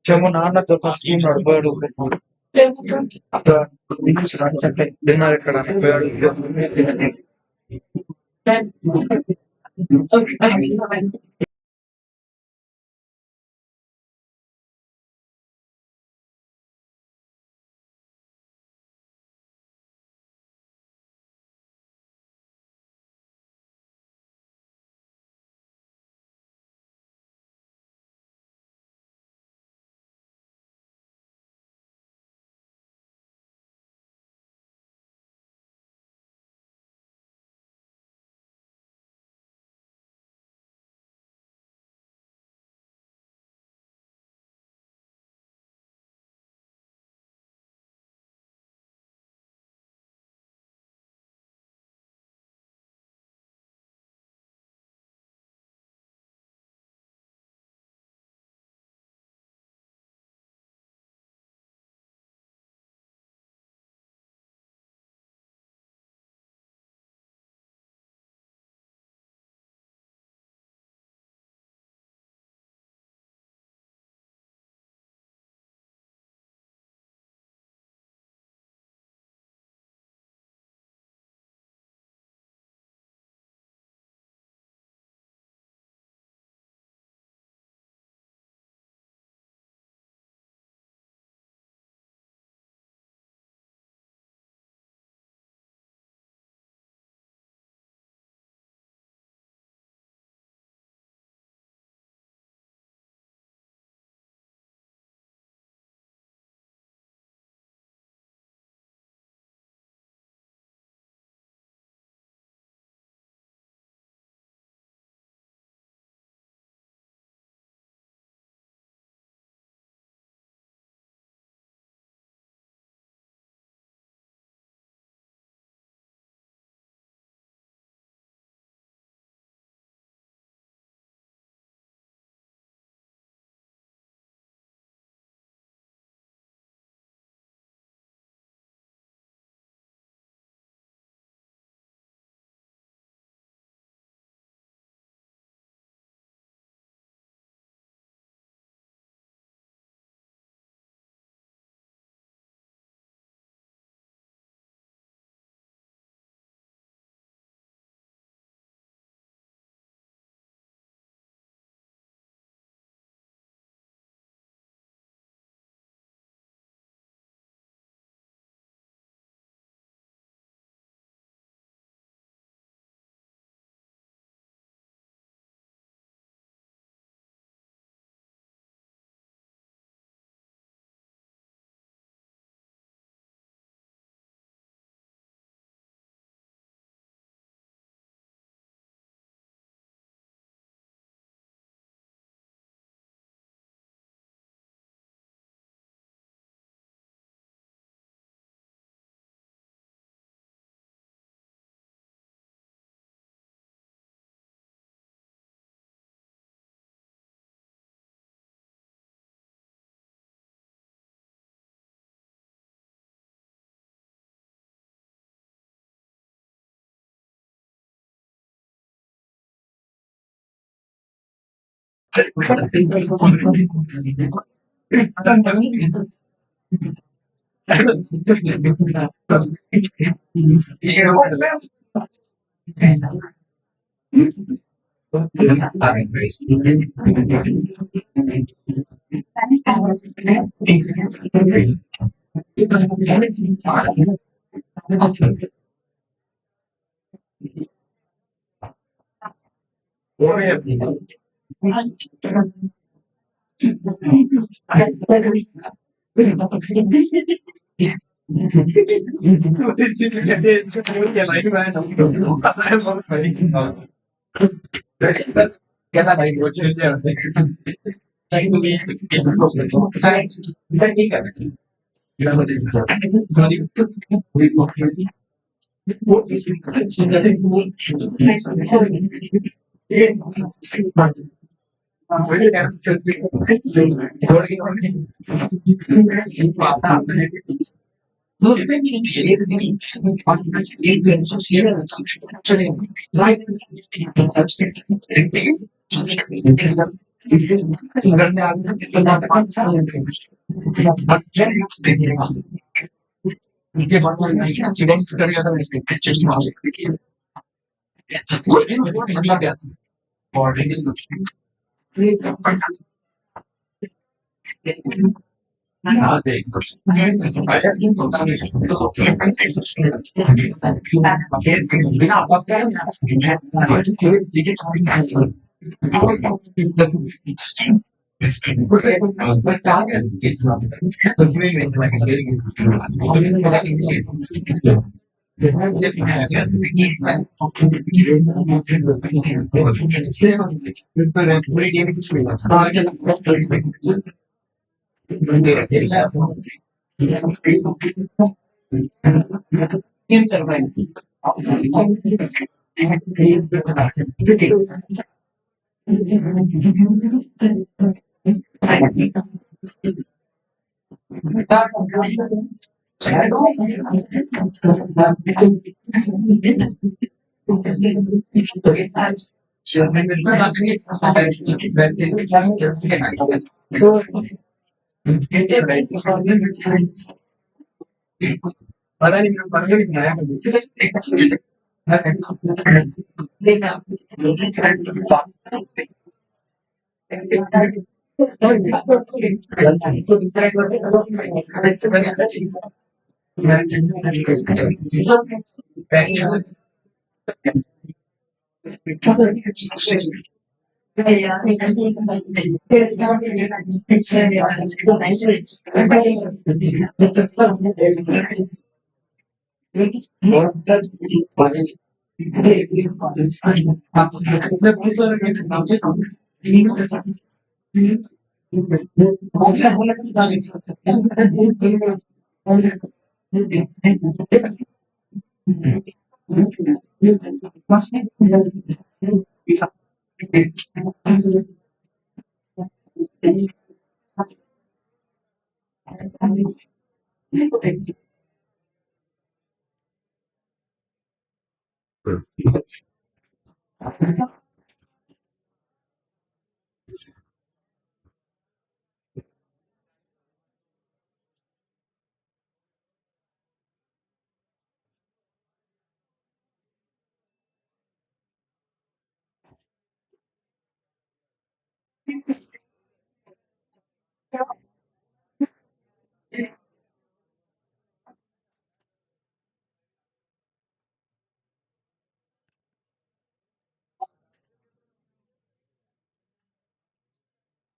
S6: Siamo nana to first nಡಬಾಡು డిన్నర్ ఇక్కడ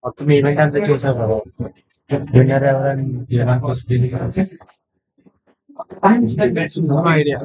S6: మొత్తం ఈవెంట్ అంతా చూసాను విన్నర్ ఎవరని నాకు వస్తుంది ఐడియా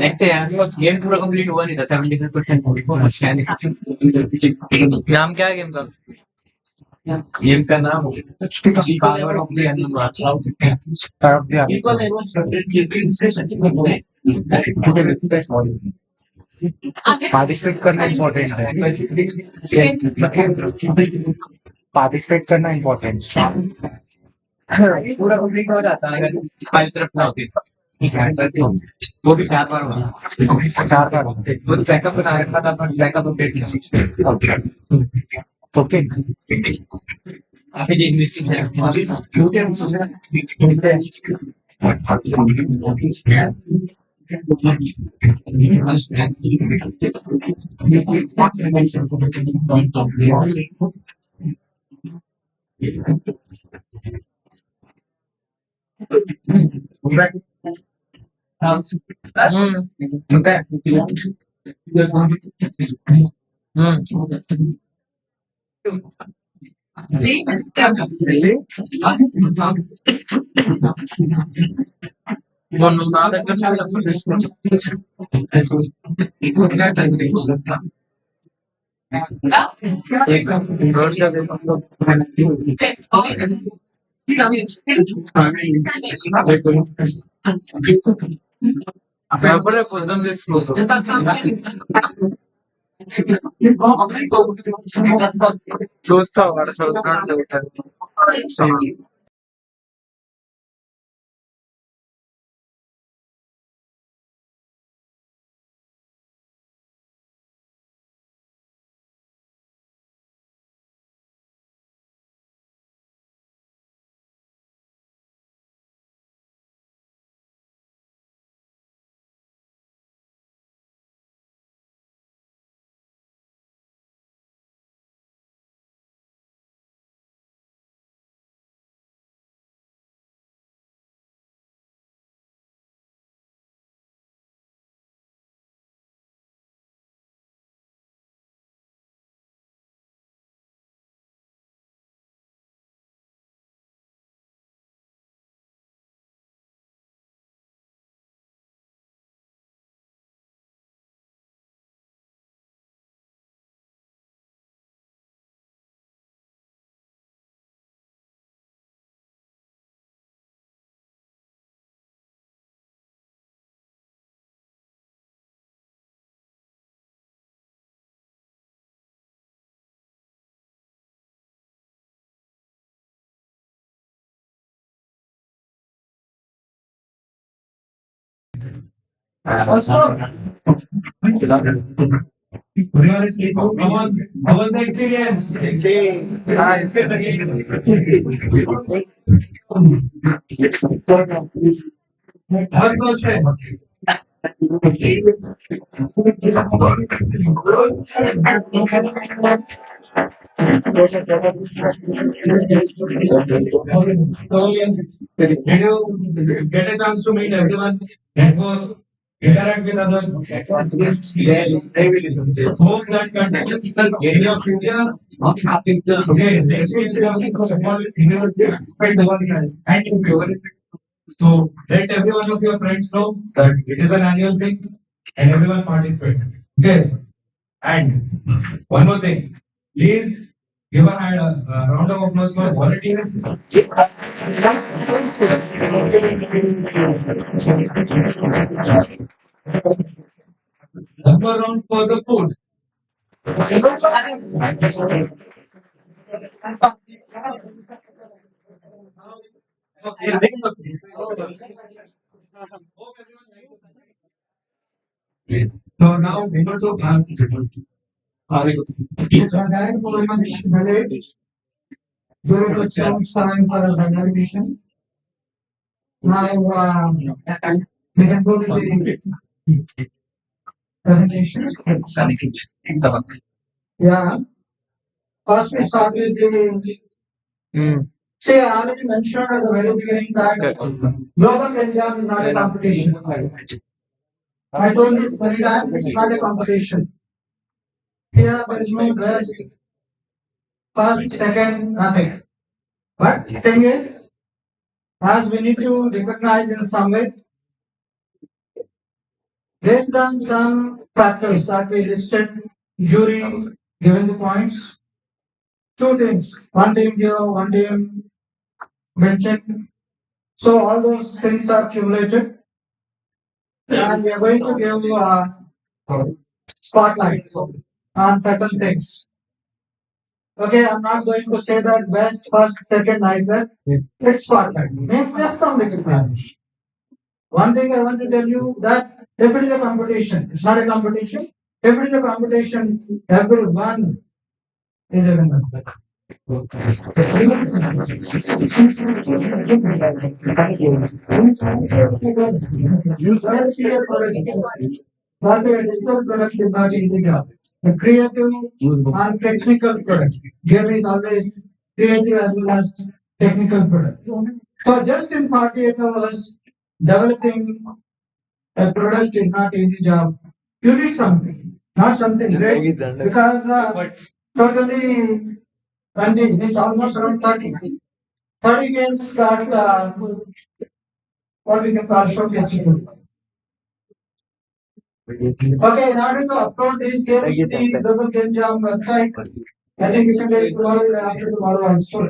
S6: देखते हैं गेम पूरा कंप्लीट हुआ नहीं था 75% नाम क्या है गेम का गेम का नाम Power of the Animal Power of the participate करना इम्पोर्टेंट है पार्टिसिपेट करना इम्पोर्टेंट पूरा कंप्लीट हो जाता है अगर हमारी तरफ ना होती वो भी 4 बार हुआ 4 बार वो बैकअप बना रखा था पर बैकअप अपडेट ओके आपकी इंग्लिश చూస్తా వాడు చదువుతున్నాడు
S3: How was the experience? One question. Did you get a chance to meet everyone? Network, interact with others? Yes. Hope that continues in your future. Okay, next week we are going to and so let every one of your friends know that it is an annual thing and everyone participate. Okay. And one more thing, please give a round of applause for volunteers. One more round for the food. So now we go to guys, go to some time for evaluation. Now we can go to the presentation. Yeah. First we start with the say I already mentioned at the very beginning that global exam is not a competition. I told this many times, it's not a competition. Here there is no best, first, second, nothing. But thing is,
S1: as we need to recognize in some way based on some factors that we listed during giving the points. Two teams, one team here, one team benching. So all those things are accumulated, and we are going to give spotlight on certain things. Okay, I'm not going to say that best, first, second either. It's spotlight. Means just some recognition. One thing I want to tell you that if it is a competition, it's not a competition. If it is a competition, everyone is a winner. Not a digital product is not India. A creative and technical product. Game is always creative as well as technical product. So just in 48 hours, developing a product is not easy job. You did something, not something great. Because totally 20, it's almost around 30. 30 games got what we can call showcasing. Okay, in order to upload these games to the Global Game Jam website, I think you can take tomorrow after tomorrow also.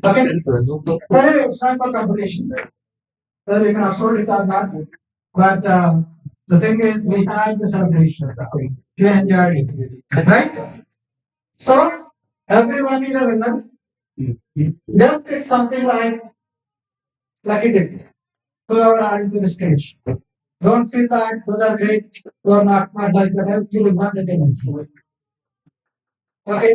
S1: Okay. Anyway, it's not for competition. Whether you can upload it or not. But the thing is, we had the celebration. You enjoyed it. Right? So, everyone is a winner. Just it's something like lucky dip. Whoever are into the stage. Don't feel that those are great, who are not like that. Everything is not the same. Okay.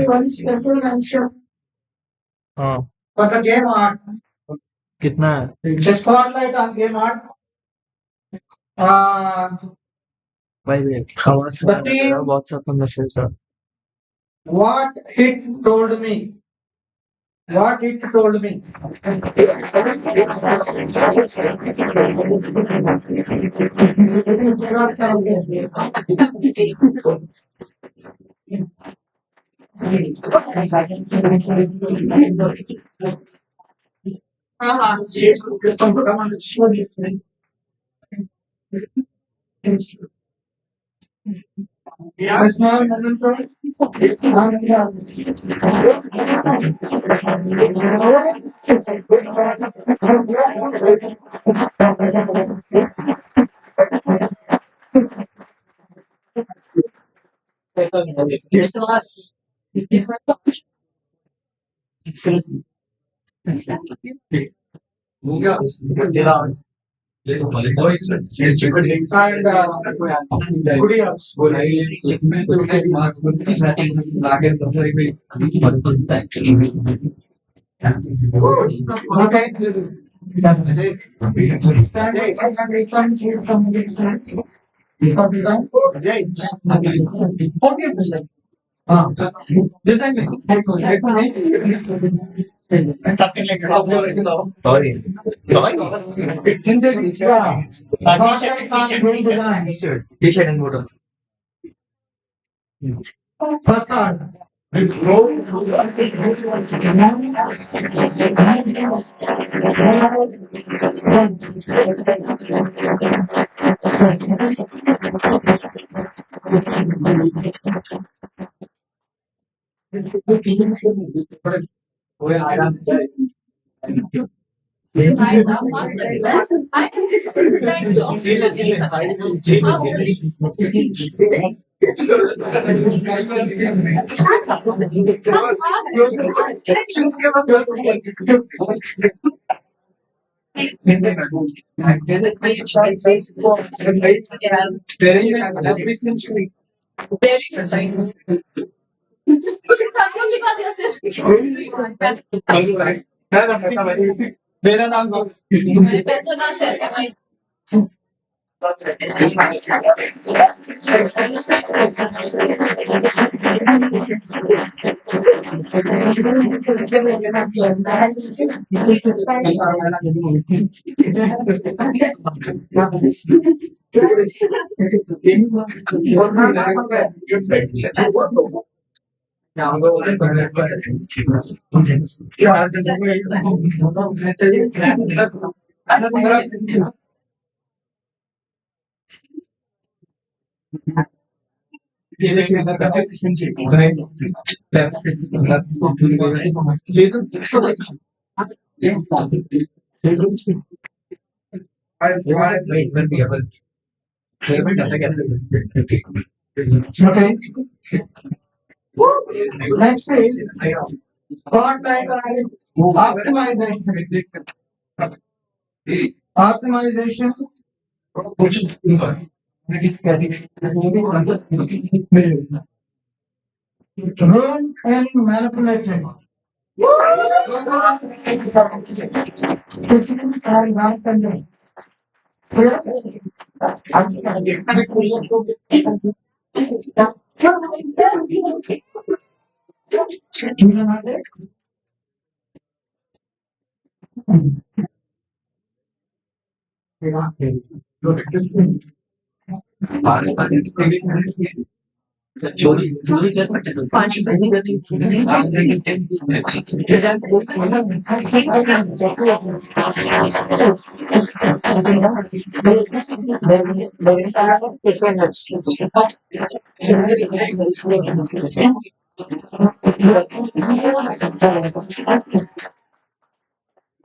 S1: One special mention
S6: हाँ
S1: for the game art.
S6: कितना है
S1: The spotlight on game art.
S6: भाई खबर से
S1: The team
S6: WhatsApp पर message कर
S1: what it told me. What it told me. A small moment for okay. Definitely. Something like that.
S7: Sorry. T-shirt and bottom.
S1: First one. Okay. Next is optimization. Optimization. Rule and manipulation.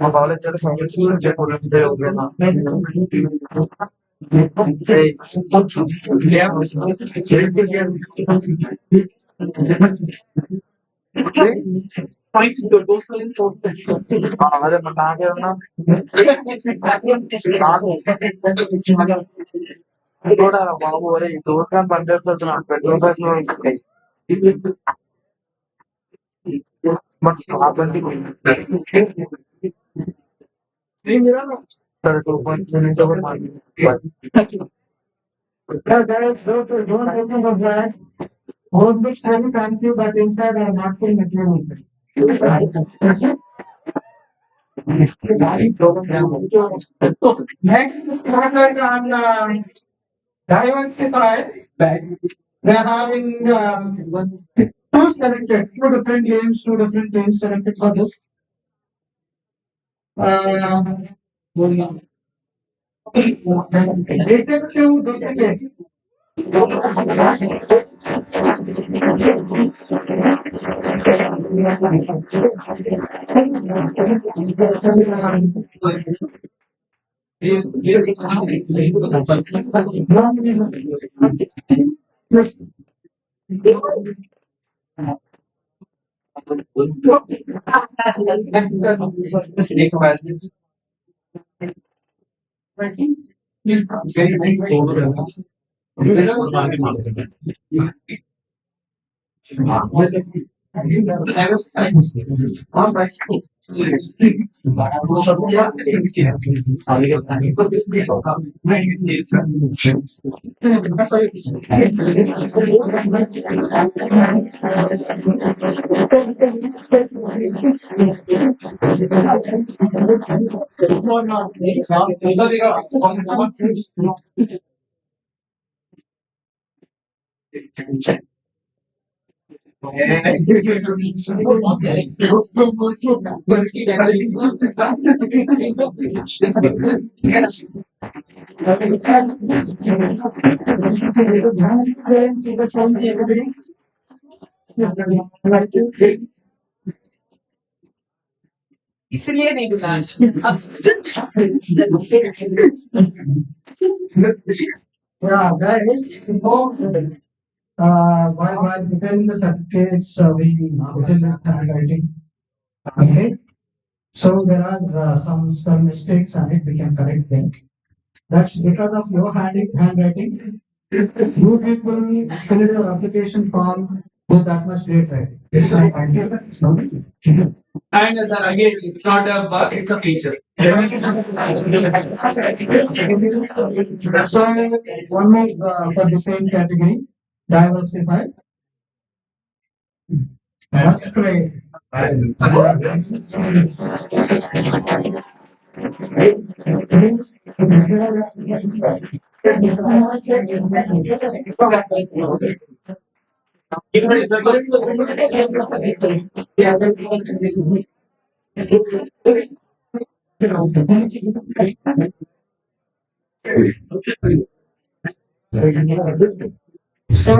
S6: మా college అదే మరి నాకే ఉన్నా కూడా బాబు ఒరే దూరం పనిచేస్తున్నాను petrol పైసలు సరే 2.2
S1: Don't open the bag. Both books can be fancy, but inside are not full material. Next is started on diversity side. They are having two selected, two different games, two different teams selected for this. Detective duplicate.
S4: इसलिए नहीं बुला
S1: Yeah, guys, while preparing the certificates, we put in the handwriting. Okay, so there are some spell mistakes on it. We can correct them. That's because of your handwriting. You people fill your application form with that much great writing. Yes, I And again, it's not a bug, it's a feature. So one more for the same category, diversify. That's great. So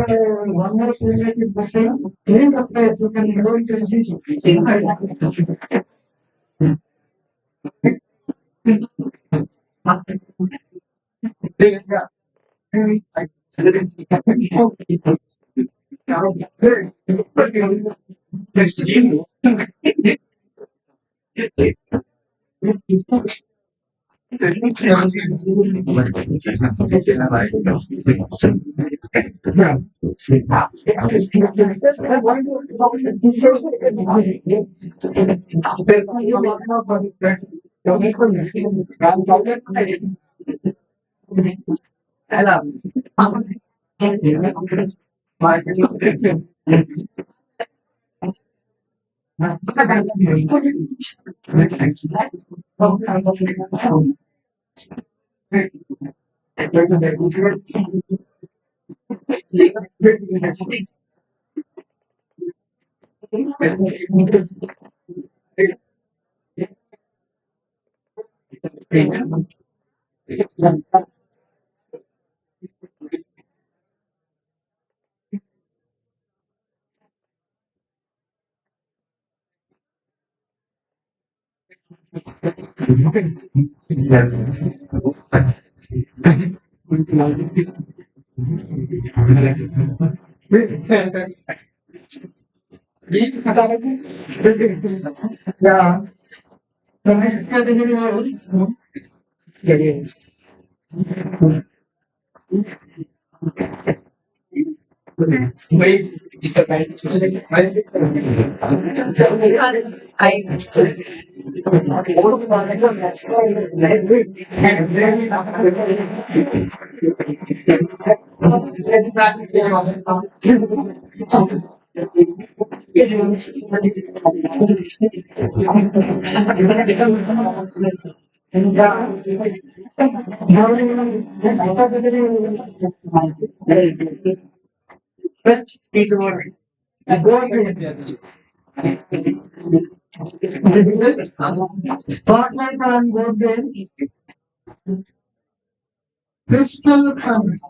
S1: one more thing is the same. Create a place you can go into Yeah. The next category is Spotlight on board the crystal fund.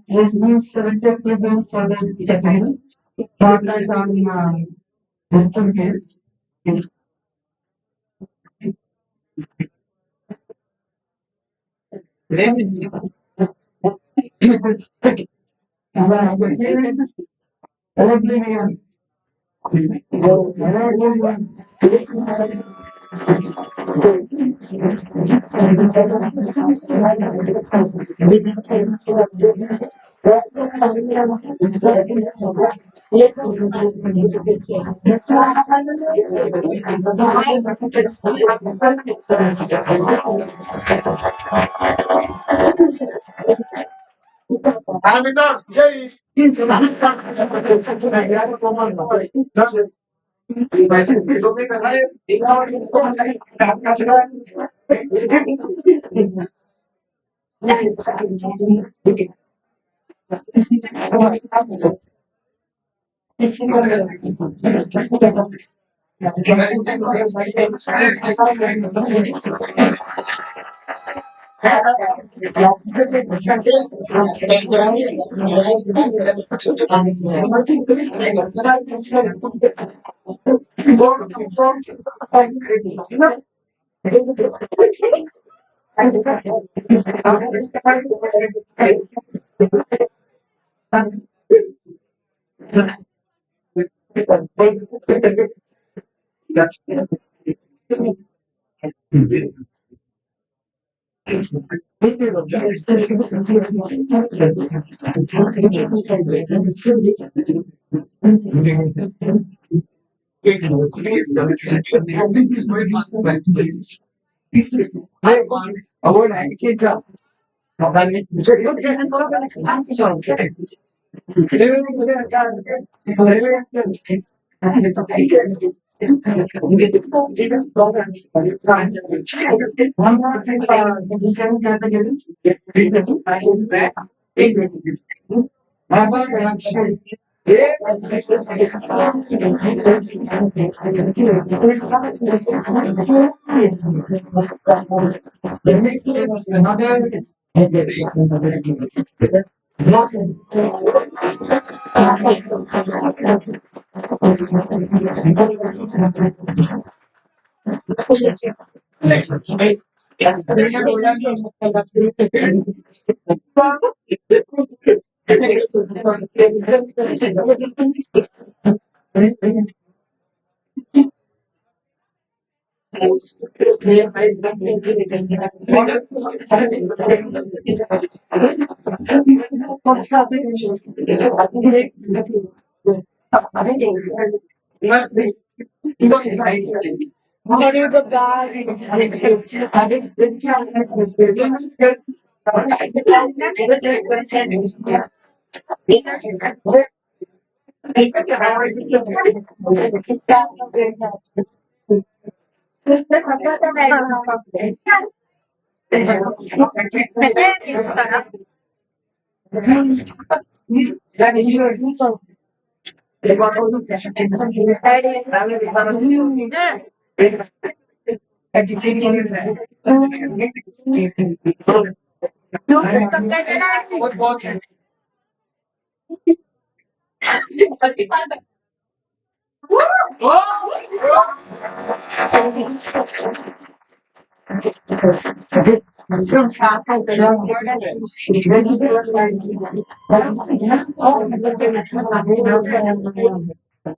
S1: We selected presents for the category. Spotlight on Western Gate.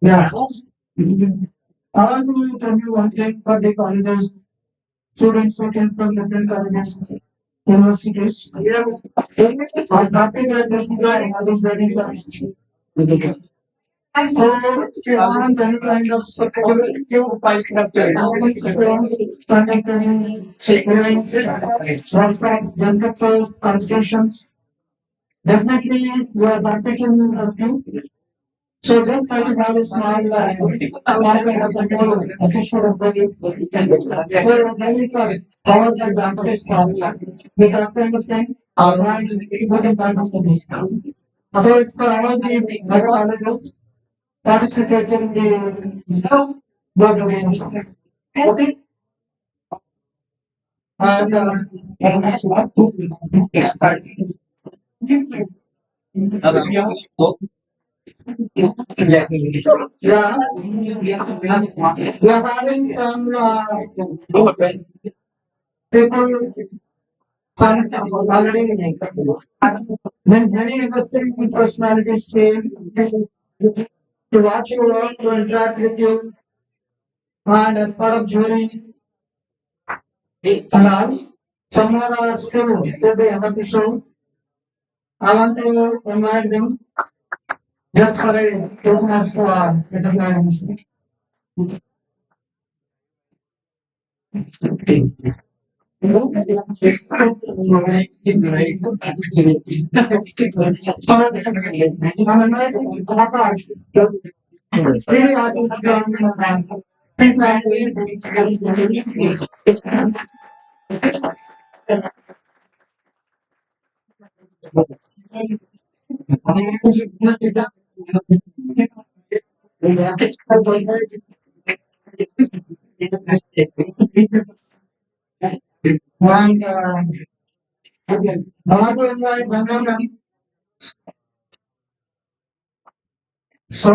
S1: Yeah. I want to tell you one thing for the colleges, students who came from different colleges, universities. Are happy that they are very good. So, if you want any kind of support, you fight conducting securing, general communications, definitely you are not taking you. So just try to have a small, kind of control, official of the, so very for all the advantages with that kind of thing, and with the kind of discount. So it's for all the colleges participating in the board donation. Okay? And, yeah, we are having some people some already when many interesting personalities came to watch your work, to interact with you, and as part of jury and all, some are still till the end of the show. I want to invite them just for a token of recognition. And I want to invite Rangan. So,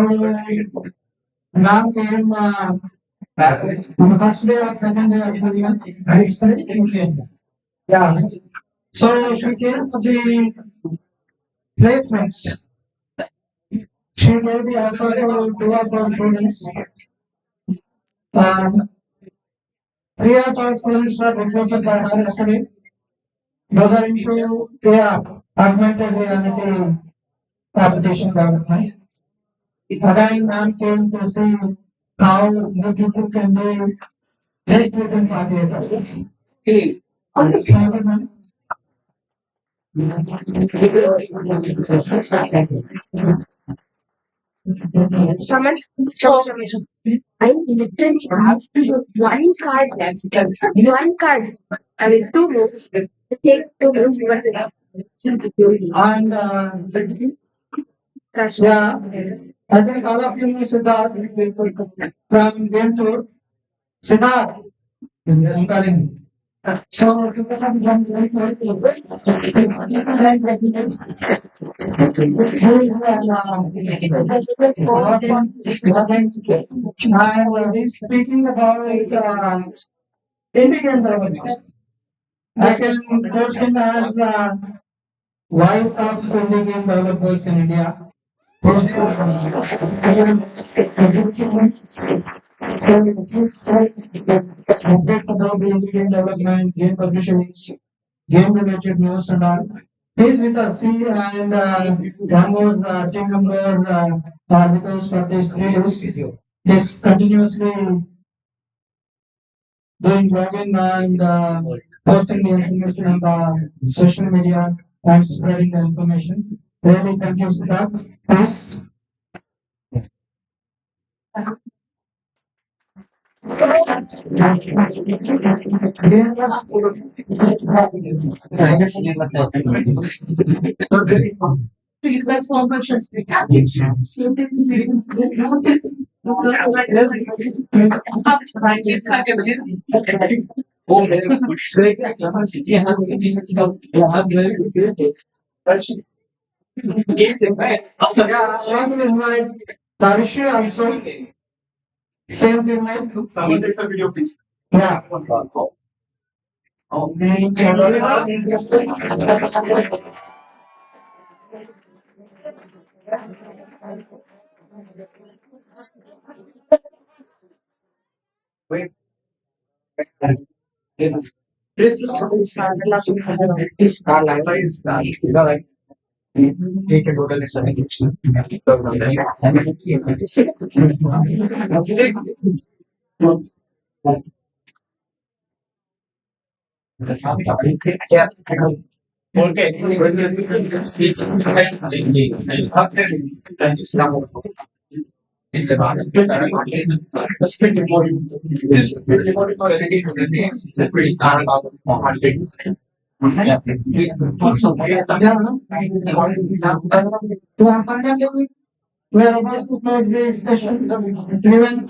S1: Ram came on the first day or second day of the year. I studied in Kenya. Yeah. So she came for the placements. She gave the offer to two of our students. And three of our students were recruited by her yesterday. Those are into augmented reality application development. Again, man came to see how the people can do this within 48 hours. Okay.
S8: Someone. I literally have one card left. One card. I mean, two moves. Take two moves.
S1: And yeah, I think all of you know Siddharth from Game Tour. Siddharth, I'm calling. So, speaking about Indian government, I can quote him as voice of Indian developers in India. Yes, update about the Indian development, game publishing, game related news and all. He's with us. He and one more team member are with us for these 3 days. He's continuously doing blogging and posting the information on the social media and spreading the information. Really, thank you, Siddharth. Please. Yeah, I want to invite Tarishi also. Same thing, right? Someone take the video, please. Yeah. This is he can total is 7. We are about to close this session. Even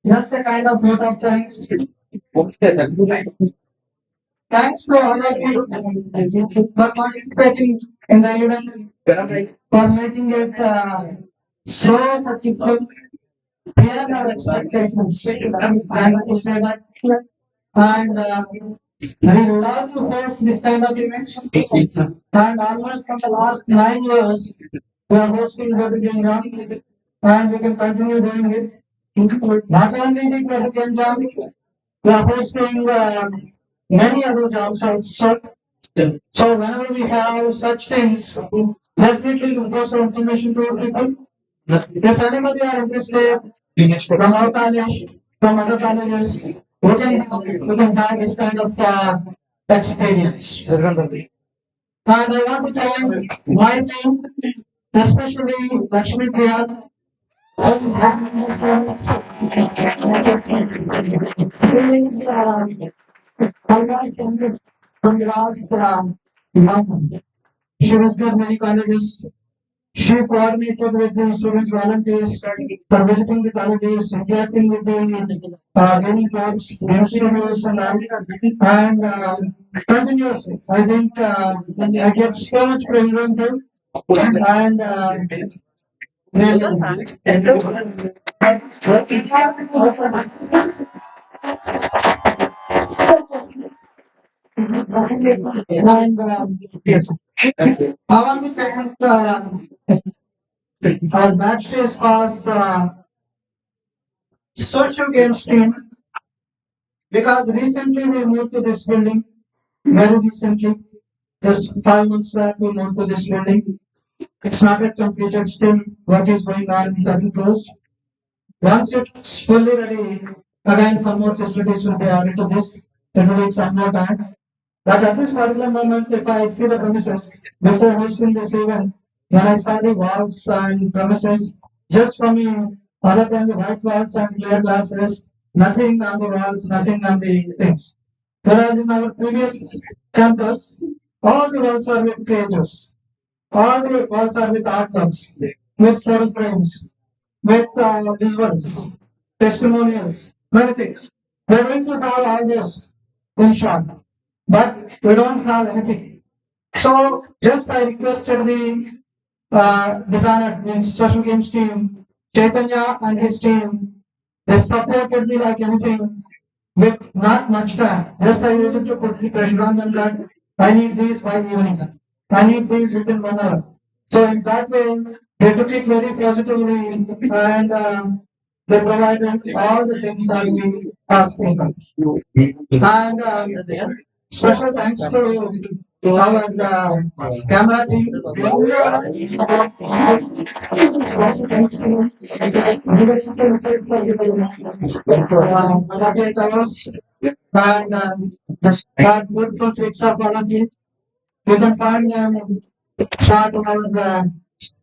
S1: just a kind of vote of thanks. Thanks to all of you for participating in the event, for making it so successful. Beyond our expectations. I want to say that. And We love to host this kind of events. And almost for the last 9 years, we are hosting Better Game Jam, and we can continue doing it. Not only the Better Game Jam, we are hosting many other jobs also. So whenever we have such things, definitely we'll post our information to people. If anybody are interested from our college, from other colleges, we can have this kind of experience. And I want to thank my team, especially Lakshmi Priya. From last month, she was with many colleges. She coordinated with the student volunteers for visiting the colleges, interacting with the gaming clubs, game studios, and all. And continuously, I think I get so much praise on them. And really, and I want to thank our backstage pass social games team because recently we moved to this building. Very recently, just 5 months back, we moved to this building. It's not yet completed still. Work is going on in certain floors. Once it's fully ready, again some more facilities will be added to this. It will take some more time. But at this particular moment, if I see the premises before hosting this event, when I saw the walls and premises, just for me, other than the white walls and clear glasses, nothing on the walls, nothing on the things. Whereas in our previous campus, all the walls are with pages, all the walls are with artworks, with photo frames, with visuals, testimonials, many things. We're going to have all those in short, but we don't have anything. So just I requested the designer, means social games team, Chaitanya and his team. They supported me like anything with not much time. Just I needed to put the pressure on them that I need these by evening. I need these within 1 hour. So in that way, they took it very positively and they provided all the things that we asked for. And special thanks to our camera team. Rocket towers and got good pics of all of you. You can find them shot on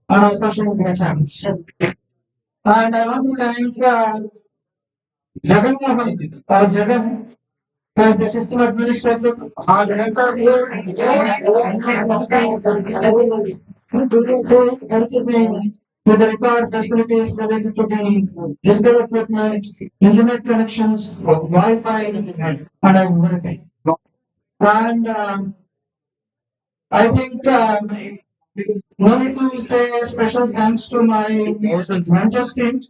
S1: our social media channels. And I want to thank Jagan Mohan, Jagan, as the system administrator, our director here, helping me with the required facilities related to the digital equipment, internet connections, Wi-Fi, and everything. And I think no need to say a special thanks to my Manchester team.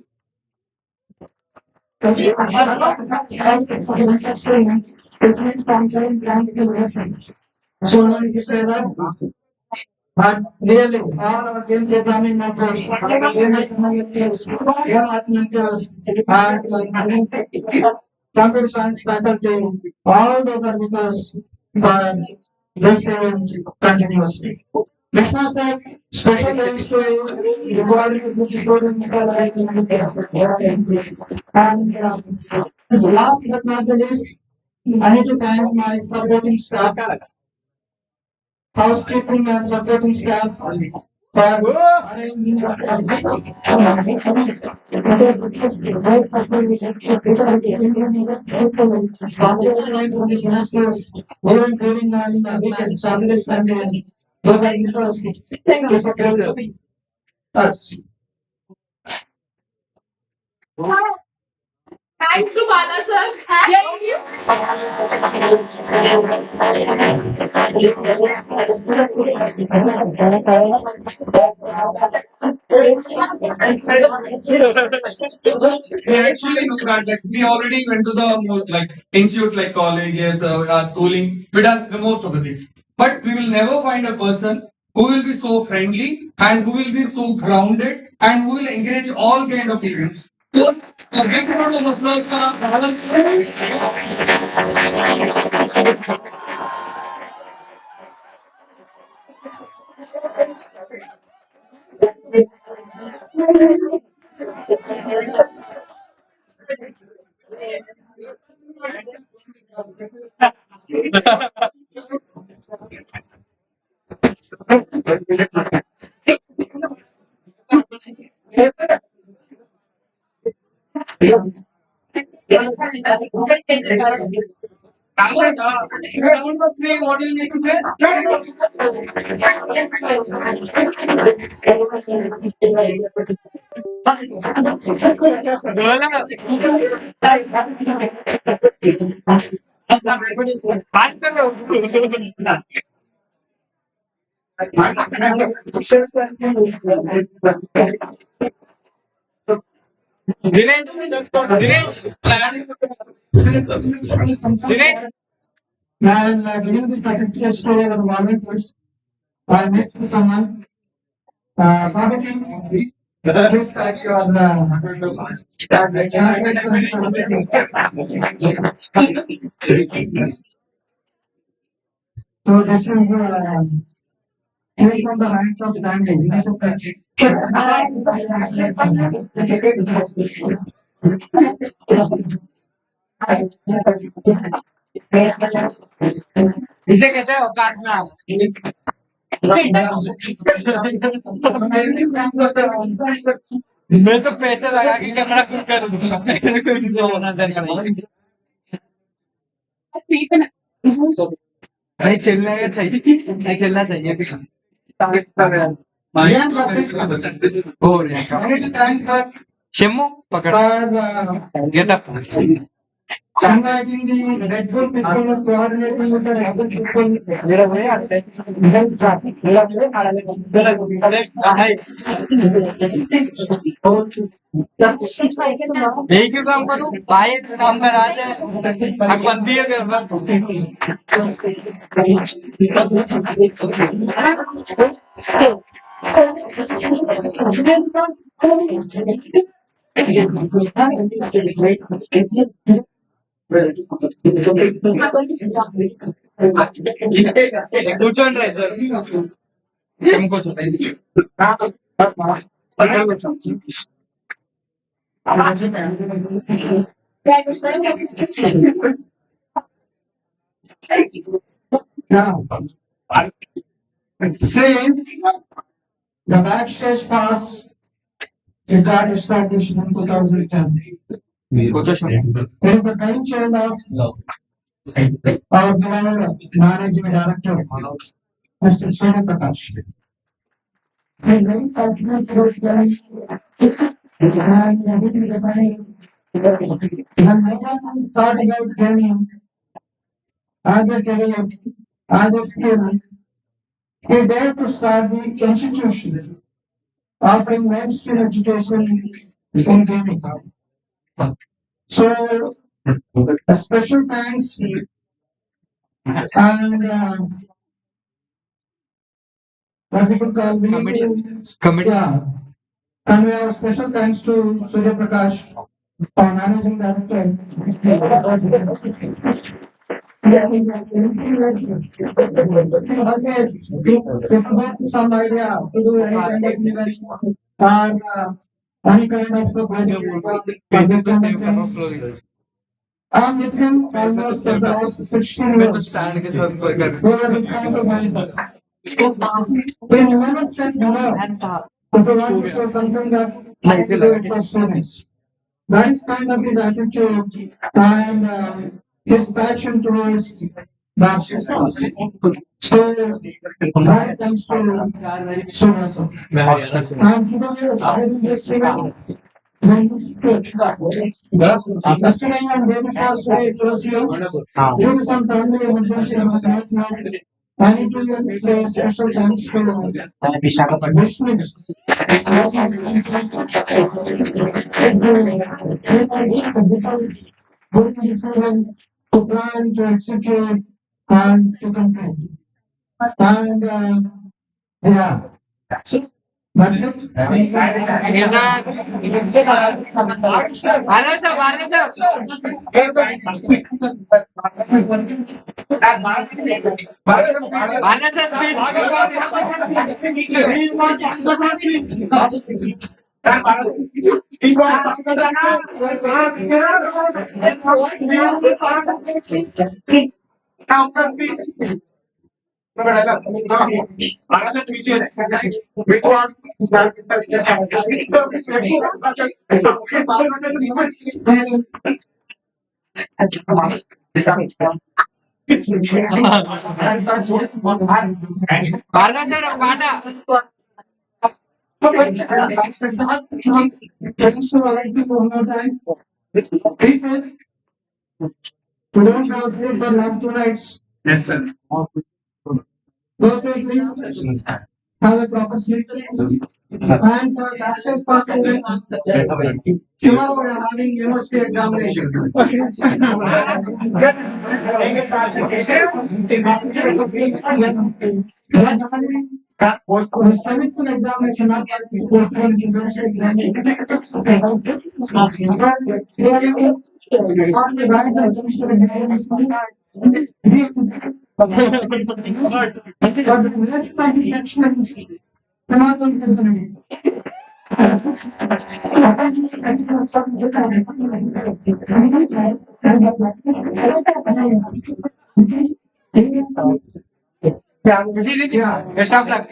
S1: So no need to say that. But really, all our game programming members, game administrators, game administrators, and computer science faculty, all over with us for this event continuously. Krishna said, special thanks to you, regarding the student and last but not the least, I need to thank my supporting staff, housekeeping and supporting staff for arranging the classes, even during weekend, Saturday, Sunday, because it's a pleasure. Us.
S8: Thanks to Bala sir. Thank you.
S1: We actually know that like we already went to the like institute like colleges, schooling. We done the most of the things, but we will never find a person who will be so friendly and who will be so grounded and who will encourage all kind of events. So, a big round of applause for Alan. Alan, round of three, what do you need to say? Dinesh, and giving the certificates to our volunteers. Next to someone, Sabiti, please collect your so this is came from the hands of Dandy. इसे कहते हैं औकात में आओ मैं तो पैसे लगा के कैमरा खुद करूंगा नहीं चलना चाहिए नहीं चलना चाहिए शिमू पकड़ get up Unlike the Red Bull people are coordinating with the Red Bull people. एक ही काम करो भाई काम कर आते हैं अकबंदी है కూర్చోండి See, the backstage pass it got established in 2010. It is the brainchild of our beloved managing director, Mr. Surya Prakash. Thought about gaming as a career, as a skill. He dared to start the institution offering mainstream education in gaming. So, a special thanks and what we could call committee. Yeah. And we have special thanks to Surya Prakash, our managing director. Okay, if you have some idea to do any kind of event and any kind of I'm with him almost for the last 16 years. We are with him we never said no. If you want to say something that I do it for students. That is kind of his attitude and his passion towards that. So, thanks to Surya sir. And today, yesterday and day before today, it was here. Due to some family emergency, I was not now. I need to say special thanks to Vishnu. To plan, to execute, and to complete. And yeah, that's it. That's it. Be safe. We don't have food for last 2 nights.
S3: Yes, sir.
S1: Go safely. Have a proper sleep. And for access percentage, tomorrow we are having university examination. Semester examination, not
S6: Best of luck.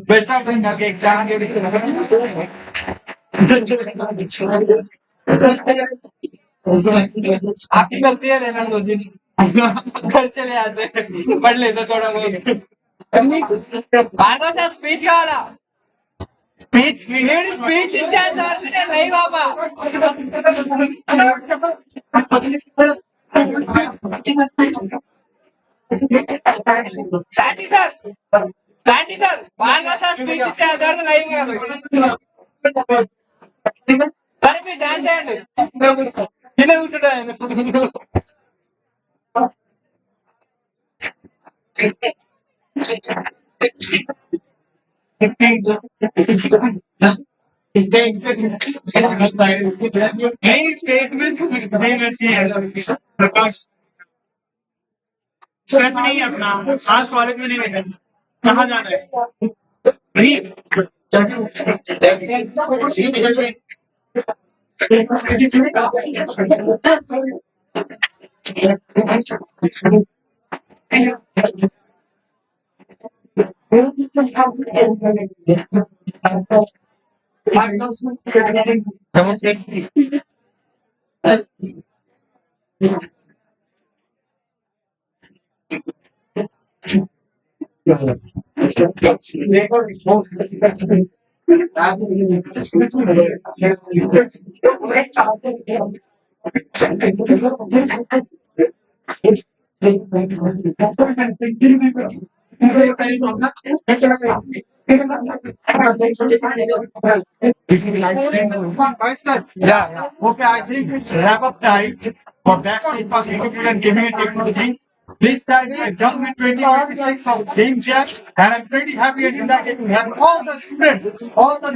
S6: Best of luck करके exam के आपकी गलती है रहना 2 दिन घर चले आते पढ़ लेते थोड़ा बहुत पांडव सर स्पीच కావాలా స్పీచ్ నేను స్పీచ్ ఇచ్చాను సార్ नहीं బాబా శాంతి సార్ పాండవ సార్ స్పీచ్ ఇచ్చాను సార్ లైవ్ కాదు సరే మీరు డాన్స్ చేయండి కింద కూర్చుంటాను
S1: प्रकाश सर नहीं है अपना आज कॉलेज में नहीं रहेगा कहाँ जाना है नहीं
S6: Yeah.
S1: Okay, I think it's wrap up time for backstage pass equipment and gaming and technology. This time we are done with 2026 of Game Jam, and I'm pretty happy and delighted to have all the students, all the